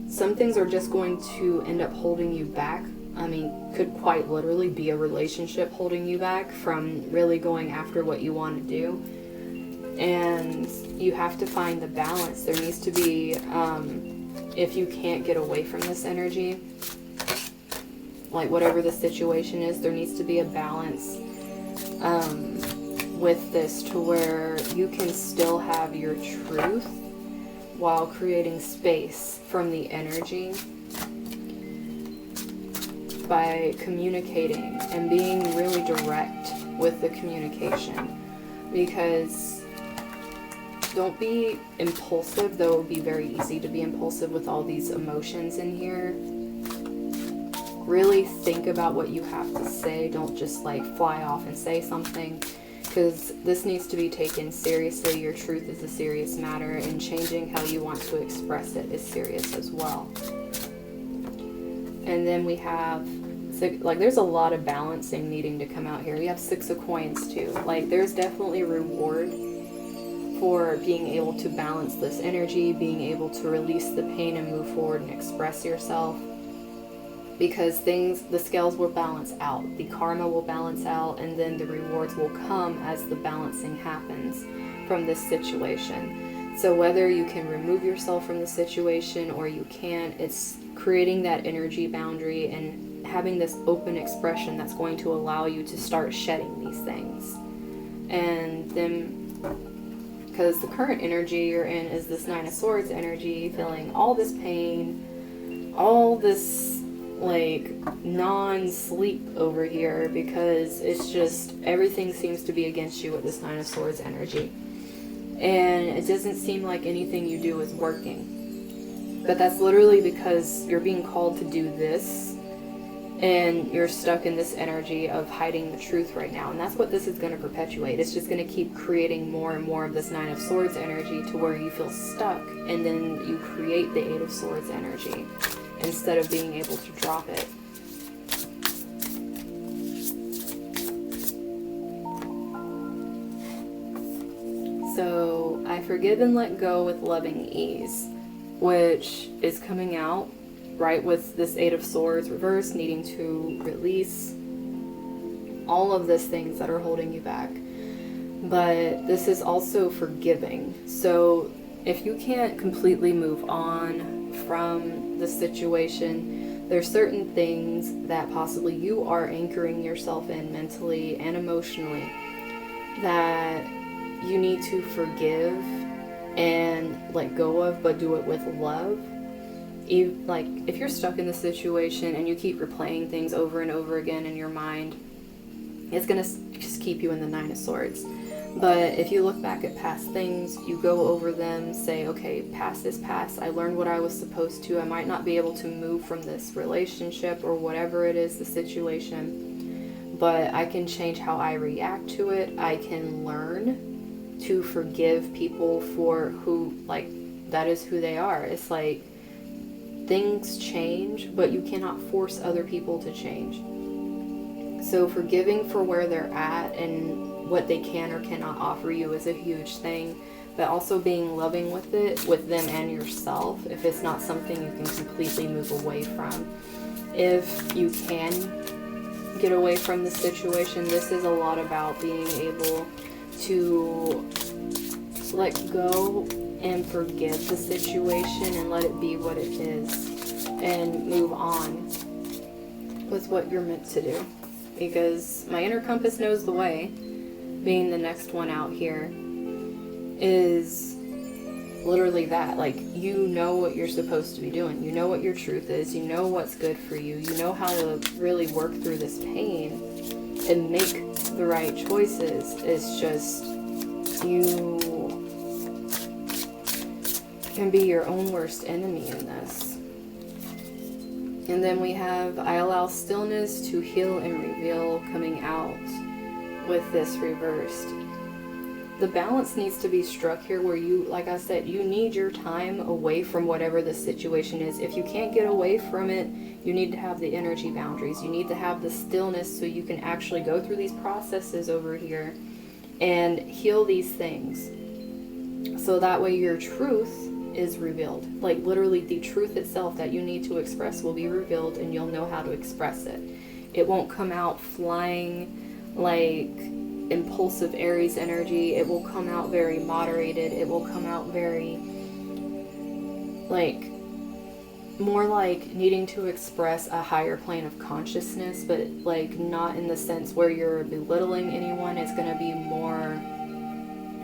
some things are just going to end up holding you back. I mean, could quite literally be a relationship holding you back from really going after what you want to do. And you have to find the balance. There needs to be, if you can't get away from this energy, like whatever the situation is, there needs to be a balance with this to where you can still have your truth while creating space from the energy by communicating and being really direct with the communication. Because don't be impulsive, though it would be very easy to be impulsive with all these emotions in here. Really think about what you have to say. Don't just like fly off and say something, because this needs to be taken seriously. Your truth is a serious matter, and changing how you want to express it is serious as well. And then we have, like, there's a lot of balancing needing to come out here. We have 6 of Coins too. Like, there's definitely reward for being able to balance this energy, being able to release the pain and move forward and express yourself. Because the scales will balance out, the karma will balance out, and then the rewards will come as the balancing happens from this situation. So whether you can remove yourself from the situation or you can't, it's creating that energy boundary and having this open expression that's going to allow you to start shedding these things. And then, because the current energy you're in is this 9 of Swords energy, feeling all this pain, all this like non-sleep over here, because it's just everything seems to be against you with this Nine of Swords energy. And it doesn't seem like anything you do is working. But that's literally because you're being called to do this, and you're stuck in this energy of hiding the truth right now. And that's what this is going to perpetuate. It's just going to keep creating more and more of this Nine of Swords energy to where you feel stuck, and then you create the Eight of Swords energy instead of being able to drop it. So, I forgive and let go with loving ease, which is coming out, right, with this Eight of Swords reverse, needing to release all of these things that are holding you back. But this is also forgiving. So, if you can't completely move on from the situation, there's certain things that possibly you are anchoring yourself in mentally and emotionally that you need to forgive and let go of, but do it with love. Like, if you're stuck in the situation and you keep replaying things over and over again in your mind, it's gonna just keep you in the Nine of Swords. But if you look back at past things, you go over them, say, okay, past is past. I learned what I was supposed to. I might not be able to move from this relationship or whatever it is, the situation, but I can change how I react to it. I can learn to forgive people for who, like, that is who they are. It's like, things change, but you cannot force other people to change. So forgiving for where they're at and what they can or cannot offer you is a huge thing, but also being loving with it, with them and yourself, if it's not something you can completely move away from. If you can get away from the situation, this is a lot about being able to let go and forgive the situation and let it be what it is and move on with what you're meant to do. Because my inner compass knows the way, being the next one out here, is literally that. Like, you know what you're supposed to be doing. You know what your truth is. You know what's good for you. You know how to really work through this pain and make the right choices. It's just, you can be your own worst enemy in this. And then we have, I allow stillness to heal and reveal, coming out with this reversed. The balance needs to be struck here where you, like I said, you need your time away from whatever the situation is. If you can't get away from it, you need to have the energy boundaries. You need to have the stillness so you can actually go through these processes over here and heal these things. So that way your truth is revealed. Like, literally the truth itself that you need to express will be revealed, and you'll know how to express it. It won't come out flying like impulsive Aries energy. It will come out very moderated. It will come out very, like, more like needing to express a higher plane of consciousness, but like not in the sense where you're belittling anyone. It's going to be more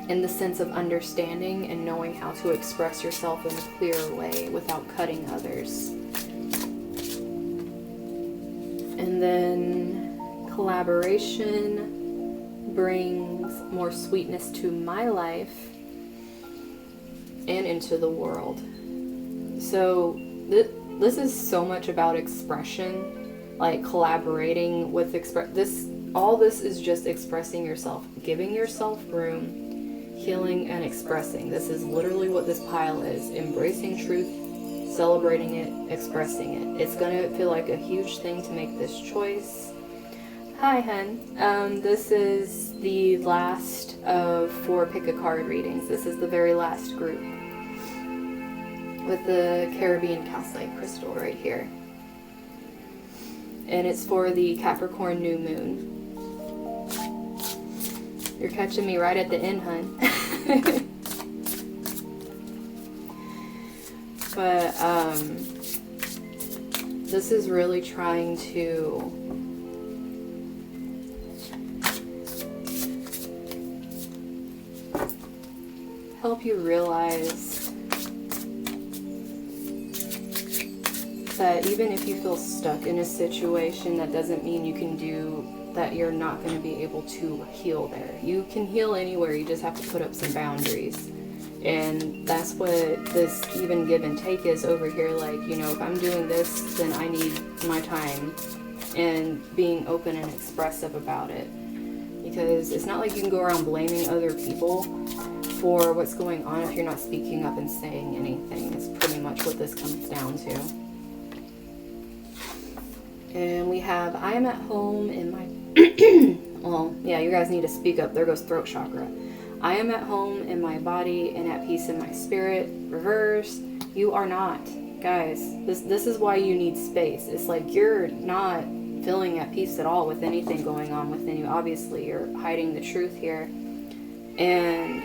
in the sense of understanding and knowing how to express yourself in a clearer way without cutting others. And then collaboration brings more sweetness to my life and into the world. So this is so much about expression, like collaborating with this. All this is just expressing yourself, giving yourself room, healing and expressing. This is literally what this pile is. Embracing truth, celebrating it, expressing it. It's gonna feel like a huge thing to make this choice. Hi, hun. This is the last of 4 pick-a-card readings. This is the very last group with the Caribbean calcite crystal right here. And it's for the Capricorn New Moon. You're catching me right at the end, hun. But this is really trying to help you realize that even if you feel stuck in a situation, that doesn't mean you can do that. You're not going to be able to heal there. You can heal anywhere. You just have to put up some boundaries. And that's what this even give and take is over here. Like, you know, if I'm doing this, then I need my time, and being open and expressive about it. Because it's not like you can go around blaming other people for what's going on if you're not speaking up and saying anything. It's pretty much what this comes down to. And we have, I am at home in my, well, yeah, you guys need to speak up. There goes throat chakra. I am at home in my body and at peace in my spirit. Reverse, you are not. Guys, this is why you need space. It's like you're not feeling at peace at all with anything going on within you. Obviously, you're hiding the truth here. And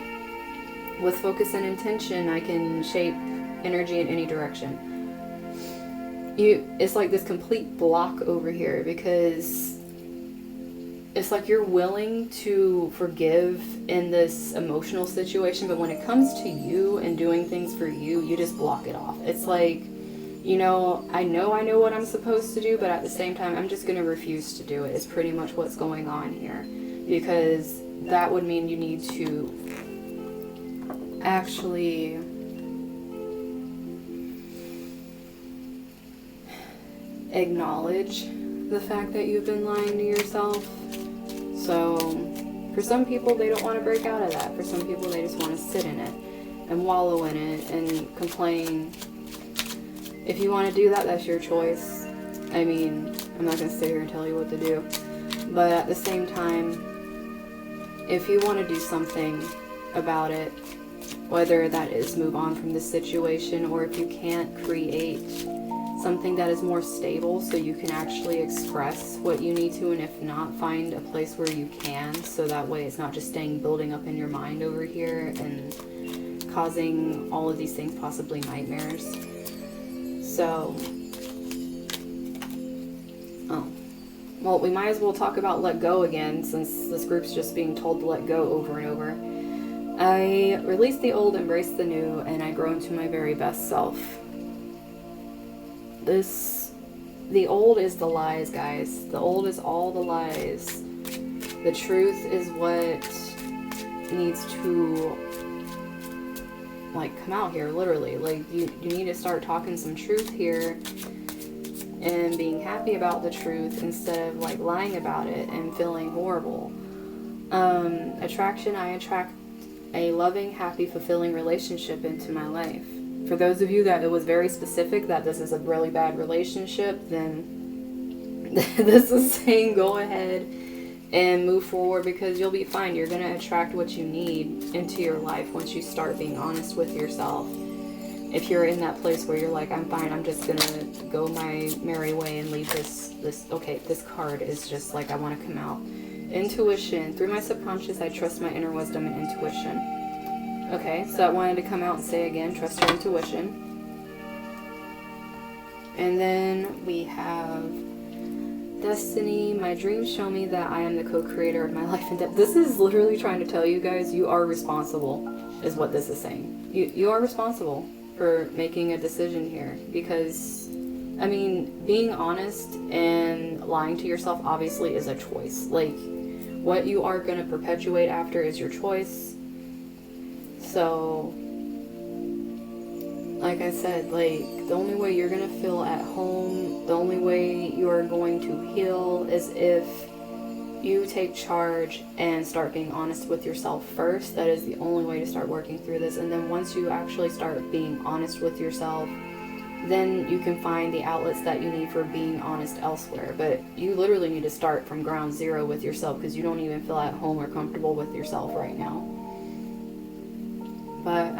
with focus and intention, I can shape energy in any direction. It's like this complete block over here, because it's like you're willing to forgive in this emotional situation, but when it comes to you and doing things for you, you just block it off. It's like, you know I know what I'm supposed to do, but at the same time, I'm just going to refuse to do it. It's pretty much what's going on here, because that would mean you need to actually acknowledge the fact that you've been lying to yourself. So for some people, they don't want to break out of that. For some people, they just want to sit in it and wallow in it and complain. If you want to do that, that's your choice. I mean, I'm not going to sit here and tell you what to do. But at the same time, if you want to do something about it, whether that is move on from the situation, or if you can't create something that is more stable so you can actually express what you need to, and if not, find a place where you can, so that way it's not just staying building up in your mind over here and causing all of these things, possibly nightmares. So, well, we might as well talk about let go again, since this group's just being told to let go over and over. I release the old, embrace the new, and I grow into my very best self. The old is the lies, guys. The old is all the lies. The truth is what needs to, like, come out here, literally. Like, you need to start talking some truth here and being happy about the truth instead of, like, lying about it and feeling horrible. Attraction, I attract a loving, happy, fulfilling relationship into my life. For those of you that it was very specific that this is a really bad relationship, then this is saying go ahead and move forward, because you'll be fine. You're going to attract what you need into your life once you start being honest with yourself. If you're in that place where you're like, I'm fine, I'm just going to go my merry way and leave this, okay, this card is just like, I want to come out. Intuition. Through my subconscious, I trust my inner wisdom and intuition. Okay, so I wanted to come out and say again, trust your intuition. And then we have destiny. My dreams show me that I am the co-creator of my life and death. This is literally trying to tell you guys, you are responsible, is what this is saying. You are responsible for making a decision here, because, I mean, being honest and lying to yourself obviously is a choice. Like, what you are going to perpetuate after is your choice. So, like I said, like, the only way you're going to feel at home, the only way you're going to heal is if you take charge and start being honest with yourself first. That is the only way to start working through this. And then once you actually start being honest with yourself, then you can find the outlets that you need for being honest elsewhere. But you literally need to start from ground zero with yourself, because you don't even feel at home or comfortable with yourself right now. But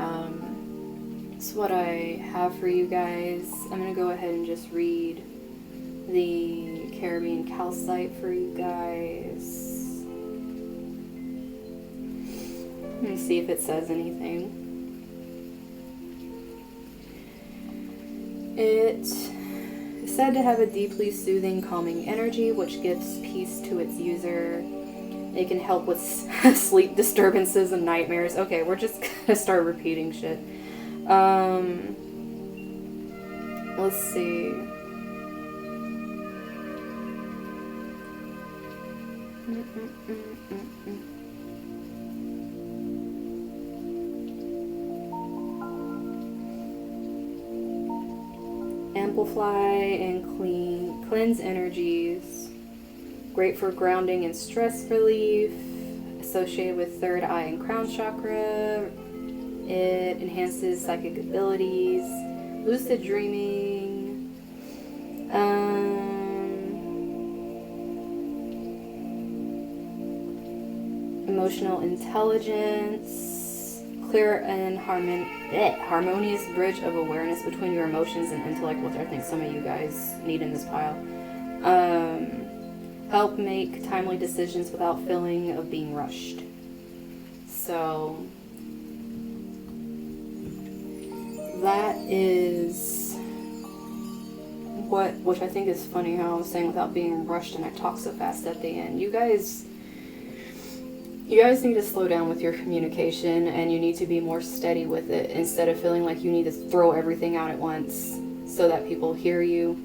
that's what I have for you guys. I'm going to go ahead and just read the Caribbean calcite for you guys. Let me see if it says anything. It is said to have a deeply soothing, calming energy which gives peace to its user. It can help with sleep disturbances and nightmares. Okay, we're just gonna start repeating shit. Let's see. Amplify and cleanse energies. Great for grounding and stress relief. Associated with third eye and crown chakra. It enhances psychic abilities, lucid dreaming, emotional intelligence, clear and harmonious bridge of awareness between your emotions and intellect, which I think some of you guys need in this pile. Help make timely decisions without feeling of being rushed. So that is which I think is funny how I was saying without being rushed and I talk so fast at the end. You guys need to slow down with your communication, and you need to be more steady with it instead of feeling like you need to throw everything out at once so that people hear you.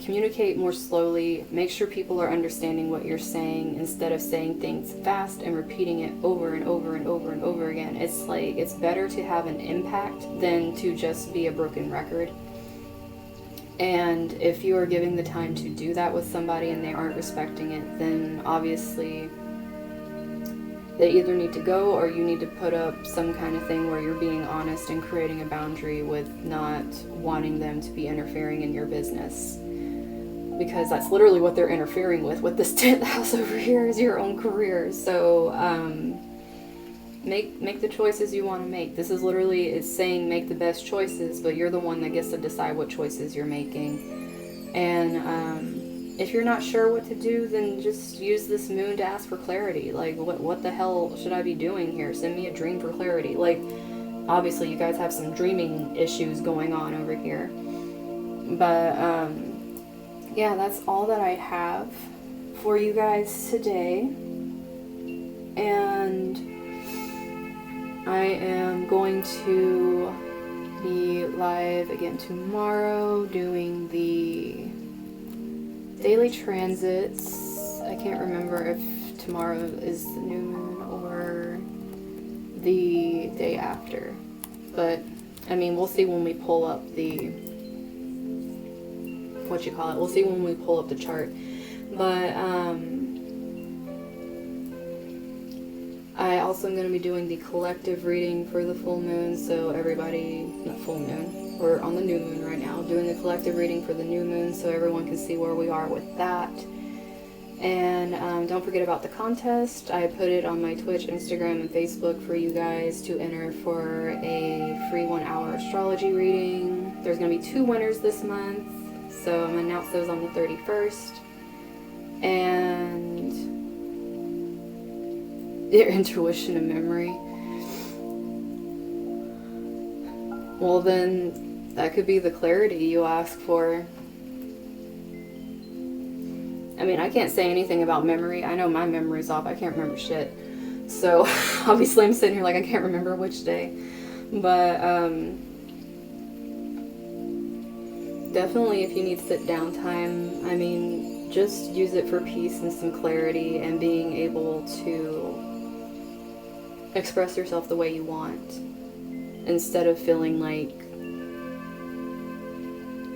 Communicate more slowly. Make sure people are understanding what you're saying instead of saying things fast and repeating it over and over and over and over again. It's like, it's better to have an impact than to just be a broken record. And if you are giving the time to do that with somebody and they aren't respecting it, then obviously they either need to go, or you need to put up some kind of thing where you're being honest and creating a boundary with not wanting them to be interfering in your business. Because that's literally what they're interfering with this 10th house over here is your own career. So make the choices you want to make. This is literally, it's saying make the best choices, but you're the one that gets to decide what choices you're making. And if you're not sure what to do, then just use this moon to ask for clarity. Like, what the hell should I be doing here? Send me a dream for clarity. Like, obviously you guys have some dreaming issues going on over here. But yeah, that's all that I have for you guys today. And I am going to be live again tomorrow doing the daily transits. I can't remember if tomorrow is the new moon or the day after. But, I mean, we'll see when we pull up the we'll see when we pull up the chart. But I also am going to be doing the collective reading for the full moon, so everybody, not full moon, we're on the new moon right now, doing the collective reading for the new moon so everyone can see where we are with that. And don't forget about the contest. I put it on my Twitch, Instagram, and Facebook for you guys to enter for a free 1-hour astrology reading. There's going to be 2 winners this month. So I'm going to announce those on the 31st. And your intuition and memory. Well, then that could be the clarity you ask for. I mean, I can't say anything about memory. I know my memory's off. I can't remember shit. So obviously I'm sitting here like I can't remember which day. But definitely if you need sit down time, I mean, just use it for peace and some clarity and being able to express yourself the way you want instead of feeling like,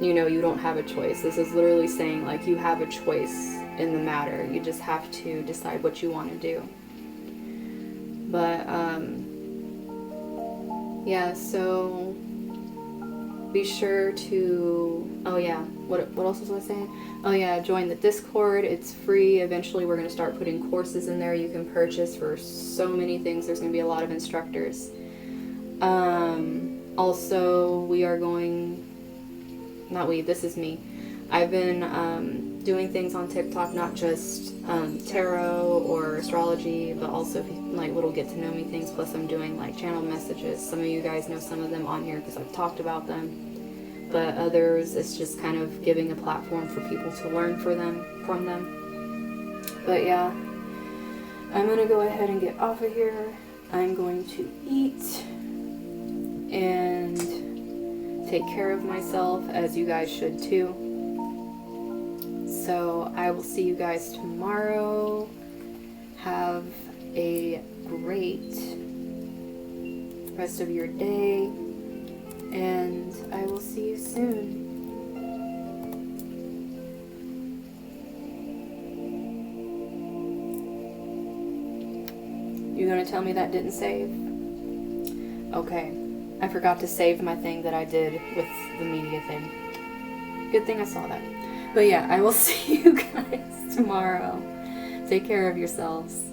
you know, you don't have a choice. This is literally saying like you have a choice in the matter. You just have to decide what you want to do. But yeah, so be sure to, oh yeah, what else was I saying? Oh yeah, join the Discord. It's free. Eventually we're going to start putting courses in there you can purchase for so many things. There's going to be a lot of instructors. Also, we are going, not we, this is me. I've been doing things on TikTok, not just tarot or astrology, but also like little get to know me things. Plus I'm doing like channel messages. Some of you guys know some of them on here because I've talked about them. But others, it's just kind of giving a platform for people to learn from them. But yeah, I'm going to go ahead and get off of here. I'm going to eat and take care of myself, as you guys should too. So I will see you guys tomorrow, Have a great rest of your day, and I will see you soon. You gonna tell me that didn't save? Okay. I forgot to save my thing that I did with the media thing. Good thing I saw that. But yeah, I will see you guys tomorrow. Take care of yourselves.